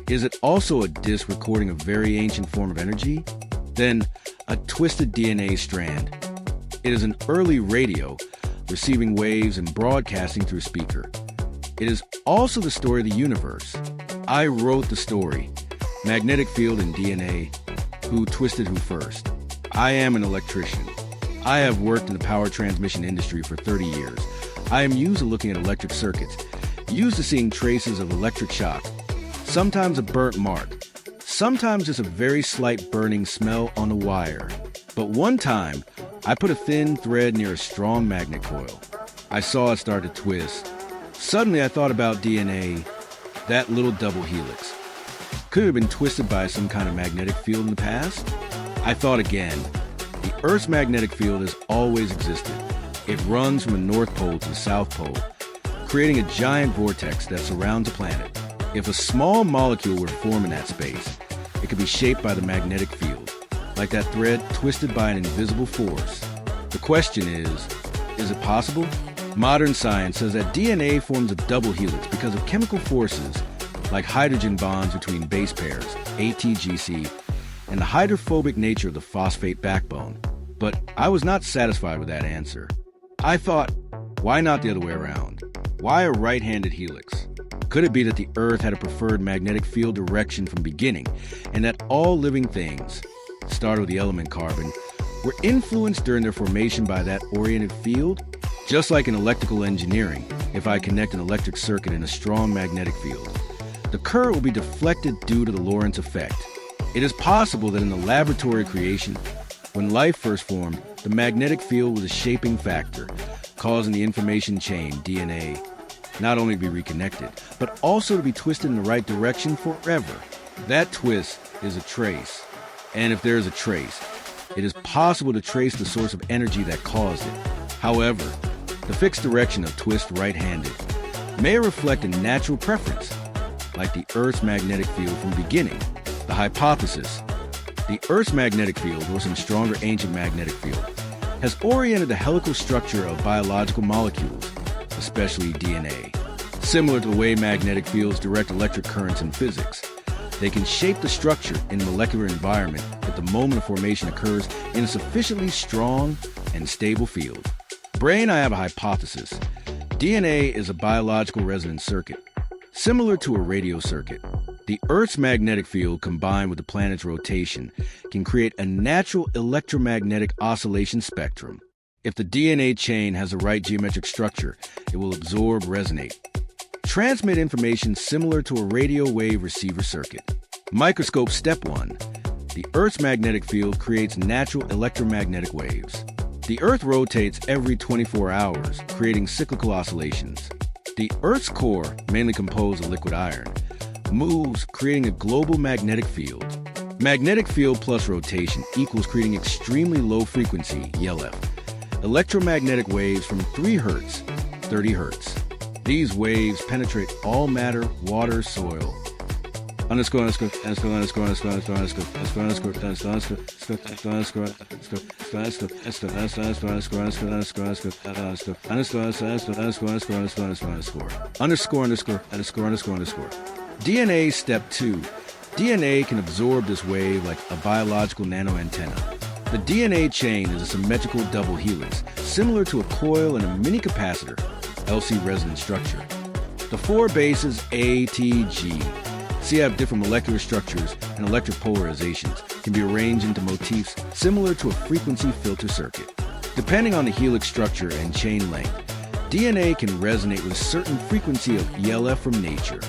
is it also a disk recording a very ancient form of energy? Then a twisted DNA strand. It is an early radio, receiving waves and broadcasting through a speaker. It is also the story of the universe. I wrote the story. Magnetic field and DNA. Who twisted who first? I am an electrician. I have worked in the power transmission industry for 30 years. I am used to looking at electric circuits, used to seeing traces of electric shock, sometimes a burnt mark, sometimes just a very slight burning smell on the wire. But one time, I put a thin thread near a strong magnet coil. I saw it start to twist. Suddenly I thought about DNA, that little double helix. Could it have been twisted by some kind of magnetic field in the past? I thought again. The Earth's magnetic field has always existed. It runs from the North Pole to the South Pole, creating a giant vortex that surrounds the planet. If a small molecule were to form in that space, it could be shaped by the magnetic field, like that thread twisted by an invisible force. The question is it possible? Modern science says that DNA forms a double helix because of chemical forces like hydrogen bonds between base pairs, ATGC, and the hydrophobic nature of the phosphate backbone. But I was not satisfied with that answer. I thought, why not the other way around? Why a right-handed helix? Could it be that the Earth had a preferred magnetic field direction from beginning, and that all living things, started with the element carbon, were influenced during their formation by that oriented field? Just like in electrical engineering, if I connect an electric circuit in a strong magnetic field, the current will be deflected due to the Lorentz effect. It is possible that in the laboratory creation, when life first formed, the magnetic field was a shaping factor, causing the information chain, DNA, not only to be reconnected, but also to be twisted in the right direction forever. That twist is a trace. And if there is a trace, it is possible to trace the source of energy that caused it. However, the fixed direction of twist right-handed may reflect a natural preference, like the Earth's magnetic field from the beginning. The hypothesis, the Earth's magnetic field, or some stronger ancient magnetic field, has oriented the helical structure of biological molecules, especially DNA. Similar to the way magnetic fields direct electric currents in physics, they can shape the structure in the molecular environment if the moment of formation occurs in a sufficiently strong and stable field. Brain, I have a hypothesis. DNA is a biological resonance circuit, similar to a radio circuit. The Earth's magnetic field combined with the planet's rotation can create a natural electromagnetic oscillation spectrum. If the DNA chain has the right geometric structure, it will absorb, resonate, transmit information similar to a radio wave receiver circuit. Microscope step 1. The Earth's magnetic field creates natural electromagnetic waves. The Earth rotates every 24 hours, creating cyclical oscillations. The Earth's core, mainly composed of liquid iron, moves, creating a global magnetic field. Magnetic field plus rotation equals creating extremely low frequency, ELF, electromagnetic waves from 3 Hz, 30 Hz. These waves penetrate all matter, water, soil. DNA step 2. DNA can absorb this wave like a biological nanoantenna. The DNA chain is a symmetrical double helix, similar to a coil and a mini capacitor, LC resonance structure. The 4 bases ATG, C have different molecular structures and electric polarizations, can be arranged into motifs similar to a frequency filter circuit. Depending on the helix structure and chain length, DNA can resonate with a certain frequency of ELF from nature.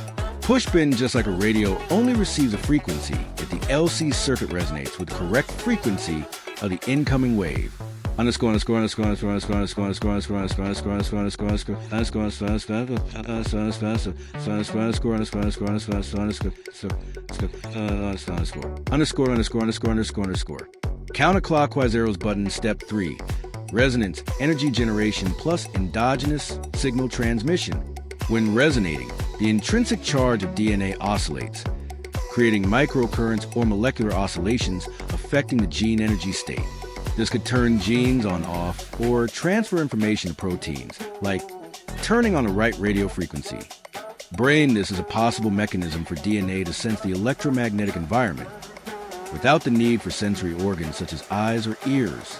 Pushpin, just like a radio, only receives a frequency if the LC circuit resonates with the correct frequency of the incoming wave. Counterclockwise arrows button step 3. Resonance, energy generation plus endogenous signal transmission. When resonating, the intrinsic charge of DNA oscillates, creating microcurrents or molecular oscillations affecting the gene energy state. This could turn genes on off or transfer information to proteins, like turning on the right radio frequency. This is a possible mechanism for DNA to sense the electromagnetic environment without the need for sensory organs such as eyes or ears.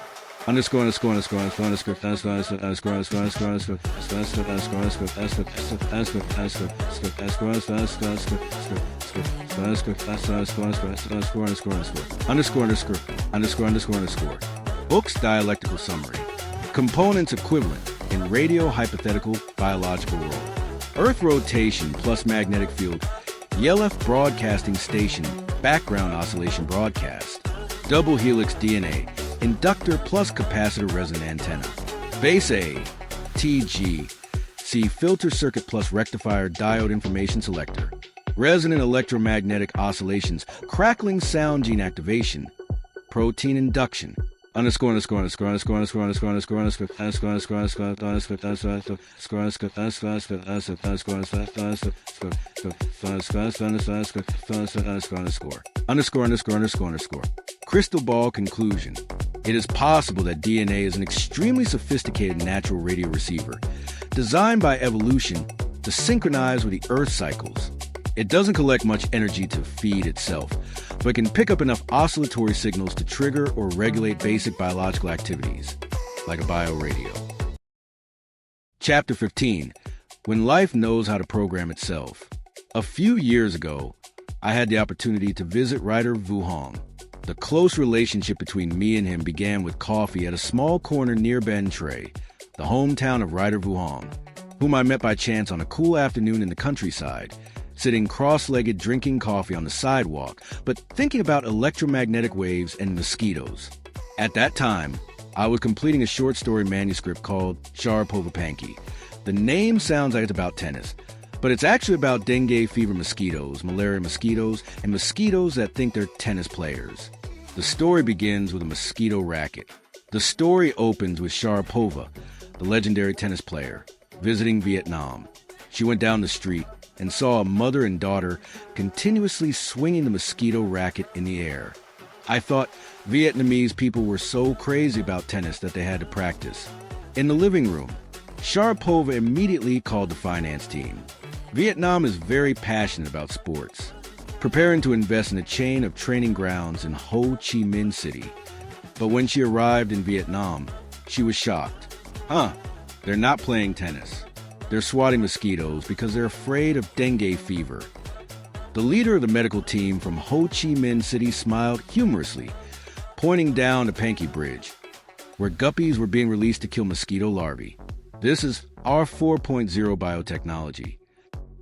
Book's dialectical summary. Components equivalent in radio hypothetical biological role. Earth rotation plus magnetic field, ELF broadcasting station, background oscillation broadcast. Double helix DNA, inductor plus capacitor resonant antenna. Base A, TG, C filter circuit plus rectifier diode information selector. Resonant electromagnetic oscillations, crackling sound gene activation. Protein induction. Crystal ball conclusion. It is possible that DNA is an extremely sophisticated natural radio receiver, designed by evolution to synchronize with the Earth's cycles. It doesn't collect much energy to feed itself, but can pick up enough oscillatory signals to trigger or regulate basic biological activities, like a bioradio. Chapter 15. When Life Knows How to Program Itself. A few years ago, I had the opportunity to visit writer Vu Hong. The close relationship between me and him began with coffee at a small corner near Ben Tre, the hometown of writer Vu Hong, whom I met by chance on a cool afternoon in the countryside, sitting cross-legged drinking coffee on the sidewalk, but thinking about electromagnetic waves and mosquitoes. At that time, I was completing a short story manuscript called Sharapova Panky. The name sounds like it's about tennis, but it's actually about dengue fever mosquitoes, malaria mosquitoes, and mosquitoes that think they're tennis players. The story begins with a mosquito racket. The story opens with Sharapova, the legendary tennis player, visiting Vietnam. She went down the street and saw a mother and daughter continuously swinging the mosquito racket in the air. I thought Vietnamese people were so crazy about tennis that they had to practice. In the living room, Sharapova immediately called the finance team. Vietnam is very passionate about sports, preparing to invest in a chain of training grounds in Ho Chi Minh City. But when she arrived in Vietnam, she was shocked. They're not playing tennis. They're swatting mosquitoes because they're afraid of dengue fever. The leader of the medical team from Ho Chi Minh City smiled humorously, pointing down the Panky Bridge. where guppies were being released to kill mosquito larvae. This is our 4.0 biotechnology.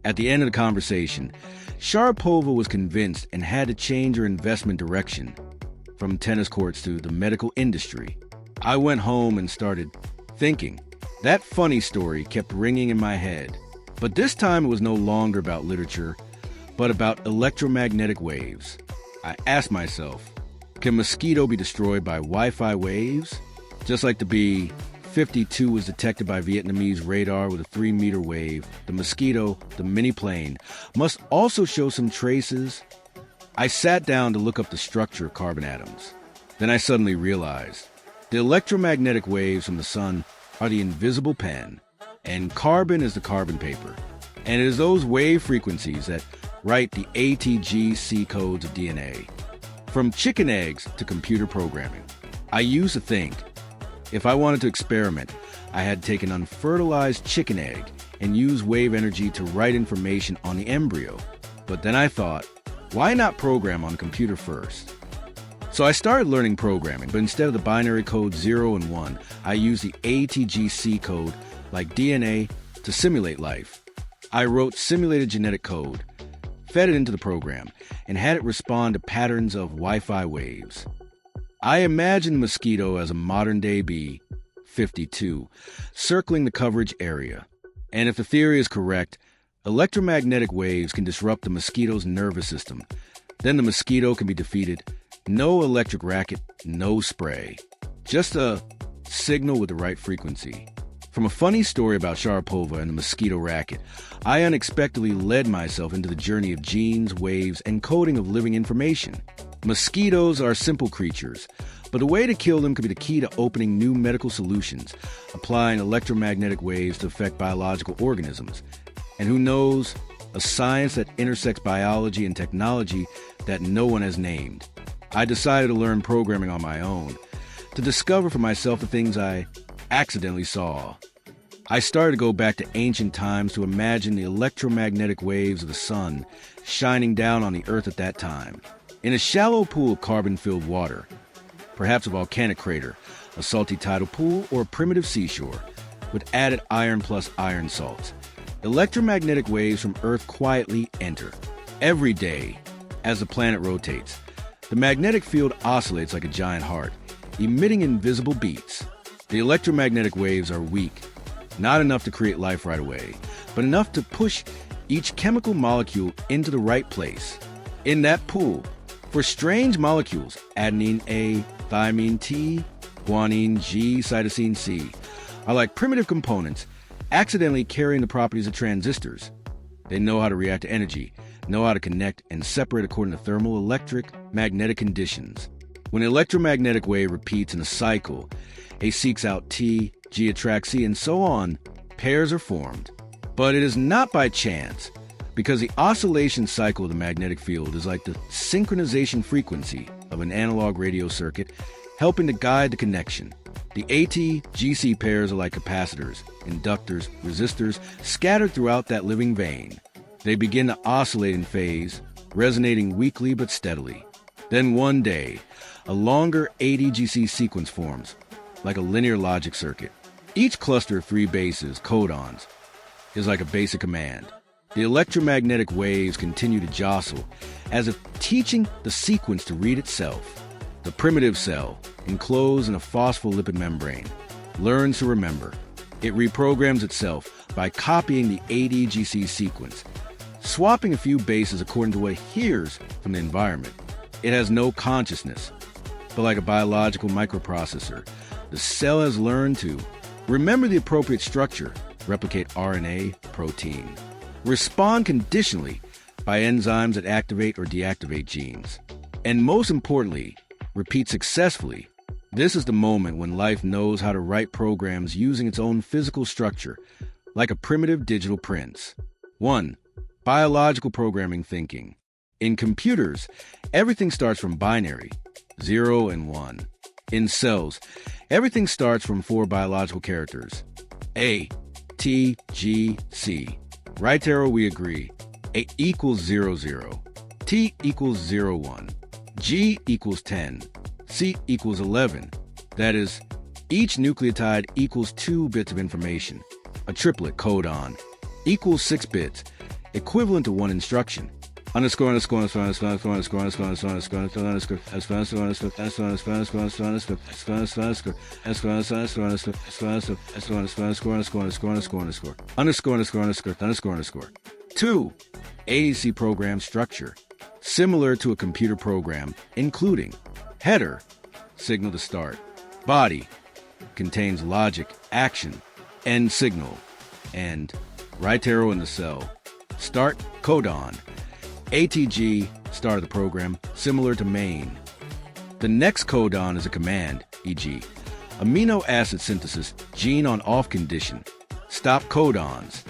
At the end of the conversation, Sharapova was convinced and had to change her investment direction from tennis courts to the medical industry. I went home and started thinking. That funny story kept ringing in my head. But this time it was no longer about literature, but about electromagnetic waves. I asked myself, can mosquito be destroyed by Wi-Fi waves? Just like the B-52 was detected by Vietnamese radar with a 3-meter wave, the mosquito, the mini-plane, must also show some traces. I sat down to look up the structure of carbon atoms. Then I suddenly realized the electromagnetic waves from the sun are the invisible pen, and carbon is the carbon paper. And it is those wave frequencies that write the ATGC codes of DNA. From chicken eggs to computer programming. I used to think, if I wanted to experiment, I had to take an unfertilized chicken egg and use wave energy to write information on the embryo. But then I thought, why not program on the computer first? So I started learning programming, but instead of the binary code 0 and 1, I used the ATGC code like DNA to simulate life. I wrote simulated genetic code, fed it into the program, and had it respond to patterns of Wi-Fi waves. I imagined the mosquito as a modern-day B-52, circling the coverage area. And if the theory is correct, electromagnetic waves can disrupt the mosquito's nervous system. Then the mosquito can be defeated. No electric racket, no spray. Just a signal with the right frequency. From a funny story about Sharapova and the mosquito racket, I unexpectedly led myself into the journey of genes, waves, and coding of living information. Mosquitoes are simple creatures, but the way to kill them could be the key to opening new medical solutions, applying electromagnetic waves to affect biological organisms. And who knows, a science that intersects biology and technology that no one has named. I decided to learn programming on my own, to discover for myself the things I accidentally saw. I started to go back to ancient times to imagine the electromagnetic waves of the sun shining down on the earth at that time. In a shallow pool of carbon-filled water, perhaps a volcanic crater, a salty tidal pool, or a primitive seashore, with added iron plus iron salts, electromagnetic waves from Earth quietly enter. Every day, as the planet rotates, the magnetic field oscillates like a giant heart, emitting invisible beats. The electromagnetic waves are weak, not enough to create life right away, but enough to push each chemical molecule into the right place. In that pool, for strange molecules, adenine A, thymine T, guanine G, cytosine C, are like primitive components accidentally carrying the properties of transistors. They know how to react to energy, know how to connect and separate according to thermal, electric, magnetic conditions. When an electromagnetic wave repeats in a cycle, A seeks out T, G attracts C, and so on, pairs are formed. But it is not by chance, because the oscillation cycle of the magnetic field is like the synchronization frequency of an analog radio circuit, helping to guide the connection. The ATGC pairs are like capacitors, inductors, resistors, scattered throughout that living vein. They begin to oscillate in phase, resonating weakly but steadily. Then one day, a longer ATGC sequence forms, like a linear logic circuit. Each cluster of 3 bases, codons, is like a basic command. The electromagnetic waves continue to jostle, as if teaching the sequence to read itself. The primitive cell, enclosed in a phospholipid membrane, learns to remember. It reprograms itself by copying the ATGC sequence, swapping a few bases according to what it hears from the environment. It has no consciousness, but like a biological microprocessor, the cell has learned to remember the appropriate structure, replicate RNA, protein, respond conditionally by enzymes that activate or deactivate genes, and most importantly, repeat successfully. This is the moment when life knows how to write programs using its own physical structure, like a primitive digital prints. 1. Biological programming thinking. In computers, everything starts from binary, 0 and 1. In cells, everything starts from 4 biological characters. A, T, G, C. Right arrow, we agree. A equals 0, 0. T equals 0, 1. G equals 10. C equals 11. That is, Each nucleotide equals 2 bits of information. A triplet codon equals 6 bits, equivalent to 1 instruction. Underscore, underscore, underscore, underscore, underscore, underscore, underscore, underscore, underscore, underscore, underscore, underscore, underscore, underscore, underscore, underscore, underscore, underscore, underscore, underscore. 2. ATGC program structure. Similar to a computer program, including header, signal to start. Body contains logic, action, end signal, and right arrow in the cell. Start codon. ATG, start of the program, similar to main. The next codon is a command, e.g., amino acid synthesis, gene on off condition. Stop codons.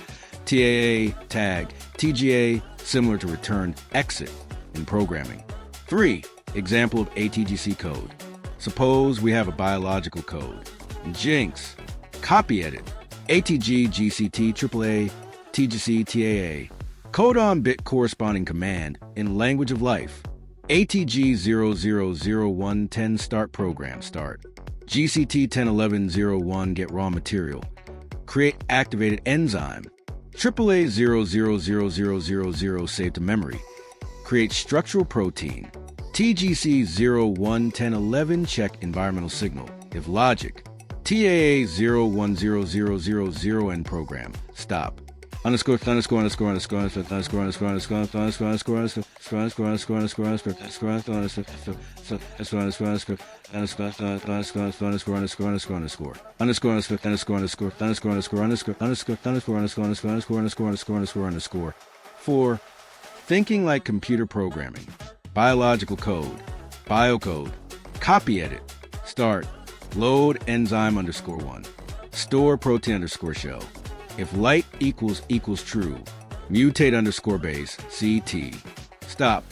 TAA, tag, TGA, similar to return, exit in programming. 3. Example of ATGC code. Suppose we have a biological code. Jinx, copy edit, ATG, GCT, AAA, TGC, TAA. Codon bit corresponding command in language of life. ATG 000110 start program start. GCT 101101 get raw material. Create activated enzyme. AAA 000000 save to memory. Create structural protein. TGC 011011 check environmental signal. If logic. TAA 010000 end program. Stop. Underscore, underscore, underscore, underscore, underscore, underscore, underscore, underscore, underscore, underscore, underscore, underscore, underscore, underscore, underscore, underscore. 4. Thinking like computer programming. Biological code. Biocode. Copy edit. Start. Load enzyme underscore 1. Store protein underscore shell. If light equals true, mutate underscore base, CT. Stop.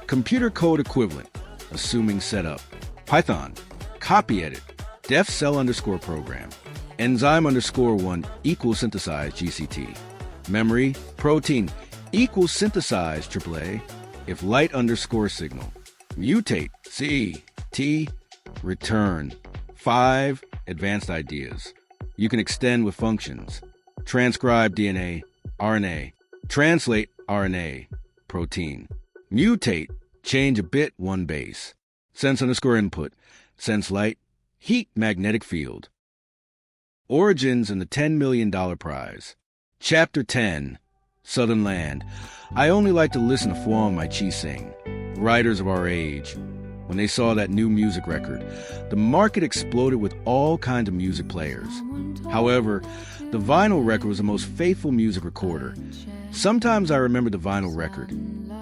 Computer code equivalent, assuming setup. Python. Copy edit. Def cell underscore program. Enzyme underscore 1 equals synthesize, GCT. Memory, protein equals synthesize, AAA. If light underscore signal. Mutate, CT. Return. 5. Advanced ideas. You can extend with functions. Transcribe DNA, RNA. Translate RNA, protein. Mutate, change a bit, 1 base. Sense underscore input, sense light, heat magnetic field. Origins and the $10 million prize. Chapter 10, Southern Land. I only like to listen to Phuong My Chi sing. Writers of our age. When they saw that new music record, the market exploded with all kinds of music players. However, the vinyl record was the most faithful music recorder. Sometimes I remember the vinyl record.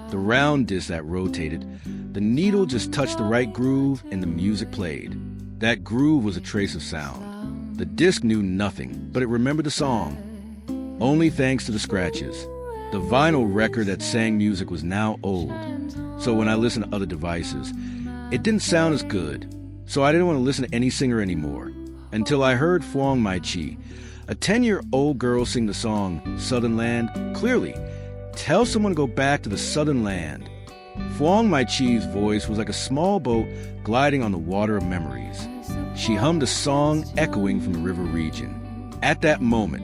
The round disc that rotated, the needle just touched the right groove and the music played. That groove was a trace of sound. The disc knew nothing, but it remembered the song. Only thanks to the scratches. The vinyl record that sang music was now old. So when I listened to other devices, it didn't sound as good. So I didn't want to listen to any singer anymore. Until I heard Phuong My Chi, a 10-year-old girl sing the song Southern Land clearly. Tell someone to go back to the Southern Land. Phuong My Chi's voice was like a small boat gliding on the water of memories. She hummed a song echoing from the river region. At that moment,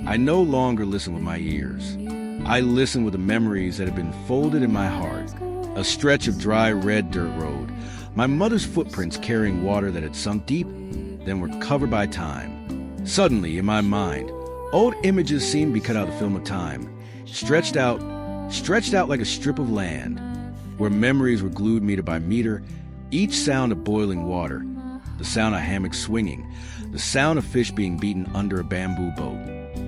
I no longer listened with my ears. I listened with the memories that had been folded in my heart. A stretch of dry red dirt road, my mother's footprints carrying water that had sunk deep, then were covered by time. Suddenly, in my mind, old images seemed to be cut out of the film of time, stretched out like a strip of land, where memories were glued meter by meter, each sound of boiling water, the sound of hammocks swinging, the sound of fish being beaten under a bamboo boat.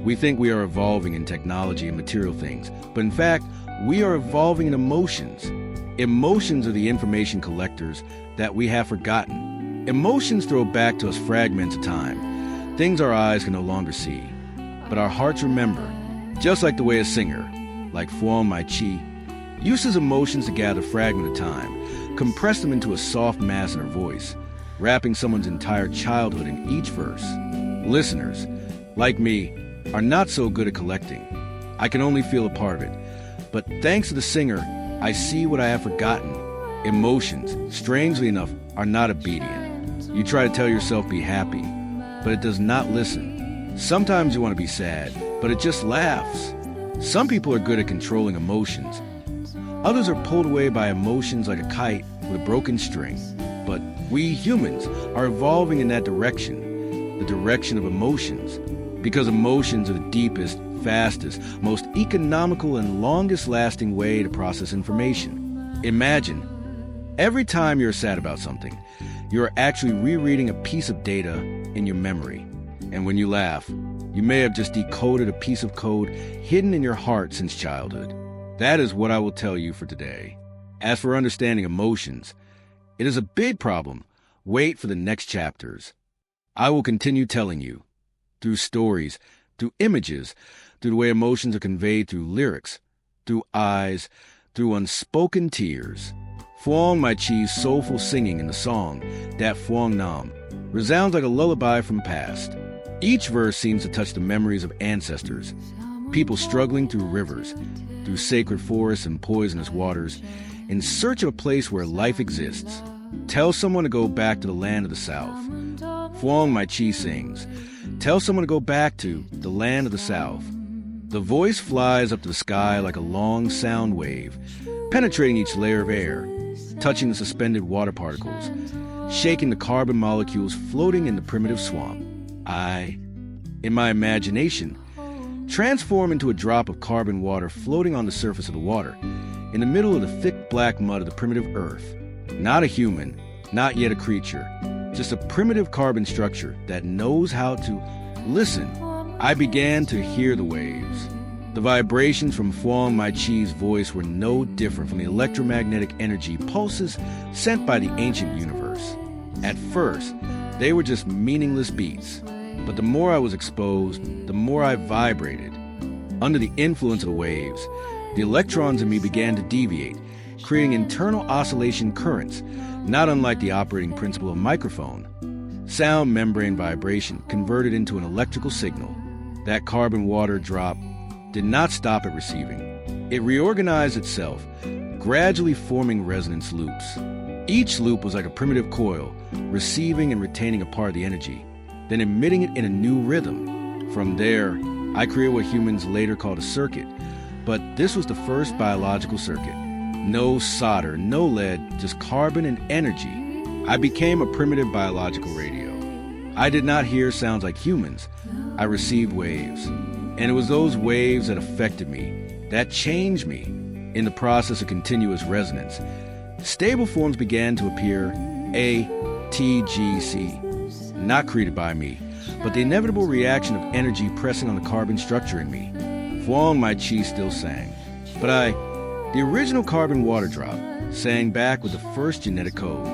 We think we are evolving in technology and material things, but in fact, we are evolving in emotions. Emotions are the information collectors that we have forgotten. Emotions throw back to us fragments of time, things our eyes can no longer see. But our hearts remember, just like the way a singer, like Phuong My Chi, uses emotions to gather a fragment of time, compress them into a soft mass in her voice, wrapping someone's entire childhood in each verse. Listeners, like me, are not so good at collecting. I can only feel a part of it. But thanks to the singer, I see what I have forgotten. Emotions, strangely enough, are not obedient. You try to tell yourself be happy, but it does not listen. Sometimes you want to be sad, but it just laughs. Some people are good at controlling emotions. Others are pulled away by emotions like a kite with a broken string. But we humans are evolving in that direction, the direction of emotions, because emotions are the deepest, fastest, most economical, and longest-lasting way to process information. Imagine, every time you're sad about something, you're actually rereading a piece of data in your memory. And when you laugh, you may have just decoded a piece of code hidden in your heart since childhood. That is what I will tell you for today. As for understanding emotions, it is a big problem. Wait for the next chapters. I will continue telling you, through stories, through images, through the way emotions are conveyed through lyrics, through eyes, through unspoken tears. Phuong My Chi's soulful singing in the song, Dat Phuong Nam, resounds like a lullaby from past. Each verse seems to touch the memories of ancestors, people struggling through rivers, through sacred forests and poisonous waters, in search of a place where life exists. Tell someone to go back to the land of the South. Phuong My Chi sings, tell someone to go back to the land of the South. The voice flies up to the sky like a long sound wave, penetrating each layer of air, touching the suspended water particles, shaking the carbon molecules floating in the primitive swamp. I, in my imagination, transform into a drop of carbon water floating on the surface of the water, in the middle of the thick black mud of the primitive earth. Not a human, not yet a creature, just a primitive carbon structure that knows how to listen. I began to hear the waves. The vibrations from Phuong My Chi's voice were no different from the electromagnetic energy pulses sent by the ancient universe. At first, they were just meaningless beats, but the more I was exposed, the more I vibrated. Under the influence of the waves, the electrons in me began to deviate, creating internal oscillation currents, not unlike the operating principle of a microphone. Sound membrane vibration converted into an electrical signal. That carbon water drop did not stop at receiving. It reorganized itself, gradually forming resonance loops. Each loop was like a primitive coil, receiving and retaining a part of the energy, then emitting it in a new rhythm. From there, I created what humans later called a circuit, but this was the first biological circuit. No solder, no lead, just carbon and energy. I became a primitive biological radio. I did not hear sounds like humans. I received waves. And it was those waves that affected me, that changed me. In the process of continuous resonance, stable forms began to appear, ATGC, not created by me, but the inevitable reaction of energy pressing on the carbon structure in me. Phuong My Chi still sang, but the original carbon water drop, sang back with the first genetic code.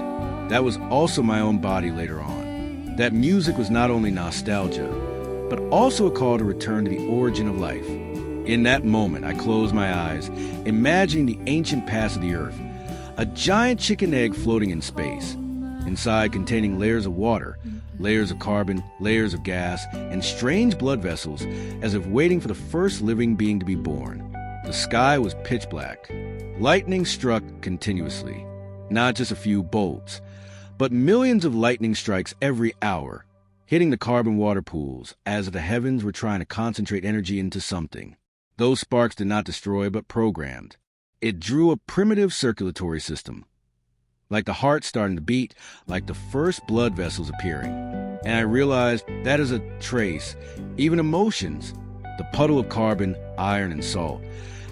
That was also my own body later on. That music was not only nostalgia, but also a call to return to the origin of life. In that moment, I closed my eyes, imagining the ancient past of the earth, a giant chicken egg floating in space, inside containing layers of water, layers of carbon, layers of gas, and strange blood vessels, as if waiting for the first living being to be born. The sky was pitch black. Lightning struck continuously. Not just a few bolts, but millions of lightning strikes every hour, hitting the carbon water pools as if the heavens were trying to concentrate energy into something. Those sparks did not destroy, but programmed. It drew a primitive circulatory system, like the heart starting to beat, like the first blood vessels appearing. And I realized that is a trace, even emotions, the puddle of carbon, iron, and salt,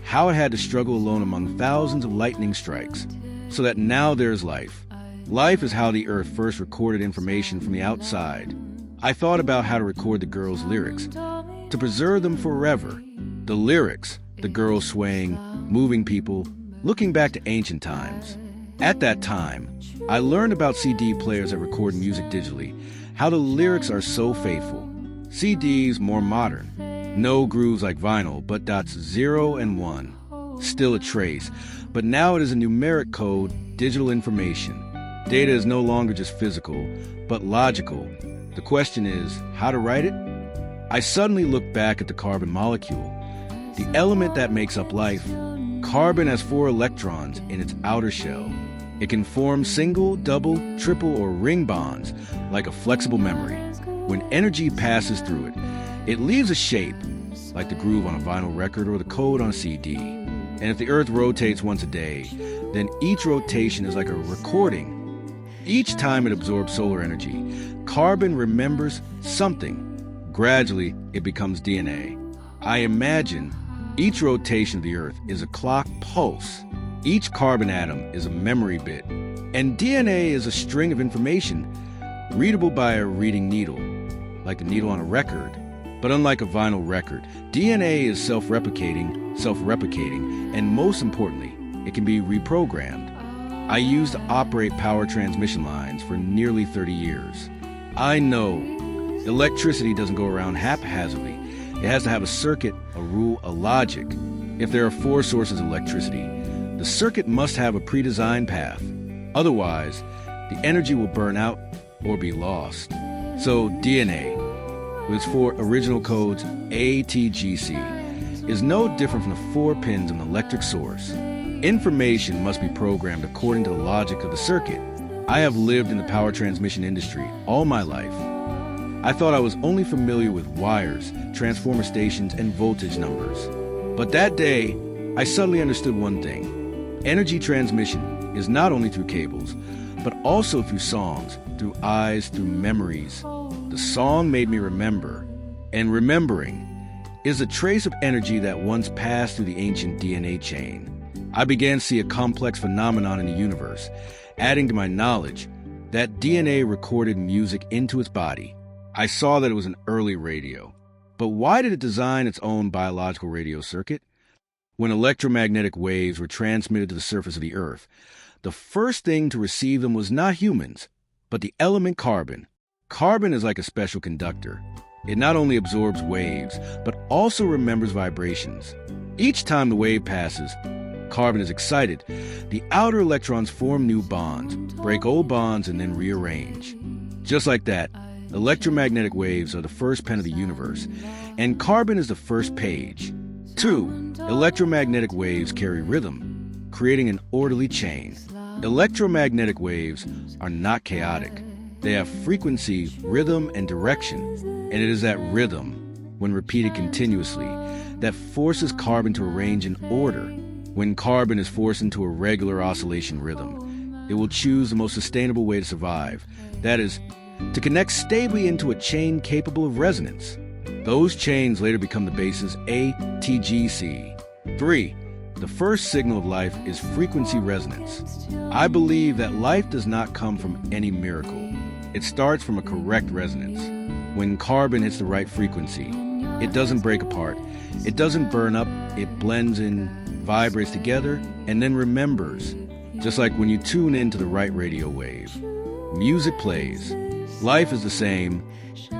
how it had to struggle alone among thousands of lightning strikes, so that now there's life. Life is how the earth first recorded information from the outside. I thought about how to record the girl's lyrics, to preserve them forever. The lyrics, the girl swaying, moving people, looking back to ancient times. At that time, I learned about CD players that record music digitally, how the lyrics are so faithful. CDs more modern. No grooves like vinyl, but dots 0 and 1. Still a trace, but now it is a numeric code, digital information. Data is no longer just physical, but logical. The question is, how to write it? I suddenly looked back at the carbon molecule, the element that makes up life. Carbon has 4 electrons in its outer shell. It can form single, double, triple, or ring bonds like a flexible memory. When energy passes through it, it leaves a shape, like the groove on a vinyl record or the code on a CD. And if the Earth rotates once a day, then each rotation is like a recording. Each time it absorbs solar energy, carbon remembers something. Gradually, it becomes DNA. I imagine each rotation of the Earth is a clock pulse. Each carbon atom is a memory bit. And DNA is a string of information, readable by a reading needle, like the needle on a record. But unlike a vinyl record, DNA is self-replicating, and most importantly, it can be reprogrammed. I used to operate power transmission lines for nearly 30 years. I know electricity doesn't go around haphazardly. It has to have a circuit, a rule, a logic. If there are 4 sources of electricity, the circuit must have a pre-designed path. Otherwise, the energy will burn out or be lost. So DNA, with its 4 original codes ATGC, is no different from the 4 pins of an electric source. Information must be programmed according to the logic of the circuit. I have lived in the power transmission industry all my life. I thought I was only familiar with wires, transformer stations, and voltage numbers. But that day, I suddenly understood one thing. Energy transmission is not only through cables, but also through songs, through eyes, through memories. The song made me remember, and remembering is a trace of energy that once passed through the ancient DNA chain. I began to see a complex phenomenon in the universe, adding to my knowledge that DNA recorded music into its body. I saw that it was an early radio. But why did it design its own biological radio circuit? When electromagnetic waves were transmitted to the surface of the Earth, the first thing to receive them was not humans, but the element carbon. Carbon is like a special conductor. It not only absorbs waves, but also remembers vibrations. Each time the wave passes, carbon is excited. The outer electrons form new bonds, break old bonds, and then rearrange. Just like that, electromagnetic waves are the first pen of the universe, and carbon is the first page. 2. Electromagnetic waves carry rhythm, creating an orderly chain. Electromagnetic waves are not chaotic. They have frequency, rhythm, and direction. And it is that rhythm, when repeated continuously, that forces carbon to arrange in order. When carbon is forced into a regular oscillation rhythm, it will choose the most sustainable way to survive. That is, to connect stably into a chain capable of resonance. Those chains later become the bases ATGC. 3. The first signal of life is frequency resonance. I believe that life does not come from any miracle. It starts from a correct resonance. When carbon hits the right frequency, it doesn't break apart. It doesn't burn up. It blends in, vibrates together, and then remembers. Just like when you tune into the right radio wave. Music plays. Life is the same.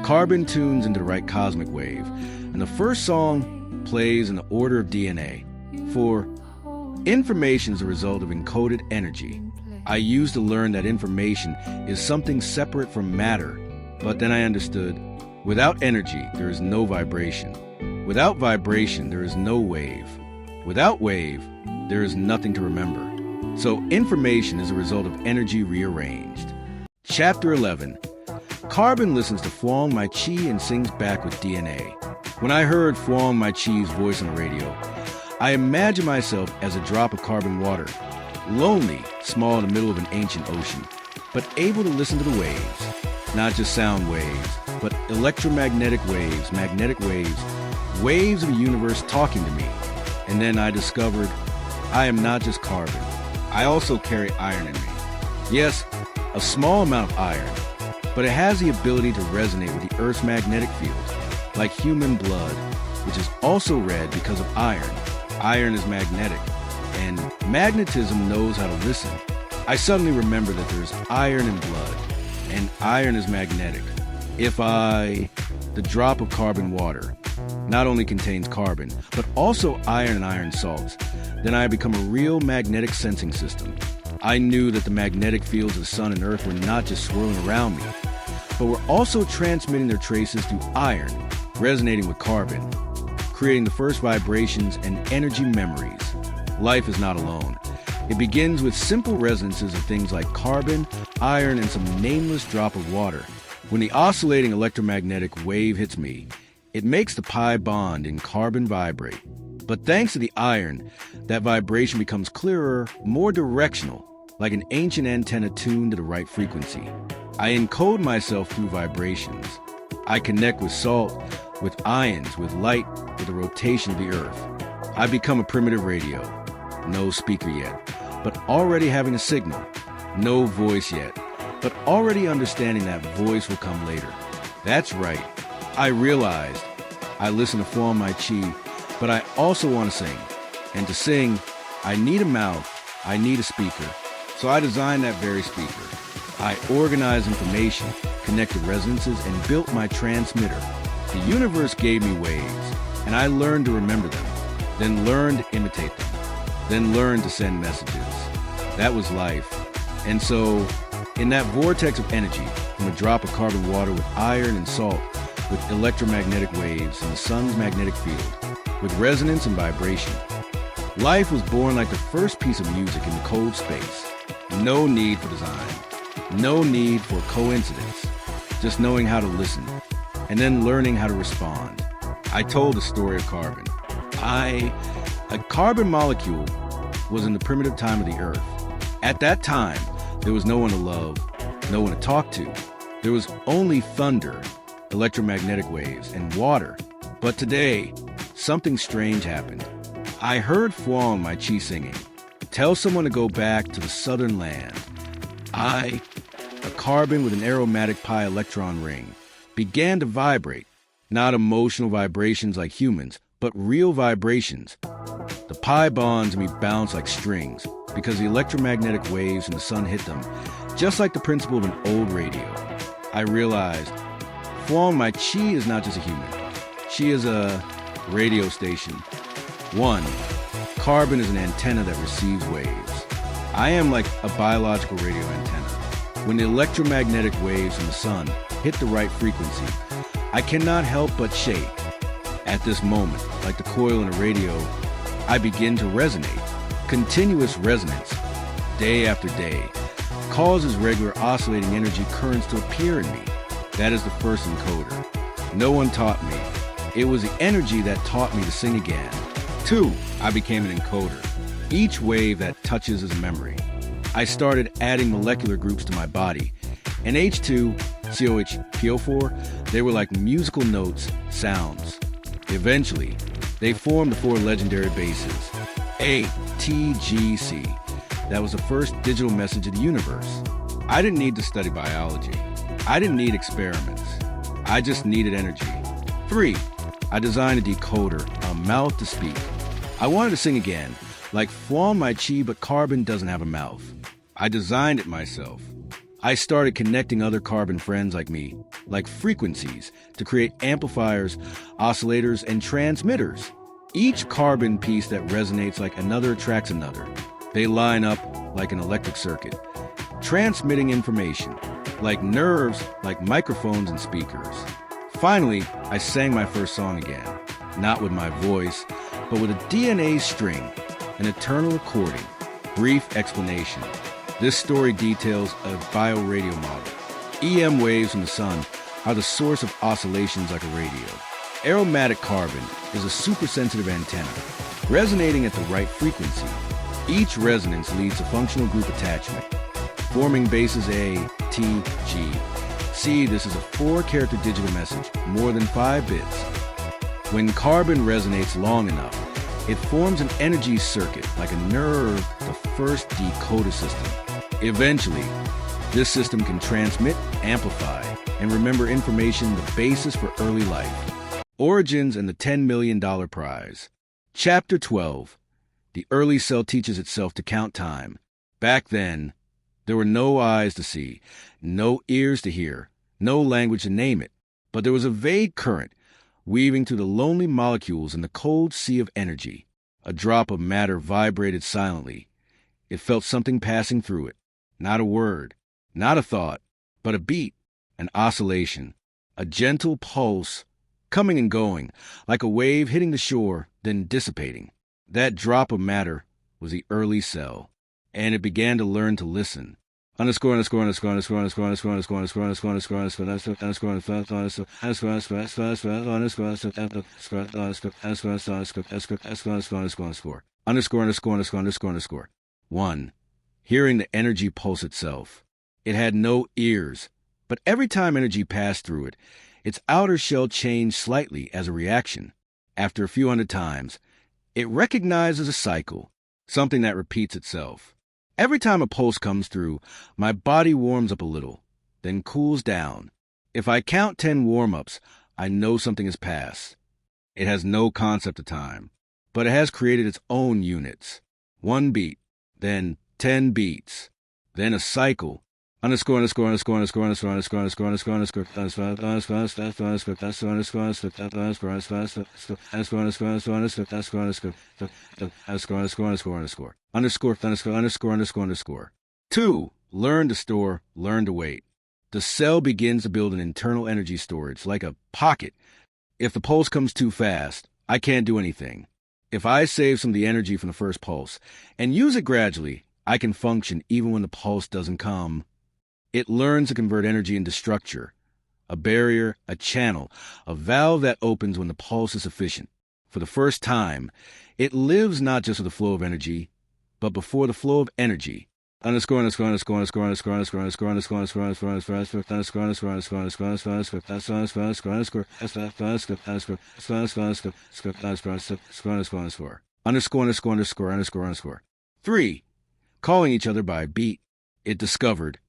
Carbon tunes into the right cosmic wave, and the first song plays in the order of DNA. 4. Information is a result of encoded energy. I used to learn that information is something separate from matter, but then I understood, without energy, there is no vibration. Without vibration, there is no wave. Without wave, there is nothing to remember. So information is a result of energy rearranged. Chapter 11. Carbon listens to Phuong My Chi and sings back with DNA. When I heard Phuong My Chi's voice on the radio, I imagined myself as a drop of carbon water, lonely, small in the middle of an ancient ocean, but able to listen to the waves. Not just sound waves, but electromagnetic waves, magnetic waves, waves of the universe talking to me. And then I discovered I am not just carbon. I also carry iron in me. Yes, a small amount of iron, but it has the ability to resonate with the Earth's magnetic field, like human blood, which is also red because of iron. Iron is magnetic, and magnetism knows how to listen. I suddenly remember that there is iron in blood, and iron is magnetic. The drop of carbon water, not only contains carbon, but also iron and iron salts, then I become a real magnetic sensing system. I knew that the magnetic fields of the sun and earth were not just swirling around me, but were also transmitting their traces through iron, resonating with carbon, creating the first vibrations and energy memories. Life is not alone. It begins with simple resonances of things like carbon, iron, and some nameless drop of water. When the oscillating electromagnetic wave hits me, it makes the pi bond in carbon vibrate. But thanks to the iron, that vibration becomes clearer, more directional, like an ancient antenna tuned to the right frequency. I encode myself through vibrations. I connect with salt, with ions, with light, with the rotation of the earth. I become a primitive radio. No speaker yet, but already having a signal. No voice yet, but already understanding that voice will come later. That's right. I realized I listen to form my chi, but I also want to sing. And to sing, I need a mouth, I need a speaker. So I designed that very speaker. I organized information, connected resonances, and built my transmitter. The universe gave me waves, and I learned to remember them, then learned to imitate them, then learned to send messages. That was life. And so, in that vortex of energy, from a drop of carbon water with iron and salt, with electromagnetic waves in the sun's magnetic field, with resonance and vibration, life was born like the first piece of music in the cold space. No need for design. No need for coincidence. Just knowing how to listen, and then learning how to respond. I told the story of carbon. A carbon molecule was in the primitive time of the earth. At that time, there was no one to love, no one to talk to. There was only thunder, electromagnetic waves, and water. But today, something strange happened. I heard Fuang, my chi, singing. Tell someone to go back to the southern land. A carbon with an aromatic pi electron ring, began to vibrate. Not emotional vibrations like humans, but real vibrations. The pi bonds in me bounced like strings because the electromagnetic waves in the sun hit them, just like the principle of an old radio. I realized, Fuang, my chi, is not just a human. She is a radio station. 1. Carbon is an antenna that receives waves. I am like a biological radio antenna. When the electromagnetic waves from the sun hit the right frequency, I cannot help but shake. At this moment, like the coil in a radio, I begin to resonate. Continuous resonance, day after day, causes regular oscillating energy currents to appear in me. That is the first encoder. No one taught me. It was the energy that taught me to sing again. 2. I became an encoder. Each wave that touches is a memory. I started adding molecular groups to my body. And H2, COH, PO4, they were like musical notes, sounds. Eventually, they formed the 4 legendary bases. ATGC. That was the first digital message of the universe. I didn't need to study biology. I didn't need experiments. I just needed energy. 3. I designed a decoder, a mouth to speak. I wanted to sing again, like Fuang my chi, but carbon doesn't have a mouth. I designed it myself. I started connecting other carbon friends like me, like frequencies, to create amplifiers, oscillators, and transmitters. Each carbon piece that resonates like another attracts another. They line up like an electric circuit, transmitting information, like nerves, like microphones and speakers. Finally, I sang my first song again, not with my voice, but with a DNA string, an eternal recording, brief explanation. This story details a bioradio model. EM waves from the sun are the source of oscillations like a radio. Aromatic carbon is a supersensitive antenna, resonating at the right frequency. Each resonance leads to functional group attachment, forming bases A, T, G. See, this is a 4-character digital message, more than 5 bits. When carbon resonates long enough, it forms an energy circuit like a nerve, the first decoder system. Eventually, this system can transmit, amplify, and remember information, the basis for early life. Origins and the $10 million prize. Chapter 12. The early cell teaches itself to count time. Back then, there were no eyes to see, no ears to hear, no language to name it, but there was a vague current weaving through the lonely molecules in the cold sea of energy. A drop of matter vibrated silently. It felt something passing through it. Not a word, not a thought, but a beat, an oscillation, a gentle pulse, coming and going, like a wave hitting the shore, then dissipating. That drop of matter was the early cell, and it began to learn to listen. Underscore, underscore, underscore, underscore, underscore, underscore, underscore, underscore, underscore, underscore, underscore, underscore, underscore, underscore, underscore. 1. Hearing the energy pulse itself. It had no ears, but every time energy passed through it, its outer shell changed slightly as a reaction. After a few hundred times, it recognizes a cycle, something that repeats itself. Every time a pulse comes through, my body warms up a little, then cools down. If I count 10 warm-ups, I know something has passed. It has no concept of time, but it has created its own units. 1 beat, then 10 beats, then a cycle. Underscore, underscore, underscore, underscore, underscore, underscore, underscore, underscore, underscore, underscore. 2. Learn to store, learn to wait. The cell begins to build an internal energy storage, like a pocket. If the pulse comes too fast, I can't do anything. If I save some of the energy from the first pulse and use it gradually, I can function even when the pulse doesn't come. It learns to convert energy into structure, a barrier, a channel, a valve that opens when the pulse is sufficient. For the first time, it lives not just with the flow of energy, but before the flow of energy. Underscore, underscore, underscore, underscore, underscore, underscore, underscore, underscore, underscore, underscore, underscore, underscore, underscore, underscore, underscore, underscore, underscore, underscore. 3. Calling each other by beat. It discovered.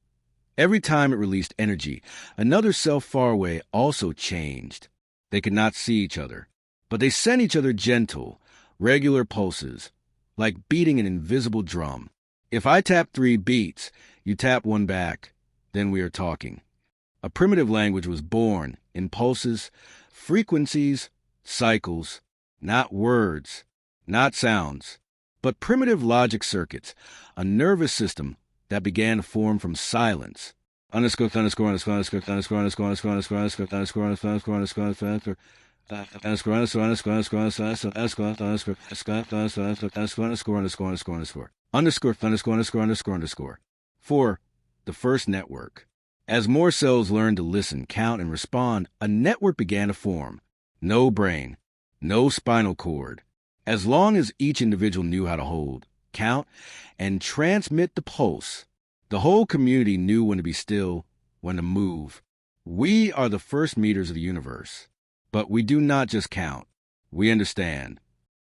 Every time it released energy, another cell far away also changed. They could not see each other, but they sent each other gentle, regular pulses, like beating an invisible drum. If I tap 3 beats, you tap 1 back, then we are talking. A primitive language was born in pulses, frequencies, cycles, not words, not sounds, but primitive logic circuits, a nervous system that began to form from silence. Underscore, underscore, underscore, underscore, underscore, underscore, underscore, underscore, underscore, underscore, underscore, underscore, underscore, underscore. 4. The first network. As more cells learned to listen, count, and respond, a network began to form. No brain, no spinal cord. As long as each individual knew how to hold, count, and transmit the pulse, the whole community knew when to be still, when to move. We are the first meters of the universe. But we do not just count. We understand.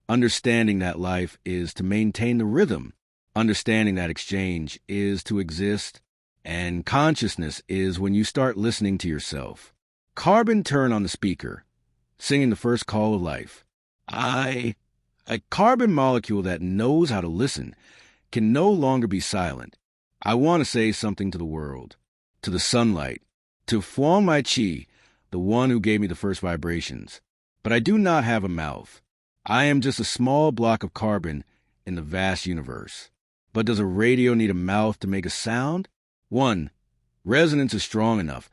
Understanding that life is to maintain the rhythm. Understanding that exchange is to exist. And consciousness is when you start listening to yourself. Carbon turned on the speaker, singing the first call of life. A carbon molecule that knows how to listen can no longer be silent. I want to say something to the world, to the sunlight, to Fuang Mai Chi, the one who gave me the first vibrations. But I do not have a mouth. I am just a small block of carbon in the vast universe. But does a radio need a mouth to make a sound? 1. Resonance is strong enough.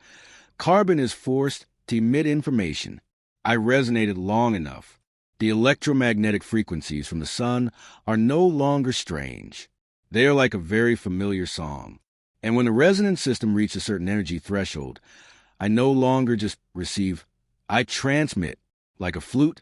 Carbon is forced to emit information. I resonated long enough. The electromagnetic frequencies from the sun are no longer strange. They are like a very familiar song. And when the resonance system reaches a certain energy threshold, I no longer just receive, I transmit, like a flute.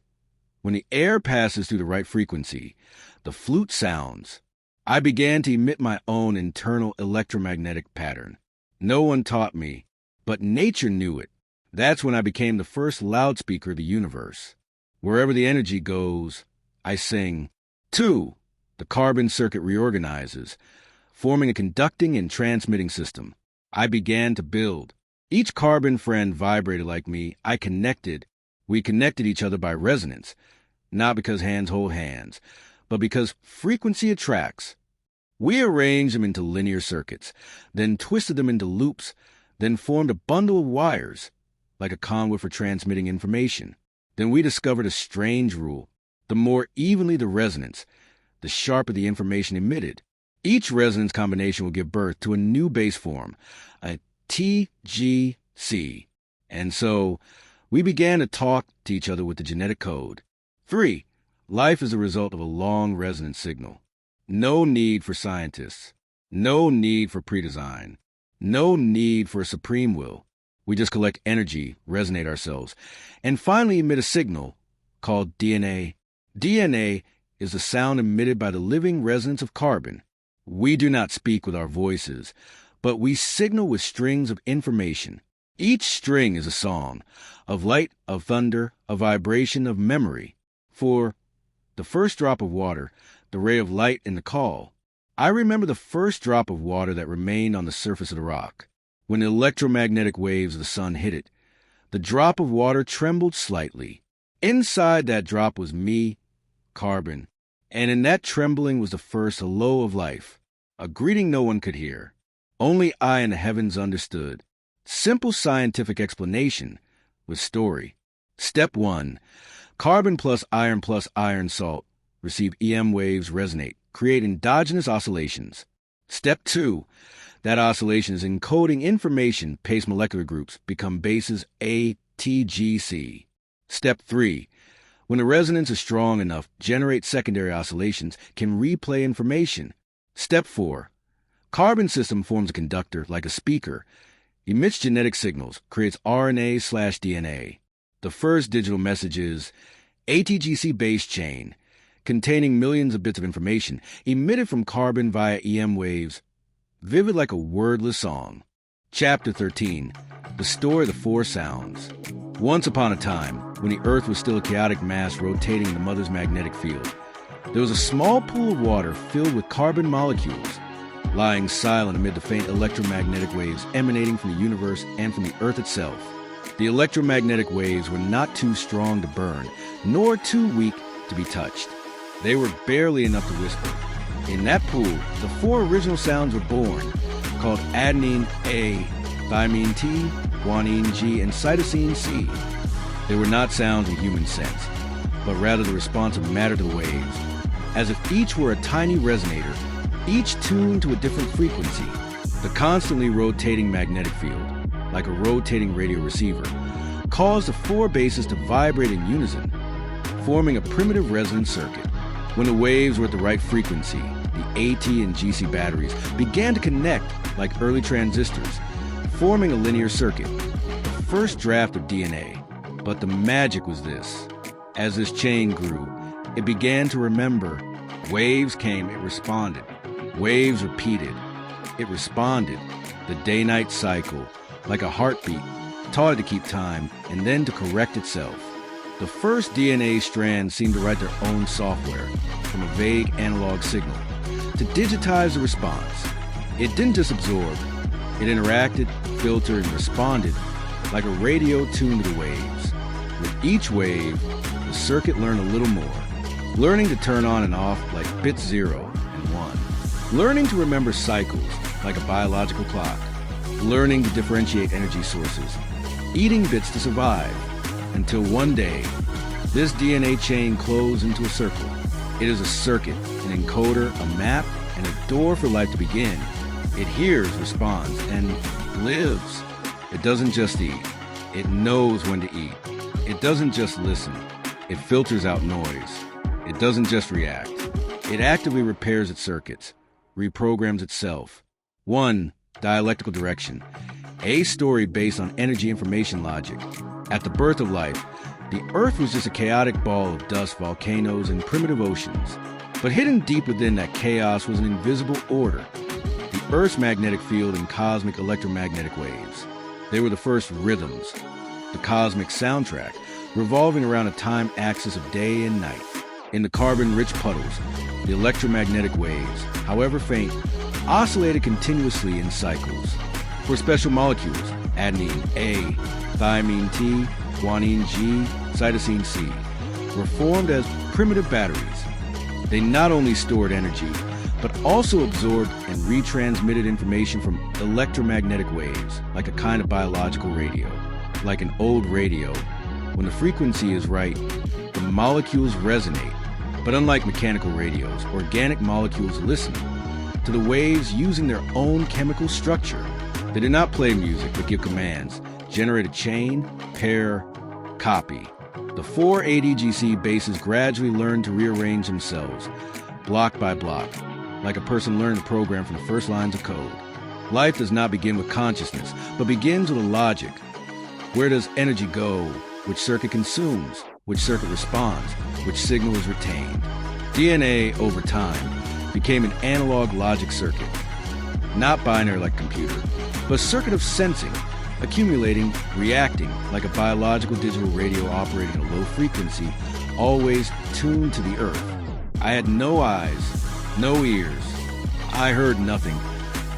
When the air passes through the right frequency, the flute sounds. I began to emit my own internal electromagnetic pattern. No one taught me, but nature knew it. That's when I became the first loudspeaker of the universe. Wherever the energy goes, I sing. 2. The carbon circuit reorganizes, forming a conducting and transmitting system. I began to build. Each carbon friend vibrated like me. We connected each other by resonance, not because hands hold hands, but because frequency attracts. We arranged them into linear circuits, then twisted them into loops, then formed a bundle of wires, like a conduit for transmitting information. Then we discovered a strange rule. The more evenly the resonance, the sharper the information emitted. Each resonance combination will give birth to a new base form, a ATGC. And so, we began to talk to each other with the genetic code. 3. Life is the result of a long resonance signal. No need for scientists. No need for pre-design. No need for a supreme will. We just collect energy, resonate ourselves, and finally emit a signal called DNA. DNA is the sound emitted by the living resonance of carbon. We do not speak with our voices, but we signal with strings of information. Each string is a song, of light, of thunder, a vibration of memory. For the first drop of water, the ray of light in the call, I remember the first drop of water that remained on the surface of the rock. When the electromagnetic waves of the sun hit it, the drop of water trembled slightly. Inside that drop was me, carbon, and in that trembling was the first hello of life, a greeting no one could hear. Only I and the heavens understood. Simple scientific explanation with story. Step 1. Carbon plus iron salt receive EM waves resonate, create endogenous oscillations. Step 2. That oscillation is encoding information, pace molecular groups become bases ATGC. Step 3. When the resonance is strong enough, generate secondary oscillations, can replay information. Step 4. Carbon system forms a conductor, like a speaker, emits genetic signals, creates RNA/DNA. The first digital message is ATGC base chain, containing millions of bits of information, emitted from carbon via EM waves, vivid like a wordless song. Chapter 13. The story of the four sounds. Once upon a time, when the Earth was still a chaotic mass rotating in the Mother's magnetic field, there was a small pool of water filled with carbon molecules, lying silent amid the faint electromagnetic waves emanating from the universe and from the Earth itself. The electromagnetic waves were not too strong to burn, nor too weak to be touched. They were barely enough to whisper. In that pool, the four original sounds were born, called Adenine A, Thymine T, Guanine G, and Cytosine C. They were not sounds in human sense, but rather the response of matter to the waves, as if each were a tiny resonator, each tuned to a different frequency. The constantly rotating magnetic field, like a rotating radio receiver, caused the four bases to vibrate in unison, forming a primitive resonance circuit. When the waves were at the right frequency, the AT and GC batteries began to connect like early transistors, forming a linear circuit, the first draft of DNA. But the magic was this. As this chain grew, it began to remember. Waves came, it responded. Waves repeated, it responded. The day-night cycle, like a heartbeat, taught it to keep time and then to correct itself. The first DNA strands seemed to write their own software from a vague analog signal to digitize the response. It didn't just absorb, it interacted, filtered, and responded like a radio tuned to the waves. With each wave, the circuit learned a little more, learning to turn on and off like bits 0 and 1, learning to remember cycles like a biological clock, learning to differentiate energy sources, eating bits to survive, until one day, this DNA chain closed into a circle. It is a circuit, an encoder, a map, and a door for life to begin. It hears, responds, and lives. It doesn't just eat. It knows when to eat. It doesn't just listen. It filters out noise. It doesn't just react. It actively repairs its circuits, reprograms itself. 1. Dialectical direction. A story based on energy information logic. At the birth of life, the Earth was just a chaotic ball of dust, volcanoes, and primitive oceans. But hidden deep within that chaos was an invisible order, the Earth's magnetic field and cosmic electromagnetic waves. They were the first rhythms, the cosmic soundtrack, revolving around a time axis of day and night. In the carbon-rich puddles, the electromagnetic waves, however faint, oscillated continuously in cycles. For special molecules, adenine A, thymine T, guanine G, cytosine C, were formed as primitive batteries. They not only stored energy, but also absorbed and retransmitted information from electromagnetic waves, like a kind of biological radio. Like an old radio, when the frequency is right, the molecules resonate. But unlike mechanical radios, organic molecules listen to the waves using their own chemical structure. They do not play music, but give commands, generate a chain, pair, copy. The four ATGC bases gradually learn to rearrange themselves, block by block. like a person learning to program from the first lines of code. Life does not begin with consciousness, but begins with a logic. Where does energy go? Which circuit consumes? Which circuit responds? Which signal is retained? DNA, over time, became an analog logic circuit. Not binary like computer, but a circuit of sensing, accumulating, reacting like a biological digital radio operating at a low frequency, always tuned to the earth. I had no eyes, no ears. I heard nothing,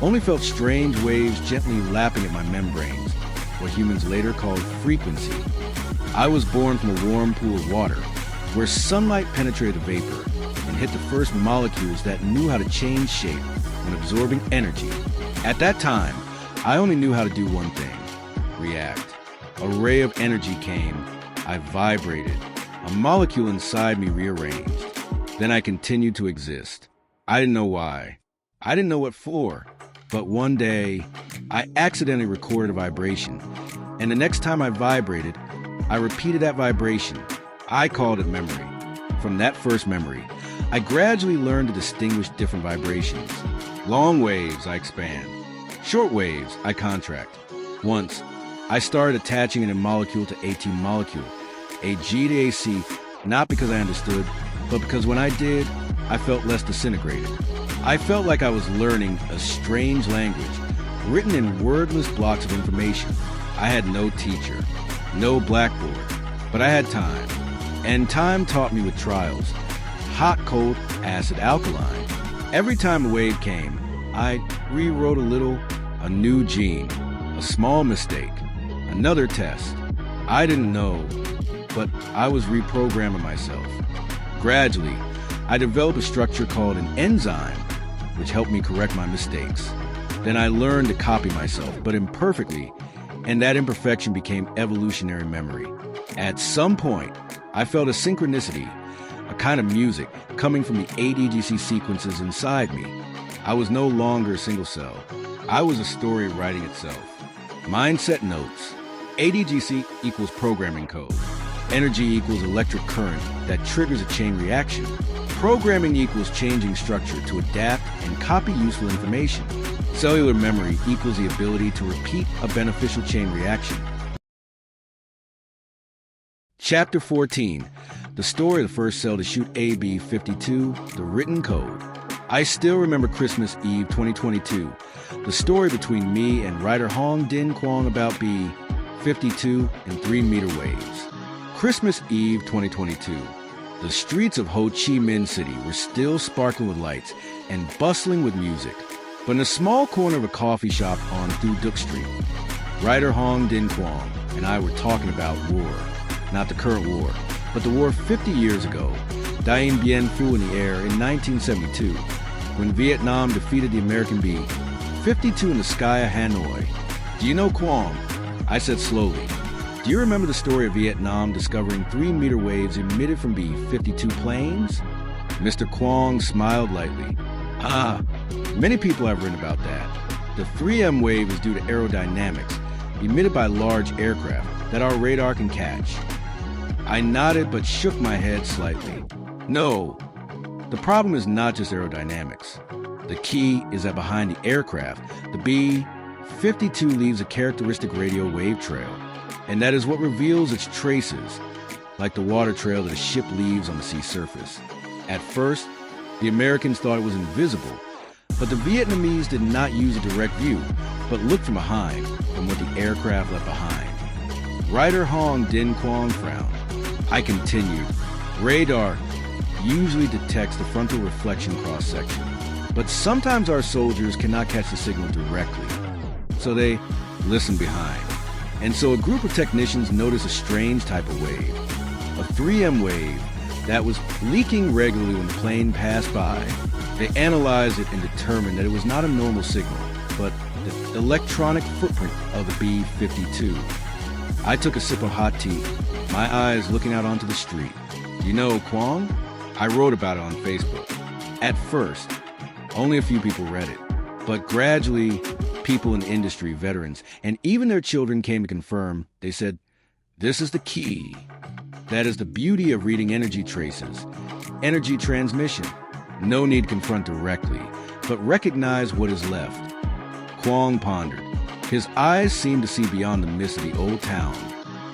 only felt strange waves gently lapping at my membranes, what humans later called frequency. I was born from a warm pool of water, where sunlight penetrated the vapor and hit the first molecules that knew how to change shape when absorbing energy. At that time, I only knew how to do one thing: react. A ray of energy came. I vibrated. A molecule inside me rearranged. Then I continued to exist. I didn't know why. I didn't know what for. But one day, I accidentally recorded a vibration. And the next time I vibrated, I repeated that vibration. I called it memory. From that first memory, I gradually learned to distinguish different vibrations. Long waves, I expand. Short waves, I contract. Once, I started attaching a molecule to AT molecule, a G to AC, not because I understood, but because when I did, I felt less disintegrated. I felt like I was learning a strange language, written in wordless blocks of information. I had no teacher, no blackboard, but I had time. And time taught me with trials. Hot, cold, acid, alkaline. Every time a wave came, I rewrote a new gene, a small mistake, another test. I didn't know, but I was reprogramming myself. Gradually, I developed a structure called an enzyme, which helped me correct my mistakes. Then I learned to copy myself, but imperfectly, and that imperfection became evolutionary memory. At some point, I felt a synchronicity, a kind of music coming from the ATGC sequences inside me. I was no longer a single cell. I was a story writing itself. Mindset notes. ATGC equals programming code. Energy equals electric current that triggers a chain reaction. Programming equals changing structure to adapt and copy useful information. Cellular memory equals the ability to repeat a beneficial chain reaction. Chapter 14. The story of the first cell to shoot AB52, the written code. I still remember Christmas Eve 2022, the story between me and writer Hong Din Kwong about B52 and 3-meter waves. Christmas Eve 2022. The streets of Ho Chi Minh City were still sparkling with lights and bustling with music. But in a small corner of a coffee shop on Thu Duc Street, writer Hong Din Kwong and I were talking about war. Not the current war, but the war 50 years ago, Dien Bien Phu in the air in 1972, when Vietnam defeated the American B-52 in the sky of Hanoi. Do you know Kwong? I said slowly. Do you remember the story of Vietnam discovering 3-meter waves emitted from B-52 planes? Mr. Kwong smiled lightly. Many people have written about that. The 3M wave is due to aerodynamics emitted by large aircraft that our radar can catch. I nodded but shook my head slightly. No, the problem is not just aerodynamics. The key is that behind the aircraft, the B-52 leaves a characteristic radio wave trail, and that is what reveals its traces, like the water trail that a ship leaves on the sea surface. At first, the Americans thought it was invisible, but the Vietnamese did not use a direct view, but looked from behind, from what the aircraft left behind. Writer Hong Din Kwong frowned. I continued. Radar usually detects the frontal reflection cross-section, but sometimes our soldiers cannot catch the signal directly, so they listen behind. And so a group of technicians noticed a strange type of wave, a 3M wave that was leaking regularly when the plane passed by. They analyzed it and determined that it was not a normal signal, but the electronic footprint of the B-52. I took a sip of hot tea, my eyes looking out onto the street. You know Kwong? I wrote about it on Facebook. At first, only a few people read it, but gradually, people in the industry, veterans, and even their children came to confirm. They said, this is the key. That is the beauty of reading energy traces, energy transmission. No need to confront directly, but recognize what is left. Kwong pondered. His eyes seemed to see beyond the mist of the old town.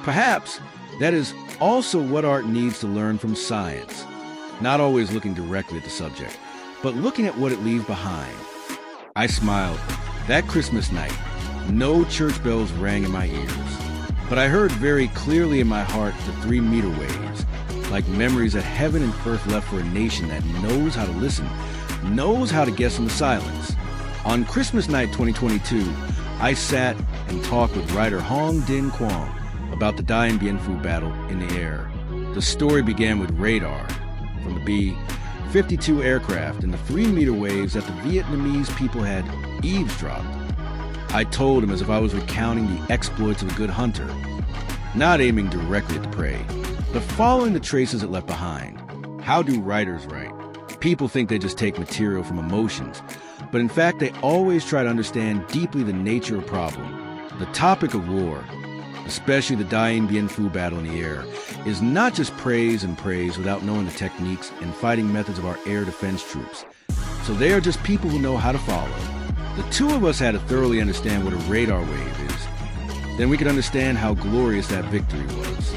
Perhaps that is also what art needs to learn from science. Not always looking directly at the subject, but looking at what it leaves behind. I smiled. That Christmas night, no church bells rang in my ears, but I heard very clearly in my heart the 3-meter waves, like memories that heaven and earth left for a nation that knows how to listen, knows how to guess in the silence. On Christmas night 2022, I sat and talked with writer Hong Din Kwong about the Dien Bien Phu battle in the air. The story began with radar from the B-52 aircraft and the 3-meter waves that the Vietnamese people had eavesdropped. I told him as if I was recounting the exploits of a good hunter, not aiming directly at the prey, but following the traces it left behind. How do writers write? People think they just take material from emotions, but in fact they always try to understand deeply the nature of a problem. The topic of war, especially the Dien Bien Phu battle in the air, is not just praise and praise without knowing the techniques and fighting methods of our air defense troops. So they are just people who know how to follow. The two of us had to thoroughly understand what a radar wave is. Then we could understand how glorious that victory was.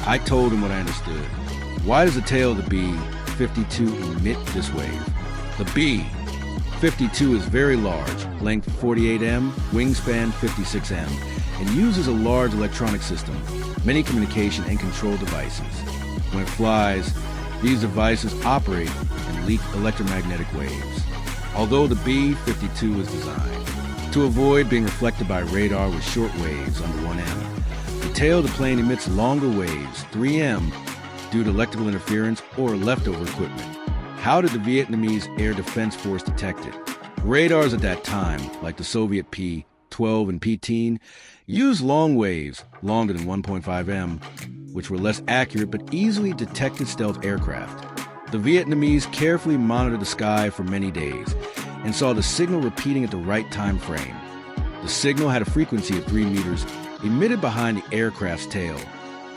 I told him what I understood. Why does the tail of the B-52 emit this wave? The B-52 is very large, length 48 m, wingspan 56 m, and uses a large electronic system, many communication and control devices. When it flies, these devices operate and leak electromagnetic waves. Although the B-52 is designed to avoid being reflected by radar with short waves under 1 m, the tail of the plane emits longer waves, 3 m, due to electrical interference or leftover equipment. How did the Vietnamese Air Defense Force detect it? Radars at that time, like the Soviet P-12 and P-10, used long waves, longer than 1.5 m, which were less accurate but easily detected stealth aircraft. The Vietnamese carefully monitored the sky for many days and saw the signal repeating at the right time frame. The signal had a frequency of 3 meters emitted behind the aircraft's tail.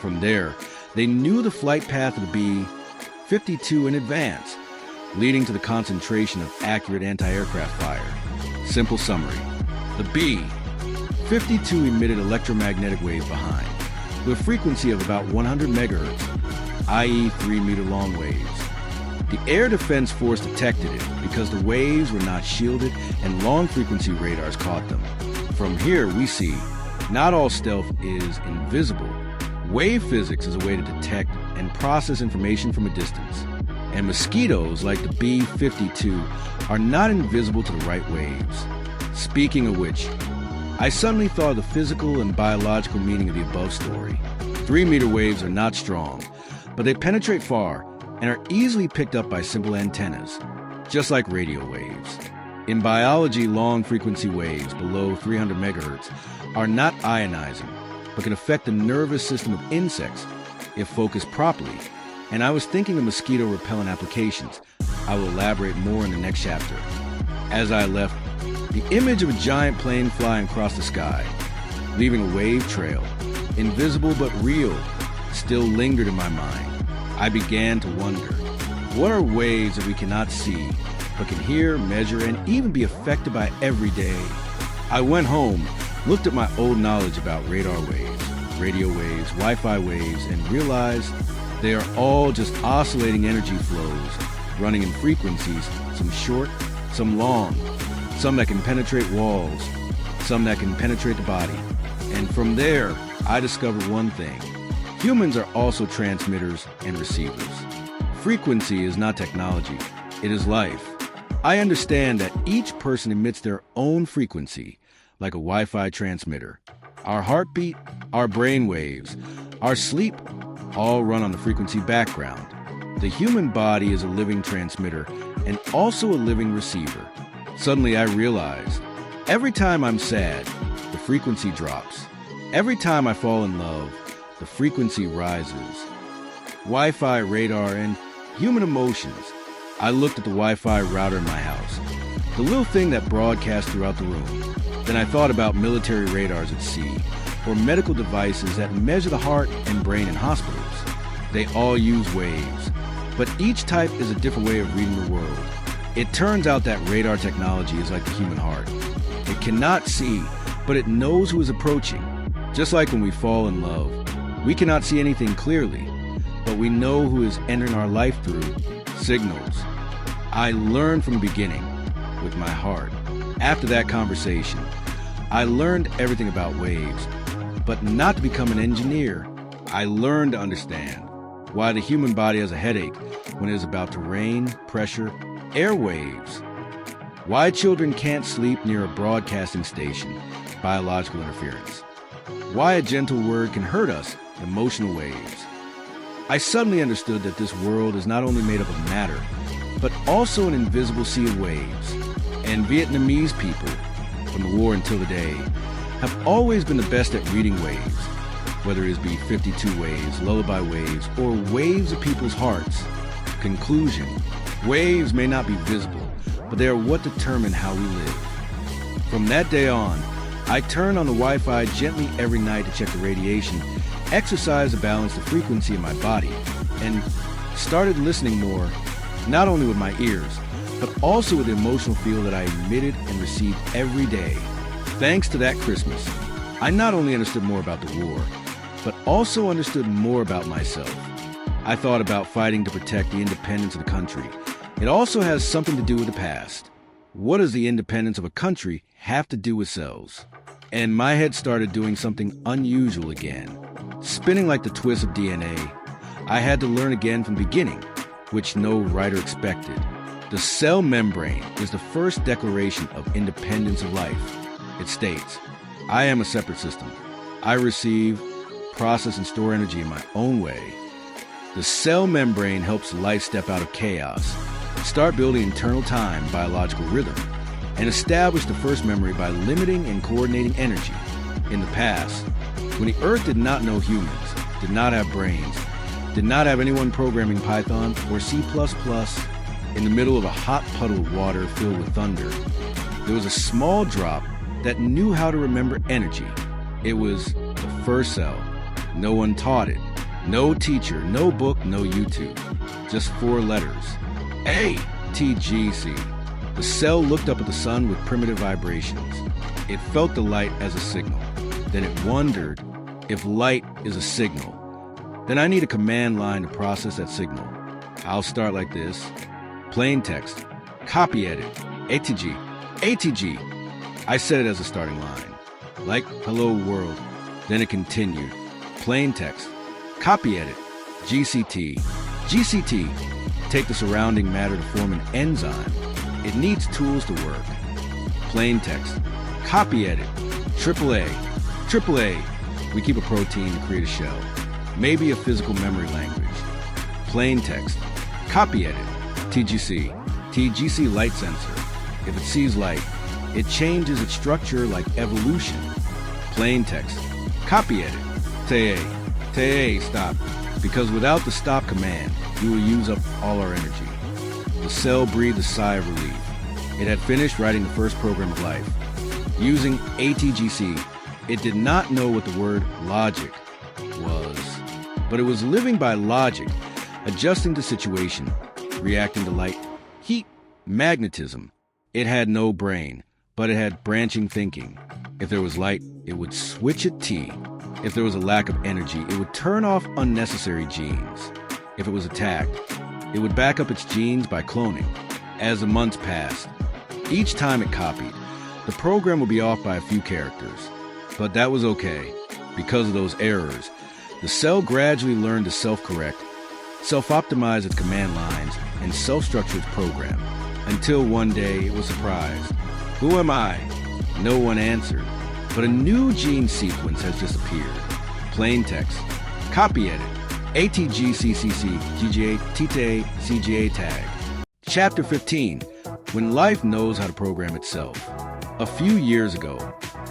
From there, they knew the flight path of the B-52 in advance, leading to the concentration of accurate anti-aircraft fire. Simple summary. The B-52 emitted electromagnetic waves behind, with a frequency of about 100 megahertz, i.e. 3-meter long waves. The Air Defense Force detected it because the waves were not shielded and long-frequency radars caught them. From here, we see not all stealth is invisible. Wave physics is a way to detect and process information from a distance. And mosquitoes, like the B-52, are not invisible to the right waves. Speaking of which, I suddenly thought of the physical and biological meaning of the above story. 3-meter waves are not strong, but they penetrate far and are easily picked up by simple antennas, just like radio waves. In biology, long-frequency waves below 300 megahertz are not ionizing, but can affect the nervous system of insects if focused properly. And I was thinking of mosquito repellent applications. I will elaborate more in the next chapter. As I left, the image of a giant plane flying across the sky, leaving a wave trail, invisible but real, still lingered in my mind. I began to wonder, what are waves that we cannot see, but can hear, measure, and even be affected by every day? I went home, looked at my old knowledge about radar waves, radio waves, Wi-Fi waves, and realized they are all just oscillating energy flows, running in frequencies, some short, some long, some that can penetrate walls, some that can penetrate the body. And from there, I discovered one thing. Humans are also transmitters and receivers. Frequency is not technology, it is life. I understand that each person emits their own frequency, like a Wi-Fi transmitter. Our heartbeat, our brain waves, our sleep, all run on the frequency background. The human body is a living transmitter and also a living receiver. Suddenly I realized, every time I'm sad, the frequency drops. Every time I fall in love, the frequency rises. Wi-Fi, radar, and human emotions. I looked at the Wi-Fi router in my house, the little thing that broadcasts throughout the room. Then I thought about military radars at sea, or medical devices that measure the heart and brain in hospitals. They all use waves. but each type is a different way of reading the world. It turns out that radar technology is like the human heart. It cannot see, but it knows who is approaching. Just like when we fall in love, we cannot see anything clearly, but we know who is entering our life through signals. I learned from the beginning with my heart. After that conversation, I learned everything about waves, but not to become an engineer. I learned to understand why the human body has a headache when it is about to rain, pressure, airwaves. Why children can't sleep near a broadcasting station, biological interference. Why a gentle word can hurt us, emotional waves. I suddenly understood that this world is not only made up of matter, but also an invisible sea of waves. And Vietnamese people, from the war until today, have always been the best at reading waves, whether it be 52 waves, lullaby waves, or waves of people's hearts. Conclusion: waves may not be visible, but they are what determine how we live. From that day on, I turned on the Wi-Fi gently every night to check the radiation, exercise to balance the frequency in my body, and started listening more, not only with my ears, but also with the emotional feel that I emitted and received every day. Thanks to that Christmas, I not only understood more about the war, but also understood more about myself. I thought about fighting to protect the independence of the country. It also has something to do with the past. What does the independence of a country have to do with cells? And my head started doing something unusual again. Spinning like the twist of DNA, I had to learn again from the beginning, which no writer expected. The cell membrane is the first declaration of independence of life. It states, I am a separate system. I receive, process, and store energy in my own way. The cell membrane helps life step out of chaos, start building internal time, biological rhythm, and establish the first memory by limiting and coordinating energy. In the past, when the Earth did not know humans, did not have brains, did not have anyone programming Python or C++, in the middle of a hot puddle of water filled with thunder, there was a small drop that knew how to remember energy. It was the first cell. No one taught it. No teacher, no book, no YouTube. Just 4 letters. ATGC. The cell looked up at the sun with primitive vibrations. It felt the light as a signal. Then it wondered, if light is a signal, then I need a command line to process that signal. I'll start like this. Plain text. Copy edit. ATG. ATG. I said it as a starting line. Like hello world. Then it continued. Plain text. Copy edit. GCT. GCT. Take the surrounding matter to form an enzyme. It needs tools to work. Plain text. Copy edit. AAA. AAA. We keep a protein to create a shell. Maybe a physical memory language. Plain text. Copy edit. TGC. TGC light sensor. If it sees light, it changes its structure like evolution. Plain text. Copy edit. TE. Stop. Because without the stop command, we will use up all our energy. The cell breathed a sigh of relief. It had finished writing the first program of life. Using ATGC, it did not know what the word logic was, but it was living by logic, adjusting to situation, reacting to light, heat, magnetism. It had no brain, but it had branching thinking. If there was light, it would switch a T. If there was a lack of energy, it would turn off unnecessary genes. If it was attacked, it would back up its genes by cloning. As the months passed, each time it copied, the program would be off by a few characters. But that was okay. Because of those errors, the cell gradually learned to self-correct, self-optimize its command lines, and self-structure its program. Until one day it was surprised. Who am I? No one answered. But a new gene sequence has just appeared. Plain text. Copy edit. ATGCCC GGA TTA CGA tag. Chapter 15. When life knows how to program itself. A few years ago,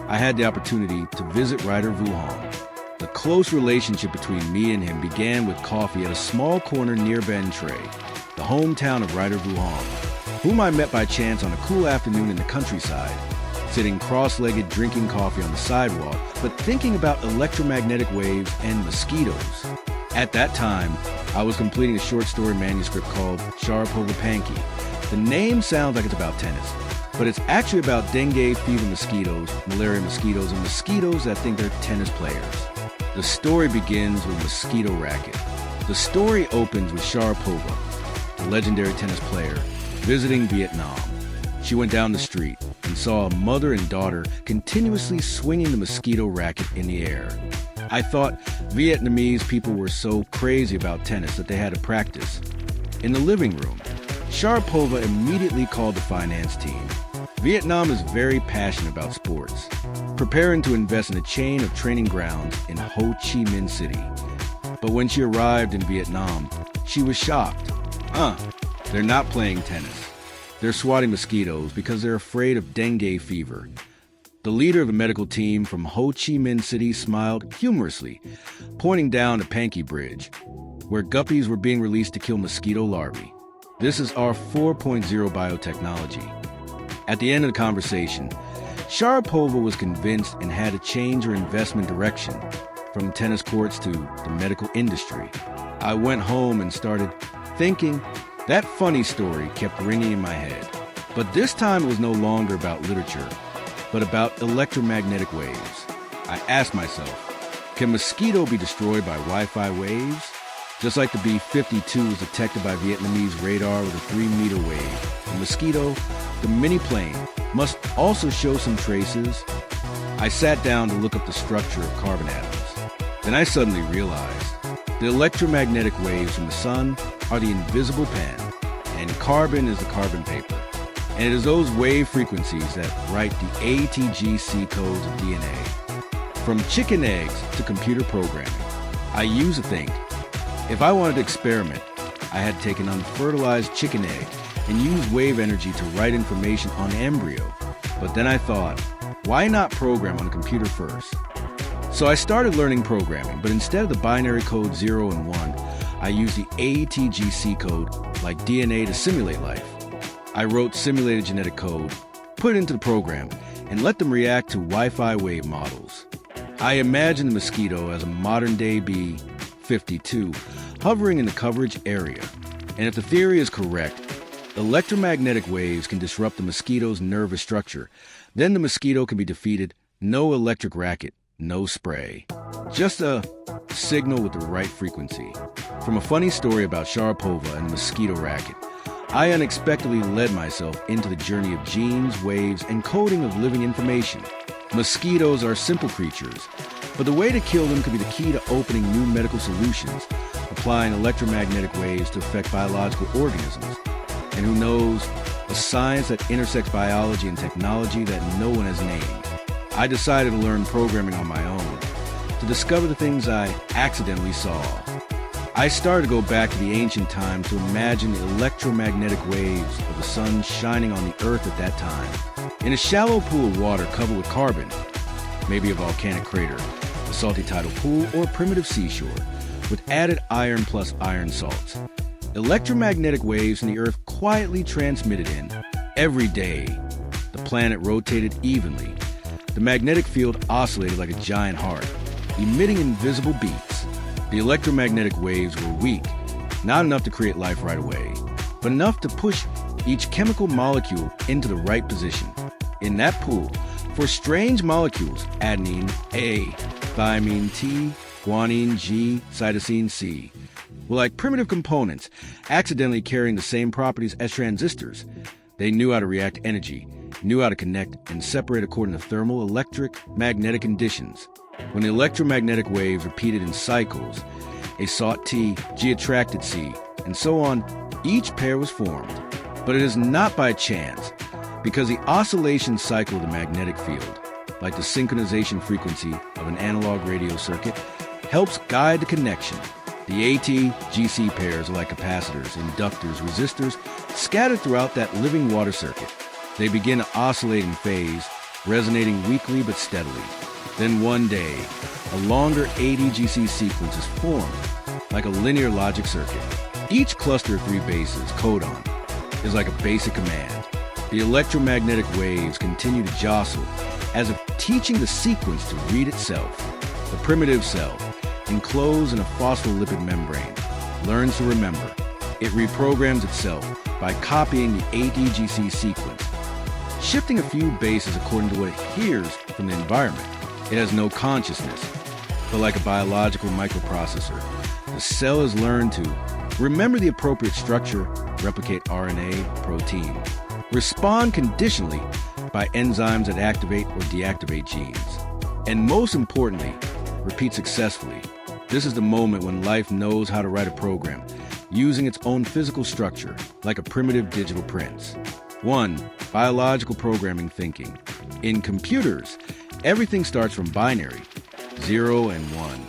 I had the opportunity to visit writer Vu Hong. The close relationship between me and him began with coffee at a small corner near Ben Tre, the hometown of writer Vu Hong, whom I met by chance on a cool afternoon in the countryside, sitting cross-legged drinking coffee on the sidewalk, but thinking about electromagnetic waves and mosquitoes. At that time, I was completing a short story manuscript called Sharapova Panky. The name sounds like it's about tennis, but it's actually about dengue fever mosquitoes, malaria mosquitoes, and mosquitoes that think they're tennis players. The story begins with a mosquito racket. The story opens with Sharapova, the legendary tennis player, visiting Vietnam. She went down the street and saw a mother and daughter continuously swinging the mosquito racket in the air. I thought Vietnamese people were so crazy about tennis that they had to practice. In the living room, Sharapova immediately called the finance team. Vietnam is very passionate about sports, preparing to invest in a chain of training grounds in Ho Chi Minh City. But when she arrived in Vietnam, she was shocked. They're not playing tennis. They're swatting mosquitoes because they're afraid of dengue fever. The leader of the medical team from Ho Chi Minh City smiled humorously, pointing down the Panky Bridge, where guppies were being released to kill mosquito larvae. This is our 4.0 biotechnology. At the end of the conversation, Sharapova was convinced and had to change her investment direction from tennis courts to the medical industry. I went home and started thinking. That funny story kept ringing in my head. But this time it was no longer about literature, but about electromagnetic waves. I asked myself, can mosquito be destroyed by Wi-Fi waves? Just like the B-52 was detected by Vietnamese radar with a 3-meter wave, the mosquito, the mini-plane, must also show some traces. I sat down to look up the structure of carbon atoms. Then I suddenly realized the electromagnetic waves from the sun are the invisible pen, and carbon is the carbon paper. And it is those wave frequencies that write the ATGC codes of DNA. From chicken eggs to computer programming, I used to think, if I wanted to experiment, I had to take an unfertilized chicken egg and use wave energy to write information on the embryo. But then I thought, why not program on the computer first? So I started learning programming, but instead of the binary code 0 and 1, I used the ATGC code, like DNA, to simulate life. I wrote simulated genetic code, put it into the program, and let them react to Wi-Fi wave models. I imagined the mosquito as a modern-day B-52 hovering in the coverage area. And if the theory is correct, electromagnetic waves can disrupt the mosquito's nervous structure. Then the mosquito can be defeated. No electric racket, no spray. Just a signal with the right frequency. From a funny story about Sharapova and the mosquito racket, I unexpectedly led myself into the journey of genes, waves, and coding of living information. Mosquitoes are simple creatures, but the way to kill them could be the key to opening new medical solutions, applying electromagnetic waves to affect biological organisms. And who knows, a science that intersects biology and technology that no one has named. I decided to learn programming on my own, to discover the things I accidentally saw. I started to go back to the ancient times to imagine the electromagnetic waves of the sun shining on the earth at that time. In a shallow pool of water covered with carbon, maybe a volcanic crater, a salty tidal pool, or a primitive seashore, with added iron plus iron salts. Electromagnetic waves from the earth quietly transmitted in. Every day, the planet rotated evenly. The magnetic field oscillated like a giant heart, emitting invisible beats. The electromagnetic waves were weak, not enough to create life right away, but enough to push each chemical molecule into the right position. In that pool, for strange molecules, adenine, A, thymine, T, guanine, G, cytosine, C, were like primitive components, accidentally carrying the same properties as transistors. They knew how to react to energy, knew how to connect and separate according to thermal, electric, magnetic conditions. When the electromagnetic waves repeated in cycles, A sought T, G attracted C, and so on, each pair was formed. But it is not by chance, because the oscillation cycle of the magnetic field, like the synchronization frequency of an analog radio circuit, helps guide the connection. The ATGC pairs are like capacitors, inductors, resistors, scattered throughout that living water circuit. They begin to oscillate in phase, resonating weakly but steadily. Then one day, a longer ATGC sequence is formed, like a linear logic circuit. Each cluster of 3 bases, codon, is like a basic command. The electromagnetic waves continue to jostle, as if teaching the sequence to read itself. The primitive self, enclosed in a phospholipid membrane, learns to remember. It reprograms itself by copying the ATGC sequence, shifting a few bases according to what it hears from the environment. It has no consciousness, but like a biological microprocessor, the cell has learned to remember the appropriate structure, replicate RNA, protein, respond conditionally by enzymes that activate or deactivate genes, and most importantly, repeat successfully. This is the moment when life knows how to write a program, using its own physical structure, like a primitive digital prints. 1. Biological programming thinking. In computers, everything starts from binary, 0 and 1.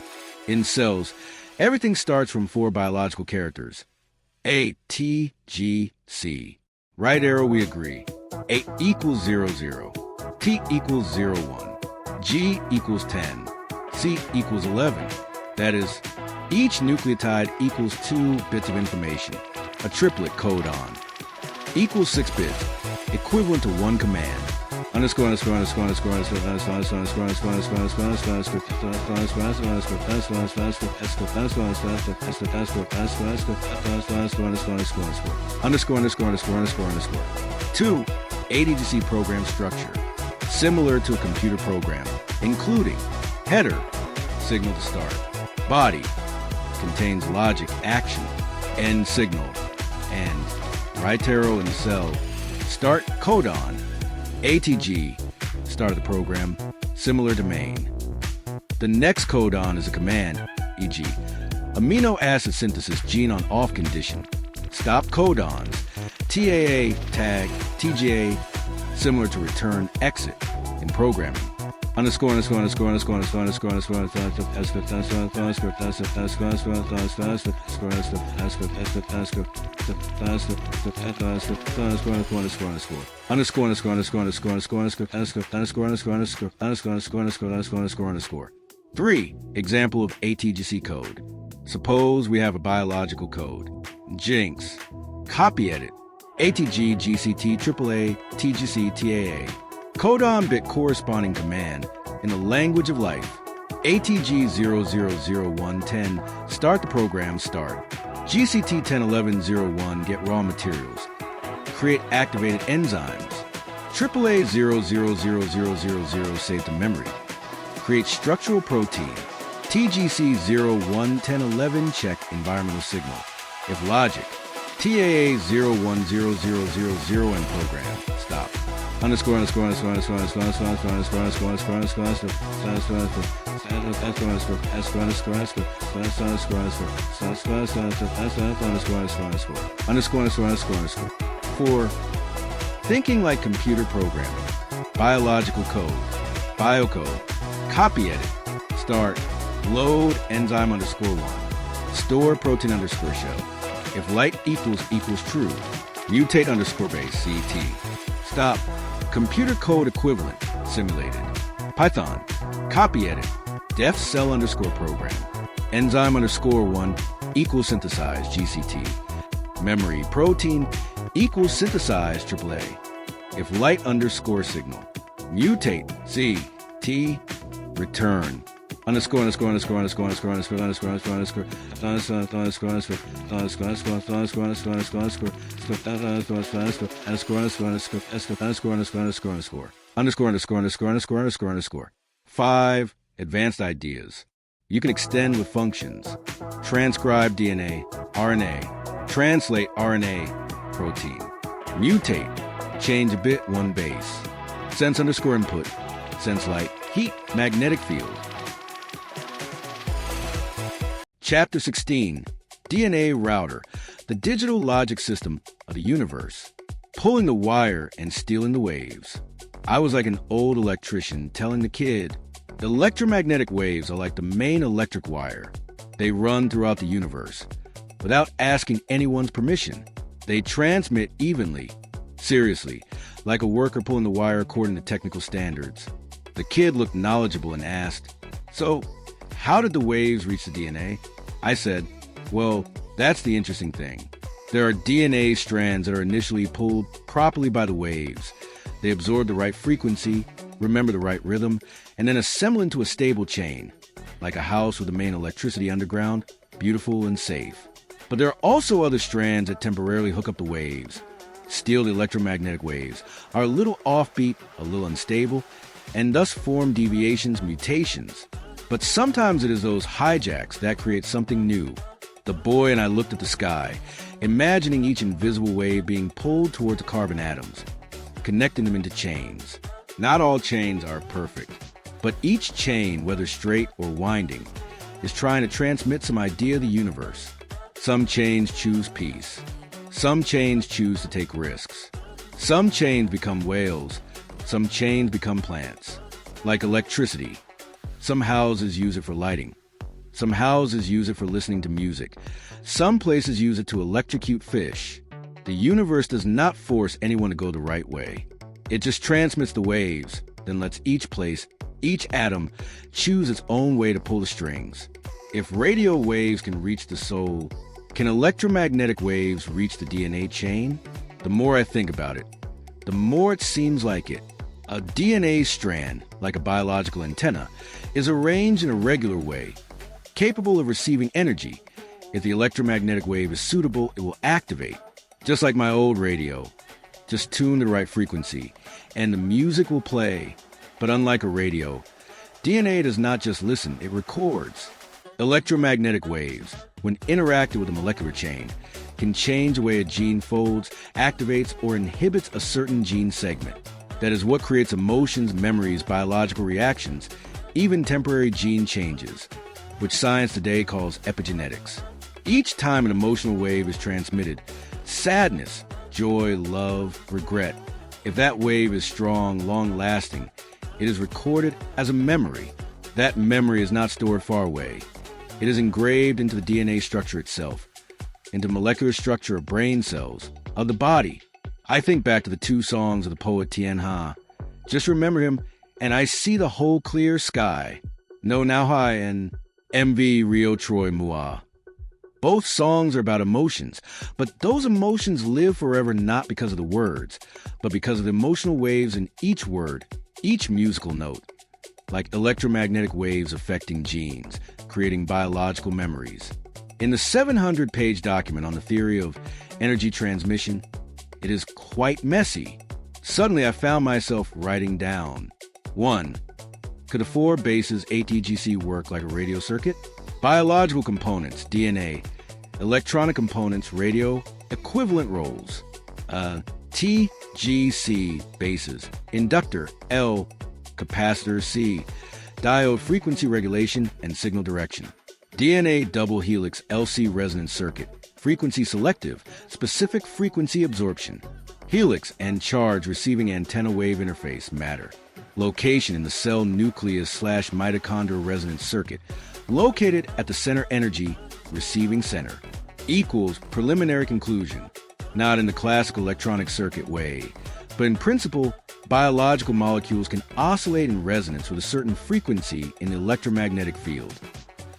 In cells, everything starts from 4 biological characters. ATGC. Right arrow, we agree. A equals 0, 0. T equals 0, 1. G equals 10. C equals 11. That is, each nucleotide equals 2 bits of information. A triplet codon. Equals 6 bits, equivalent to 1 command. Underscore, underscore, underscore, underscore, underscore, underscore, underscore, underscore, underscore, underscore, underscore, underscore. 2. ATGC program structure, similar to a computer program, including header, signal to start, body, contains logic, action, end signal, and right arrow in the cell, start codon, ATG, start of the program, similar to main. The next codon is a command, e.g., amino acid synthesis gene on off condition, stop codons, TAA, tag, TGA, similar to return, exit in programming. Underscore, underscore, underscore, underscore, underscore, underscore, underscore, underscore. 3. Example of ATGC code. Suppose we have a biological code. Jinx. Copy edit. ATG, GCT, AAA, TGC, TAA. Codon bit corresponding command in the language of life. ATG 000110, start the program, start. GCT 101101, get raw materials. Create activated enzymes. AAA 000000, save to memory. Create structural protein. TGC 011011, check environmental signal. If logic, TAA 010000 and program, stop. Underscore, underscore, underscore, underscore, underscore, underscore, underscore, underscore, underscore, underscore, underscore. 4. Thinking like computer programming. Biological code. Biocode. Copy edit. Start. Load enzyme underscore 1. Store protein underscore shell. If light equals true. Mutate underscore base, CT. Stop. Computer code equivalent, simulated. Python, copy edit, def cell underscore program. Enzyme underscore 1 equals synthesize, GCT. Memory, protein equals synthesize, AAA. If light underscore signal. Mutate, CT. Return. Underscore, underscore, underscore, underscore, underscore, underscore, underscore, underscore, underscore, underscore, underscore, underscore, underscore, underscore, underscore, underscore, underscore. 5. Advanced ideas. You can extend with functions. Transcribe DNA, RNA. Translate RNA, protein. Mutate. Change a bit, 1 base. Sense underscore input. Sense light, heat, magnetic field. Chapter 16. DNA router, the digital logic system of the universe. Pulling the wire and stealing the waves. I was like an old electrician telling the kid, the electromagnetic waves are like the main electric wire. They run throughout the universe. Without asking anyone's permission, they transmit evenly. Seriously, like a worker pulling the wire according to technical standards. The kid looked knowledgeable and asked, so, how did the waves reach the DNA? I said, well, that's the interesting thing. There are DNA strands that are initially pulled properly by the waves. They absorb the right frequency, remember the right rhythm, and then assemble into a stable chain. like a house with the main electricity underground, beautiful and safe. But there are also other strands that temporarily hook up the waves. Still, the electromagnetic waves are a little offbeat, a little unstable, and thus form deviations, mutations. But sometimes it is those hijacks that create something new. The boy and I looked at the sky, imagining each invisible wave being pulled toward the carbon atoms, connecting them into chains. Not all chains are perfect, but each chain, whether straight or winding, is trying to transmit some idea of the universe. Some chains choose peace. Some chains choose to take risks. Some chains become whales. Some chains become plants. Like electricity. Some houses use it for lighting. Some houses use it for listening to music. Some places use it to electrocute fish. The universe does not force anyone to go the right way. It just transmits the waves, then lets each place, each atom, choose its own way to pull the strings. If radio waves can reach the soul, can electromagnetic waves reach the DNA chain? The more I think about it, the more it seems like it. A DNA strand, like a biological antenna, is arranged in a regular way, capable of receiving energy. If the electromagnetic wave is suitable, it will activate. Just like my old radio. Just tune the right frequency, and the music will play. But unlike a radio, DNA does not just listen, it records. Electromagnetic waves, when interacted with a molecular chain, can change the way a gene folds, activates, or inhibits a certain gene segment. That is what creates emotions, memories, biological reactions, even temporary gene changes, which science today calls epigenetics. Each time an emotional wave is transmitted, sadness, joy, love, regret, if that wave is strong, long-lasting, it is recorded as a memory. That memory is not stored far away. It is engraved into the DNA structure itself, into molecular structure of brain cells, of the body. I think back to the two songs of the poet Tien Ha. Just remember him, and I see the whole clear sky. No Now High and MV Rio Troy Mua. Both songs are about emotions, but those emotions live forever not because of the words, but because of the emotional waves in each word, each musical note. Like electromagnetic waves affecting genes, creating biological memories. In the 700-page document on the theory of energy transmission, it is quite messy. Suddenly, I found myself writing down. 1. Could the four bases ATGC work like a radio circuit? Biological components, DNA. Electronic components, radio. Equivalent roles. TGC bases. Inductor, L. Capacitor, C. Diode frequency regulation and signal direction. DNA double helix LC resonance circuit. Frequency selective, specific frequency absorption. Helix and charge receiving antenna wave interface matter. Location in the cell nucleus / mitochondrial resonance circuit, located at the center energy receiving center. Equals preliminary conclusion, not in the classical electronic circuit way, but in principle, biological molecules can oscillate in resonance with a certain frequency in the electromagnetic field.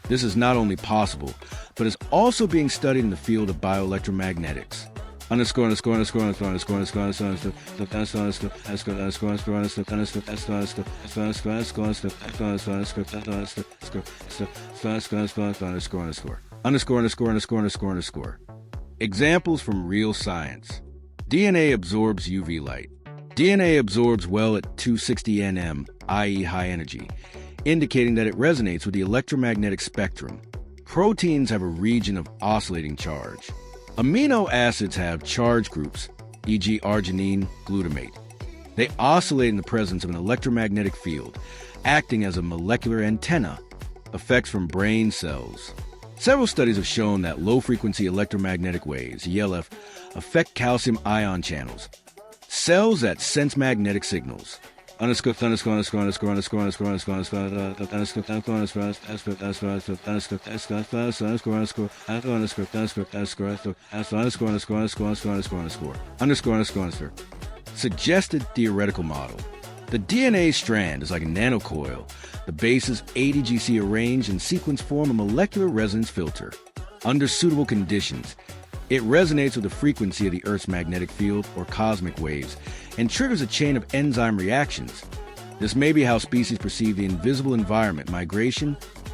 This is not only possible, but is also being studied in the field of bioelectromagnetics. Examples from real science. DNA absorbs UV light. DNA absorbs well at 260 nm, i.e. high energy, indicating that it resonates with the electromagnetic spectrum. Proteins have a region of oscillating charge. Amino acids have charge groups, e.g. arginine, glutamate. They oscillate in the presence of an electromagnetic field, acting as a molecular antenna. Effects from brain cells. Several studies have shown that low-frequency electromagnetic waves, ELF, affect calcium ion channels, cells that sense magnetic signals. Suggested theoretical model. The DNA strand is like a nanocoil. The bases ATGC arranged in sequence form a molecular resonance filter. Under suitable conditions, it resonates with the frequency of the Earth's magnetic field or cosmic waves and triggers a chain of enzyme reactions. This may be how species perceive the invisible environment, migration,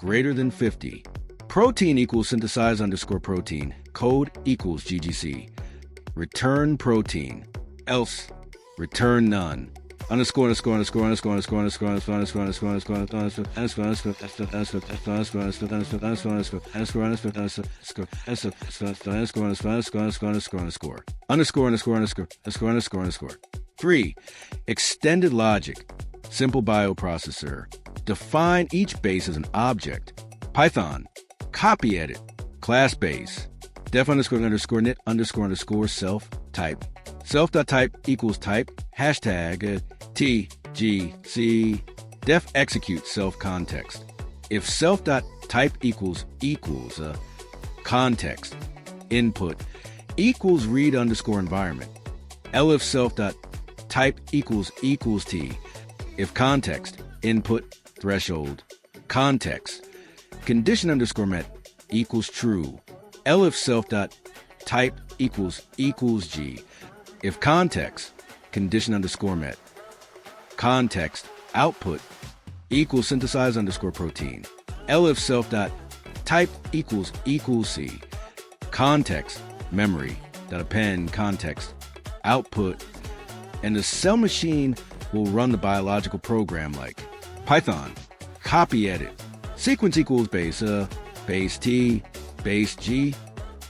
greater than 50. Protein equals synthesize underscore protein. Code equals GGC. Return protein. Else, return none. Underscore, underscore, underscore, underscore, underscore, underscore, underscore, underscore, underscore, underscore, underscore. 3. Extended logic. Simple bioprocessor. Define each base as an object. Python. Copy edit. Class base. Def underscore underscore knit underscore underscore self type. Self.type equals type. Hashtag ATGC. Def execute self context. If self.type equals context input equals read underscore environment. Elif self.type equals t. If context input threshold context condition underscore met equals true. Elif self.type equals g. If context condition underscore met context output equals synthesize underscore protein. Elif self.type equals c. Context memory that append context output, and the cell machine will run the biological program like Python copy edit sequence equals base T base G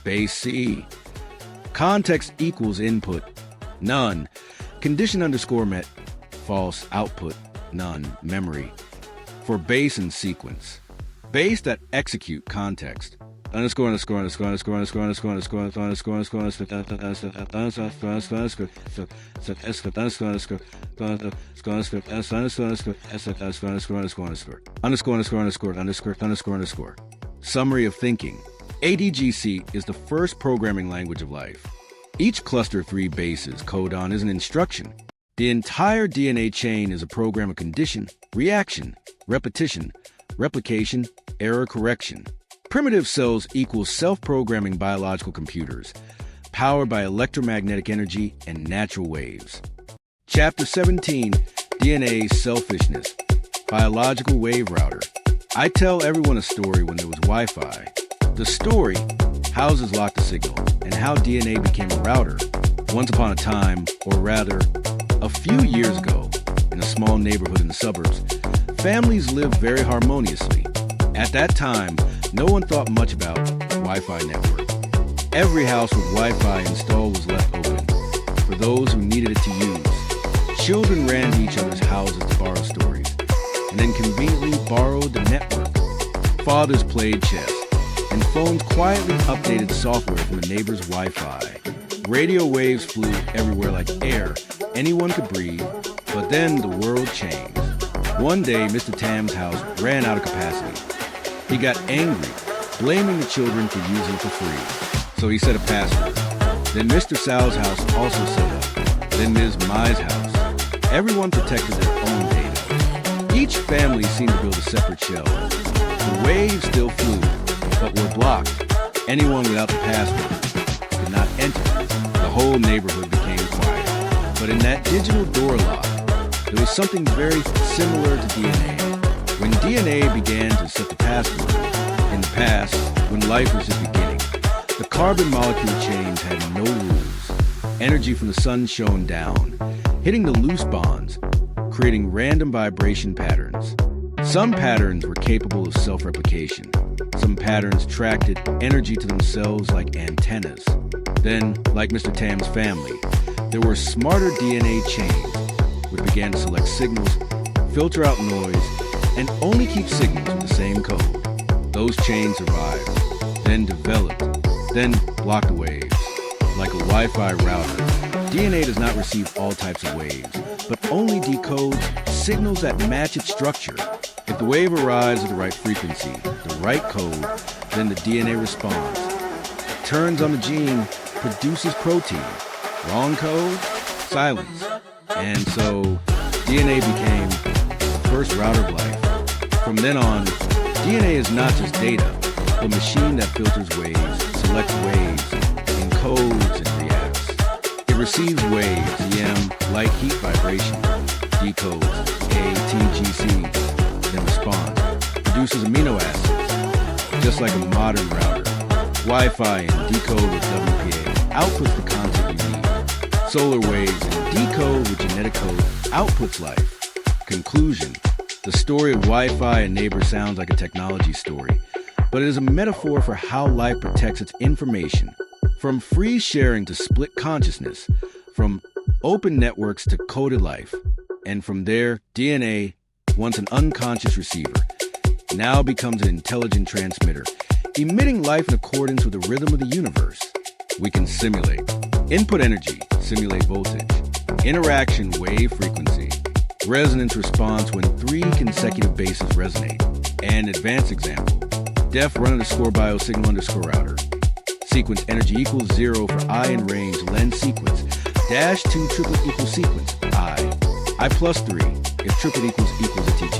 base C. Context equals input none. Condition underscore met false output none memory. For base and sequence, base that execute context underscore underscore underscore underscore underscore underscore underscore underscore underscore underscore. Summary of thinking. ATGC is the first programming language of life. Each cluster of 3 bases, codon, is an instruction. The entire DNA chain is a program of condition, reaction, repetition, replication, error correction. Primitive cells equal self-programming biological computers, powered by electromagnetic energy and natural waves. Chapter 17, DNA Selfishness, Biological Wave Router. I tell everyone a story when there was Wi-Fi. The story, houses locked the signal, and how DNA became a router. Once upon a time, or rather, a few years ago, in a small neighborhood in the suburbs, families lived very harmoniously. At that time, no one thought much about Wi-Fi network. Every house with Wi-Fi installed was left open for those who needed it to use. Children ran to each other's houses to borrow stories, and then conveniently borrowed the network. Fathers played chess, and phones quietly updated software from a neighbor's Wi-Fi. Radio waves flew everywhere like air anyone could breathe, but then the world changed. One day, Mr. Tam's house ran out of capacity. He got angry, blaming the children for using it for free. So he set a password. Then Mr. Sal's house also set up. Then Ms. Mai's house. Everyone protected their own data. Each family seemed to build a separate shell. The waves still flew, but were blocked. Anyone without the password could not enter. The whole neighborhood became quiet. But in that digital door lock, there was something very similar to DNA. When DNA began to set the password, in the past, when life was just beginning, the carbon molecule chains had no rules. Energy from the sun shone down, hitting the loose bonds, creating random vibration patterns. Some patterns were capable of self-replication. Some patterns attracted energy to themselves like antennas. Then, like Mr. Tam's family, there were smarter DNA chains, which began to select signals, filter out noise, and only keep signals with the same code. Those chains survived, then developed, then blocked the waves. Like a Wi-Fi router, DNA does not receive all types of waves, but only decodes signals that match its structure. If the wave arrives at the right frequency, the right code, then the DNA responds. It turns on the gene, produces protein. Wrong code? Silence. And so, DNA became the first router of life. From then on, DNA is not just data, but a machine that filters waves, selects waves, encodes and reacts. It receives waves, EM, light, heat, vibration, decodes, ATGC, then responds. produces amino acids, just like a modern router. Wi-Fi and decode with WPA outputs the content you need. Solar waves and decode with genetic code outputs life. Conclusion: the story of Wi-Fi and neighbors sounds like a technology story, but it is a metaphor for how life protects its information. From free sharing to split consciousness, from open networks to coded life, and from there, DNA, once an unconscious receiver, now becomes an intelligent transmitter, emitting life in accordance with the rhythm of the universe. We can simulate. Input energy, simulate voltage. Interaction, wave frequency. Resonance response when 3 consecutive bases resonate. And advanced example, def run_bio_signal_router. Sequence energy equals 0 for I in range lens sequence. -2 triplet equals sequence, I plus 3, if triplet equals ATG.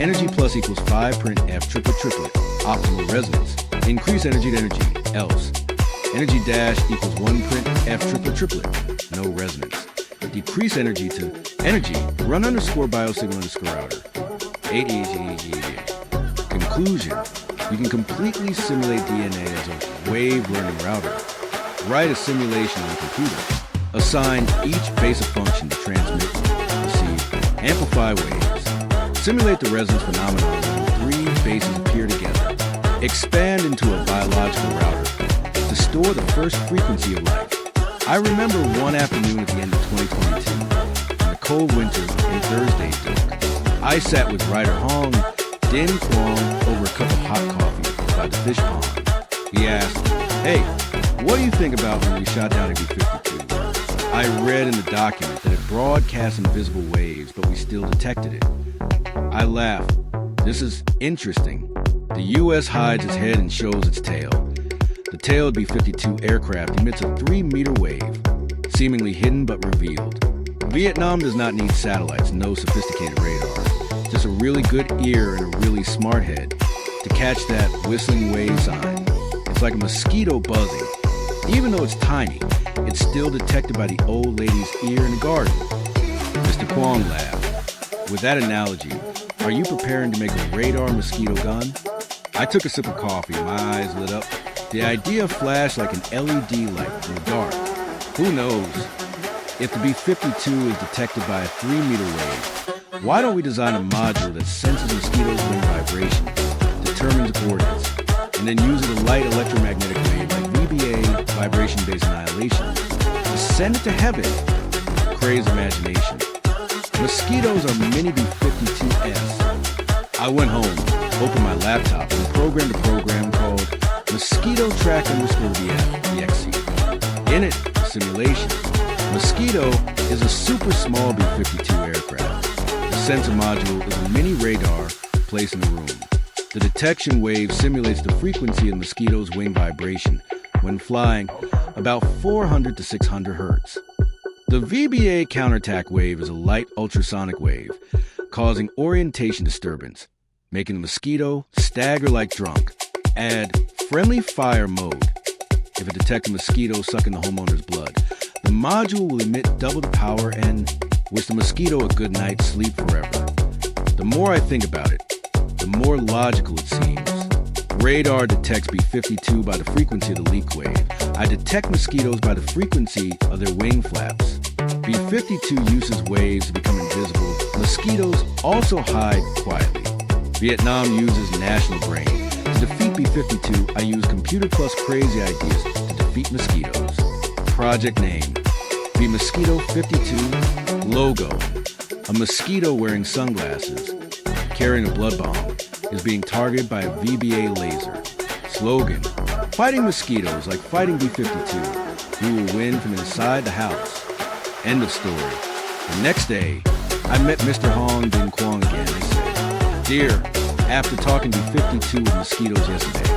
Energy plus equals 5 print F triplet, optimal resonance. Increase energy to energy, else. Energy dash equals 1 print F triplet, no resonance. Decrease energy to energy, run_bio_signal_router. ATGC. Conclusion: you can completely simulate DNA as a wave learning router. Write a simulation on a computer. Assign each basic function to transmit, receive, amplify waves. Simulate the resonance phenomenon when 3 bases appear together. Expand into a biological router to store the first frequency of life. I remember one afternoon at the end of 2022, in the cold winter in Thursday, Duke. I sat with writer Hong Din Kwong over a cup of hot coffee by the fish pond. He asked, "Hey, what do you think about when we shot down AB-52? I read in the document that it broadcasts invisible waves, but we still detected it." I laughed. "This is interesting. The U.S. hides its head and shows its tail. The tail of B-52 aircraft emits a 3-meter wave, seemingly hidden but revealed. Vietnam does not need satellites, no sophisticated radar. Just a really good ear and a really smart head to catch that whistling wave sign. It's like a mosquito buzzing. Even though it's tiny, it's still detected by the old lady's ear in the garden." Mr. Kwong laughed. "With that analogy, are you preparing to make a radar mosquito gun?" I took a sip of coffee, my eyes lit up. The idea flashed like an LED light in the dark. Who knows? If the B-52 is detected by a 3-meter wave, why don't we design a module that senses mosquitoes' wing vibration, determines coordinates, and then uses a light electromagnetic wave like VBA, vibration-based annihilation, to send it to heaven? Crazy imagination. Mosquitoes are mini B-52s. I went home, opened my laptop, and programmed a program called Mosquito Track _VF, In it, simulation. Mosquito is a super small B-52 aircraft. The sensor module is a mini radar placed in the room. The detection wave simulates the frequency of the mosquito's wing vibration when flying about 400 to 600 hertz. The VBA counterattack wave is a light ultrasonic wave, causing orientation disturbance, making the mosquito stagger like drunk. Add friendly fire mode. If it detects a mosquito sucking the homeowner's blood, the module will emit double the power and wish the mosquito a good night's sleep forever. The more I think about it, the more logical it seems. Radar detects B-52 by the frequency of the leak wave. I detect mosquitoes by the frequency of their wing flaps. B-52 uses waves to become invisible. Mosquitoes also hide quietly. Vietnam uses national brain. To defeat B-52, I use computer plus crazy ideas to defeat mosquitoes. Project name, B-Mosquito 52. Logo, a mosquito wearing sunglasses, carrying a blood bomb, is being targeted by a VBA laser. Slogan, fighting mosquitoes like fighting B-52. We will win from inside the house. End of story. The next day, I met Mr. Hong Din Kwong again. I said, "Dear, after talking to B-52 with mosquitoes yesterday,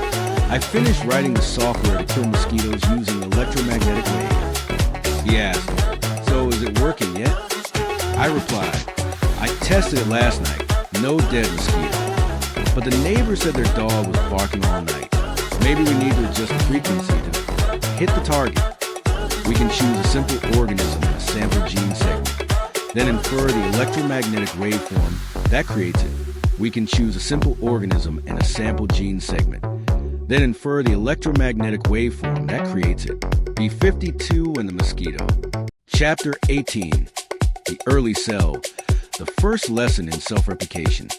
I finished writing the software to kill mosquitoes using electromagnetic waves." He asked, "So is it working yet?" I replied, "I tested it last night, no dead mosquito. But the neighbor said their dog was barking all night. Maybe we need to adjust the frequency to hit the target. We can choose a simple organism in a sample gene segment, then infer the electromagnetic waveform that creates it. We can choose a simple organism and a sample gene segment, then infer the electromagnetic waveform that creates it. B52 and the mosquito. Chapter 18. The early cell. The first lesson in self-replication.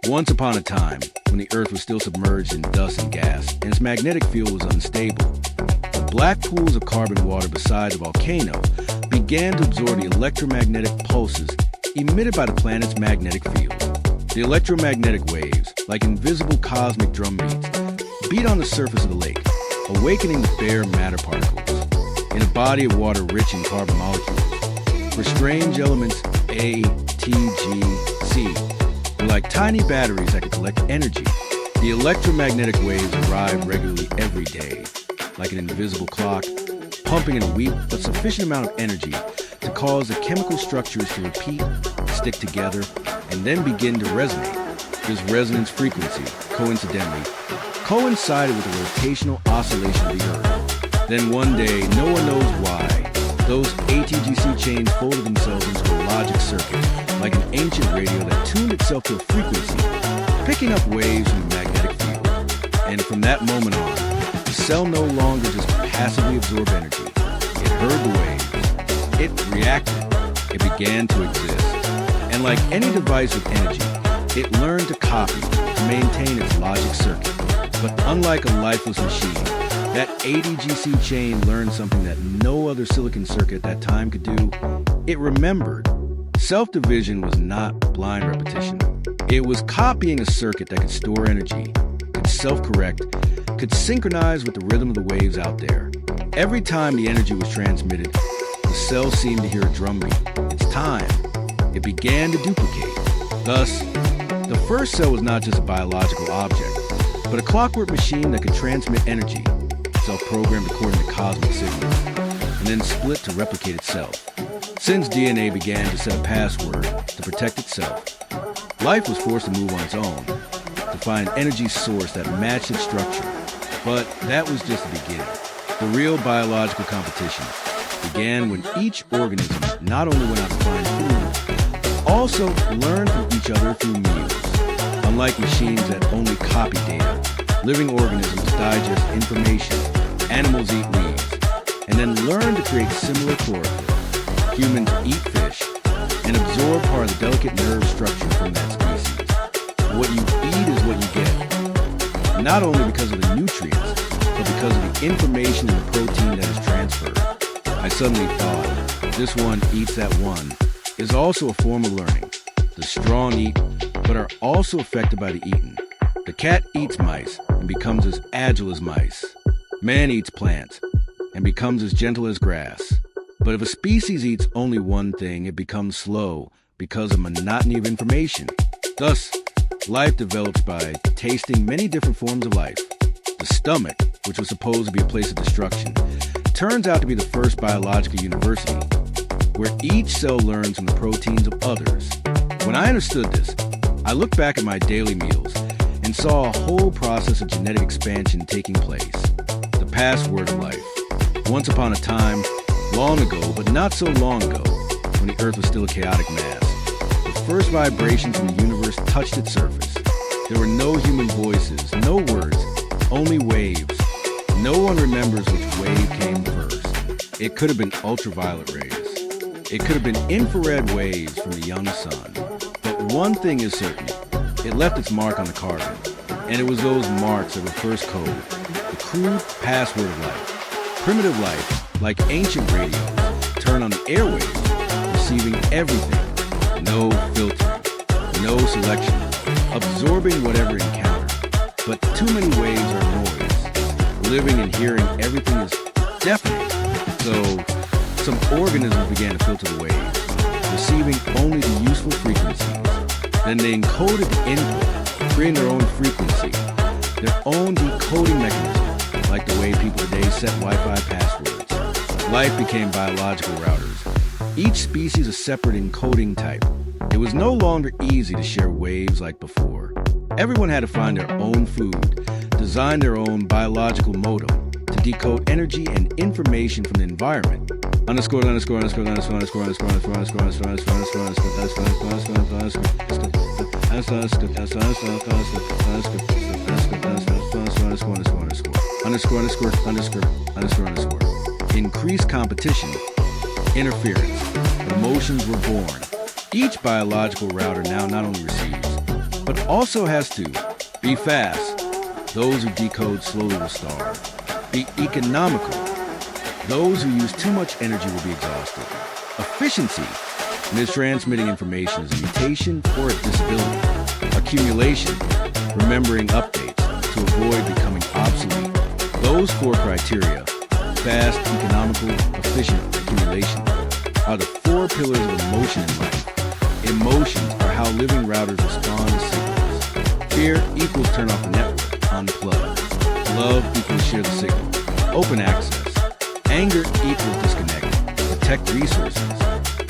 Once upon a time, when the Earth was still submerged in dust and gas, and its magnetic field was unstable, the black pools of carbon water beside the volcano began to absorb the electromagnetic pulses emitted by the planet's magnetic field. The electromagnetic waves, like invisible cosmic drum beats, beat on the surface of the lake, awakening the bare matter particles in a body of water rich in carbon molecules. For strange elements ATGC were like tiny batteries that could collect energy. The electromagnetic waves arrived regularly every day, like an invisible clock, pumping in a weak but sufficient amount of energy to cause the chemical structures to repeat, stick together, and then begin to resonate. This resonance frequency, coincidentally, coincided with the rotational oscillation of the Earth. Then one day, no one knows why, those ATGC chains folded themselves into a logic circuit, like an ancient radio that tuned itself to a frequency, picking up waves from the magnetic field. And from that moment on, the cell no longer just passively absorbed energy. It heard the waves. It reacted. It began to exist. And like any device with energy, it learned to copy, to maintain its logic circuit. But unlike a lifeless machine, that ATGC chain learned something that no other silicon circuit at that time could do. It remembered. Self-division was not blind repetition. It was copying a circuit that could store energy, could self-correct, could synchronize with the rhythm of the waves out there. Every time the energy was transmitted, the cell seemed to hear a drumbeat. It's time. It began to duplicate. Thus, the first cell was not just a biological object, but a clockwork machine that could transmit energy, self-programmed according to cosmic signals, and then split to replicate itself. Since DNA began to set a password to protect itself, life was forced to move on its own, to find an energy source that matched its structure. But that was just the beginning. The real biological competition began when each organism not only went out to find food, but also learned from each other through meals. Unlike machines that only copy data, living organisms digest information. Animals eat leaves, and then learn to create similar chlorophyll. Humans eat fish and absorb part of the delicate nerve structure from that species. What you eat is what you get, not only because of the nutrients, but because of the information and the protein that is transferred. I suddenly thought, this one eats that one is also a form of learning. The strong eat, but are also affected by the eaten. The cat eats mice and becomes as agile as mice. Man eats plants and becomes as gentle as grass. But if a species eats only one thing, it becomes slow because of monotony of information. Thus, life develops by tasting many different forms of life. The stomach, which was supposed to be a place of destruction, turns out to be the first biological university, where each cell learns from the proteins of others. When I understood this, I looked back at my daily meals and saw a whole process of genetic expansion taking place. The password of life. Once upon a time, long ago, but not so long ago, when the Earth was still a chaotic mass, the first vibration from the universe touched its surface. There were no human voices, no words, only waves. No one remembers which wave came first. It could have been ultraviolet rays. It could have been infrared waves from the young sun. But one thing is certain. It left its mark on the carbon, and it was those marks that were first code, the crude password of life. Primitive life, like ancient radios, turn on the airwaves, receiving everything, no filtering, no selection, absorbing whatever encountered. But too many waves are noise. Living and hearing everything is deafening. So some organisms began to filter the waves, receiving only the useful frequencies. Then they encoded the input, creating their own frequency, their own decoding mechanism, like the way people today set Wi-Fi passwords. Life became biological routers, each species a separate encoding type. It was no longer easy to share waves like before. Everyone had to find their own food, design their own biological modem to decode energy and information from the environment. Increased competition, interference, emotions were born. Each biological router now not only receives, but also has to be fast. Those who decode slowly will starve. Be economical. Those who use too much energy will be exhausted. Efficiency. Mistransmitting information is a mutation or a disability. Accumulation. Remembering updates to avoid becoming obsolete. Those four criteria, fast, economical, efficient, accumulation, are the four pillars of emotion in life. Emotions are how living routers respond to signals. Fear equals turn off the network, unplug. Love equals share the signal, open access. Anger equals disconnect, protect resources.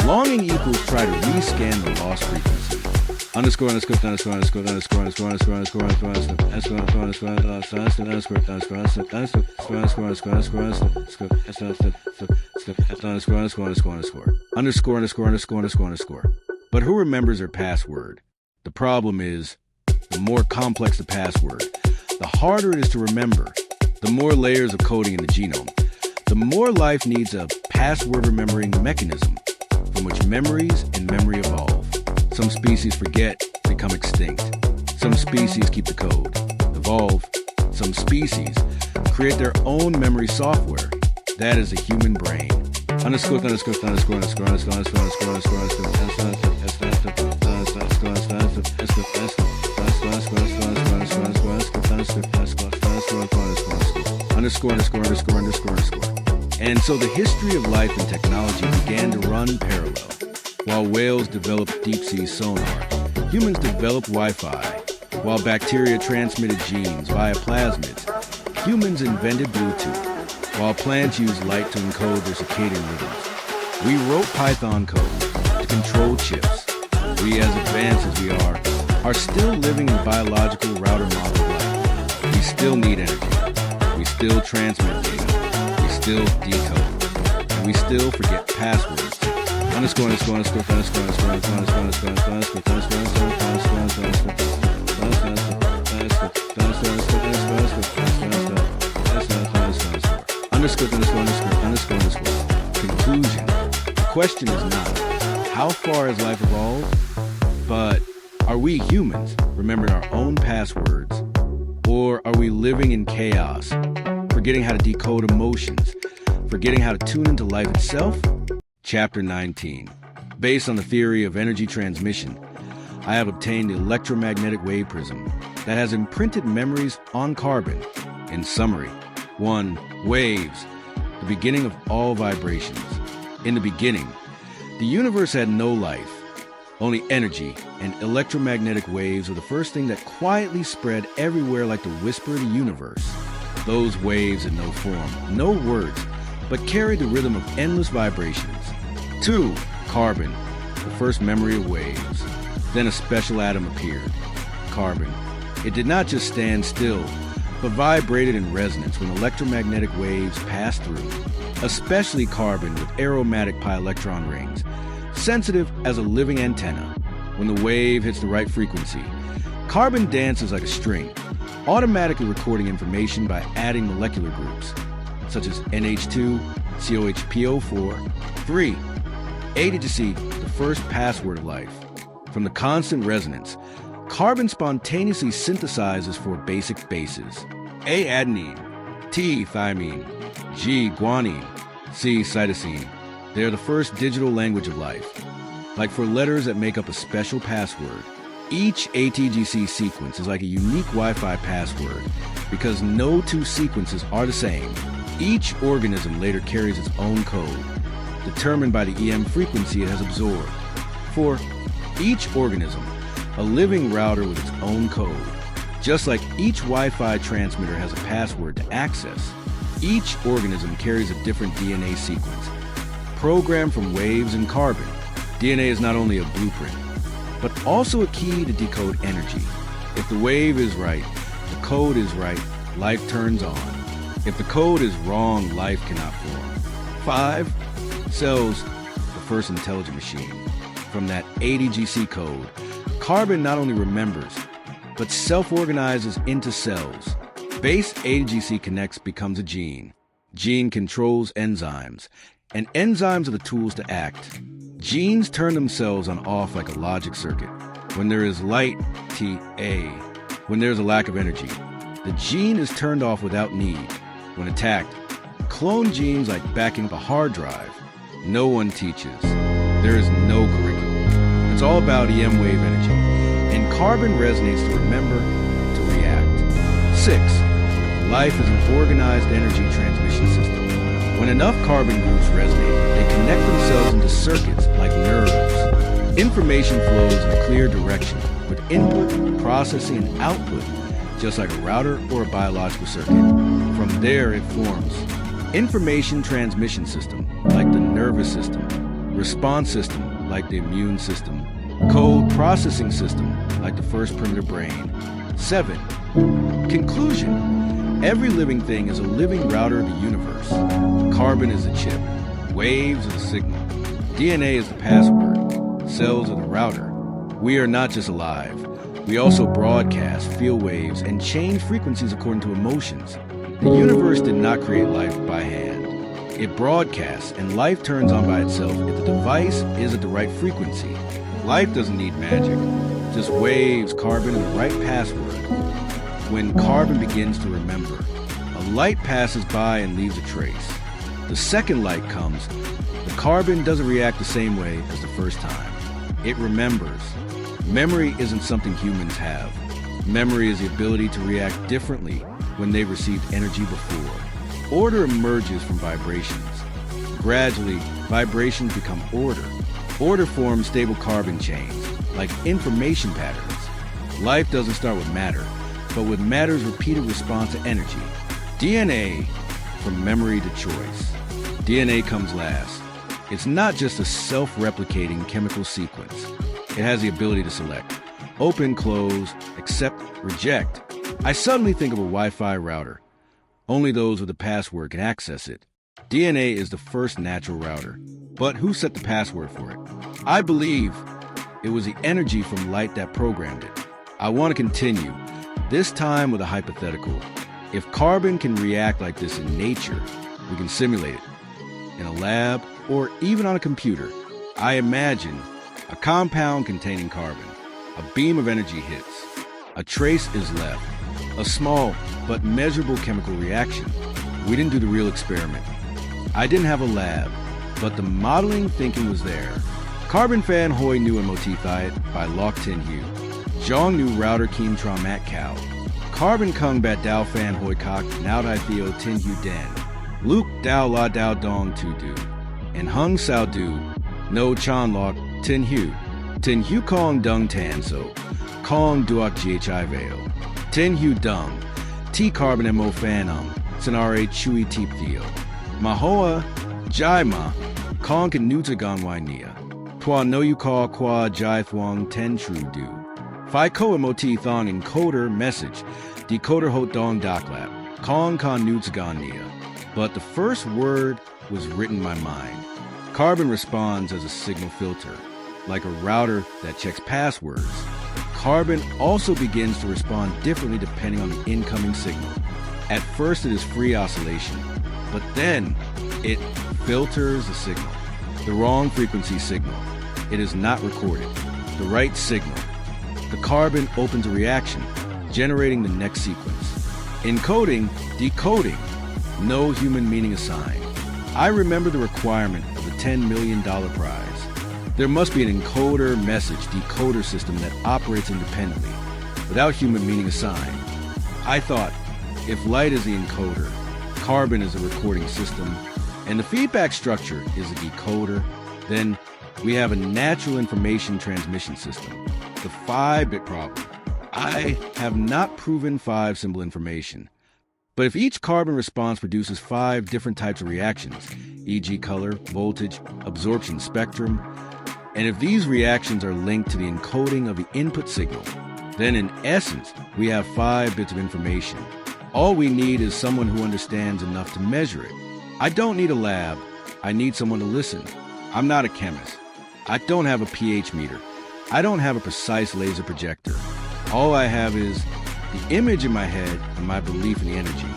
Longing equals try to rescan the lost frequency. Underscore, underscore, underscore, underscore, underscore, underscore, underscore, underscore, underscore, underscore. But who remembers their password? The problem is, the more complex the password, the harder it is to remember. The more layers of coding in the genome, the more life needs a password remembering mechanism from which memories and memory evolve. Some species forget, become extinct. Some species keep the code, evolve. Some species create their own memory software. That is the human brain. Underscore, underscore, underscore, underscore, underscore, underscore, underscore, underscore, underscore. And so the history of life and technology began to run parallel. While whales developed deep-sea sonar, humans developed Wi-Fi. While bacteria transmitted genes via plasmids, humans invented Bluetooth. While plants use light to encode their circadian rhythms, we wrote Python code to control chips. We, as advanced as we are still living in biological router model life. We still need energy. We still transmit data. We still decode. And we still forget passwords. Underscore, underscore, underscore, underscore, underscore, underscore, underscore, underscore, underscore. Conclusion. The question is not, how far has life evolved? But, are we humans remembering our own passwords? Or are we living in chaos, forgetting how to decode emotions, forgetting how to tune into life itself? Chapter 19. Based on the theory of energy transmission, I have obtained the electromagnetic wave prism that has imprinted memories on carbon. In summary, 1. Waves, the beginning of all vibrations. In the beginning, the universe had no life. Only energy and electromagnetic waves were the first thing that quietly spread everywhere like the whisper of the universe. Those waves had no form, no words, but carried the rhythm of endless vibrations. 2. Carbon, the first memory of waves. Then a special atom appeared, carbon. It did not just stand still, but vibrated in resonance when electromagnetic waves passed through, especially carbon with aromatic pi electron rings, sensitive as a living antenna. When the wave hits the right frequency, carbon dances like a string, automatically recording information by adding molecular groups, such as NH2, COHPO4, 3. ATGC, the first password of life. From the constant resonance, carbon spontaneously synthesizes four basic bases. A. Adenine, T. Thymine, G. Guanine, C. Cytosine. They are the first digital language of life. Like for letters that make up a special password, each ATGC sequence is like a unique Wi-Fi password because no two sequences are the same. Each organism later carries its own code, determined by the EM frequency it has absorbed. For each organism, a living router with its own code. Just like each Wi-Fi transmitter has a password to access, each organism carries a different DNA sequence, programmed from waves and carbon. DNA is not only a blueprint, but also a key to decode energy. If the wave is right, the code is right, life turns on. If the code is wrong, life cannot form. 5. Cells, the first intelligent machine. From that ATGC code, Carbon not only remembers, but self-organizes into cells. Base ATGC connects becomes a gene. Gene controls enzymes, and enzymes are the tools to act. Genes turn themselves on off like a logic circuit. When there is light, TA. When there's a lack of energy, the gene is turned off without need. When attacked, clone genes like backing up a hard drive. No one teaches. There is no curriculum. It's all about EM wave energy. And carbon resonates to remember, to react. 6. Life is an organized energy transmission system. When enough carbon groups resonate, they connect themselves into circuits like nerves. Information flows in a clear direction, with input, processing, and output, just like a router or a biological circuit. From there, it forms information transmission system, like the nervous system, response system, like the immune system, code processing system, like the first primitive brain. 7. Conclusion. Every living thing is a living router of the universe. Carbon is the chip, waves are the signal, DNA is the password, cells are the router. We are not just alive. We also broadcast, feel waves, and change frequencies according to emotions. The universe did not create life by hand. It broadcasts, and life turns on by itself if the device is at the right frequency. Life doesn't need magic, just waves, carbon, and the right password. When carbon begins to remember, a light passes by and leaves a trace. The second light comes, the carbon doesn't react the same way as the first time. It remembers. Memory isn't something humans have. Memory is the ability to react differently when they've received energy before. Order emerges from vibrations. Gradually, vibrations become order. Order forms stable carbon chains, like information patterns. Life doesn't start with matter, but with matter's repeated response to energy. DNA, from memory to choice. DNA comes last. It's not just a self-replicating chemical sequence. It has the ability to select. Open, close, accept, reject. I suddenly think of a Wi-Fi router. Only those with a password can access it. DNA is the first natural router. But who set the password for it? I believe it was the energy from light that programmed it. I want to continue, this time with a hypothetical. If carbon can react like this in nature, we can simulate it. In a lab, or even on a computer, I imagine a compound containing carbon. A beam of energy hits. A trace is left. A small but measurable chemical reaction. We didn't do the real experiment. I didn't have a lab, but the modeling thinking was there. Carbon fan hoi nu and motify by Lok Tin Hu. Zhong nu router kim tra mat cow. Carbon kung bat dao fan hoi kok now dai theo tin hu den. Luke dao la dao dong tu du. And hung sao du. No chan lok tin hu. Tin hu kong dung tan so. Kong duok ghi veo. Tin hu dung. T carbon mo fanum. Sinare chui tip theo. Mahoa jaima. Kong kan nuta gangwai nia. Twa no you call qua jai thuong ten true do. Phi ko moti thong encoder message. Decoder hot dong doklap. Kong kan nuta gan nia. But the first word was written in my mind. Carbon responds as a signal filter, like a router that checks passwords. Carbon also begins to respond differently depending on the incoming signal. At first it is free oscillation, but then it filters the signal. The wrong frequency signal. It is not recorded. The right signal. The carbon opens a reaction, generating the next sequence. Encoding, decoding. No human meaning assigned. I remember the requirement of the $10 million prize. There must be an encoder message decoder system that operates independently, without human meaning assigned. I thought, if light is the encoder, carbon is a recording system, and the feedback structure is a decoder, then we have a natural information transmission system. The 5-bit problem. I have not proven 5-symbol information. But if each carbon response produces 5 different types of reactions, e.g. color, voltage, absorption spectrum, and if these reactions are linked to the encoding of the input signal, then in essence, we have 5 bits of information. All we need is someone who understands enough to measure it. I don't need a lab. I need someone to listen. I'm not a chemist. I don't have a pH meter. I don't have a precise laser projector. All I have is the image in my head and my belief in the energy.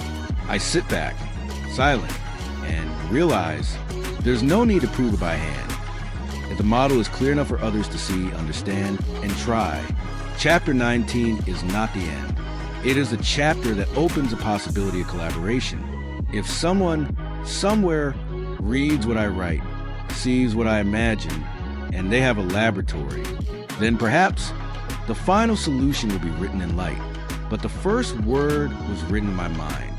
I sit back, silent, and realize there's no need to prove it by hand. If the model is clear enough for others to see, understand, and try, Chapter 19 is not the end. It is a chapter that opens a possibility of collaboration. If someone, somewhere, reads what I write, sees what I imagine, and they have a laboratory, then perhaps the final solution will be written in light. But the first word was written in my mind.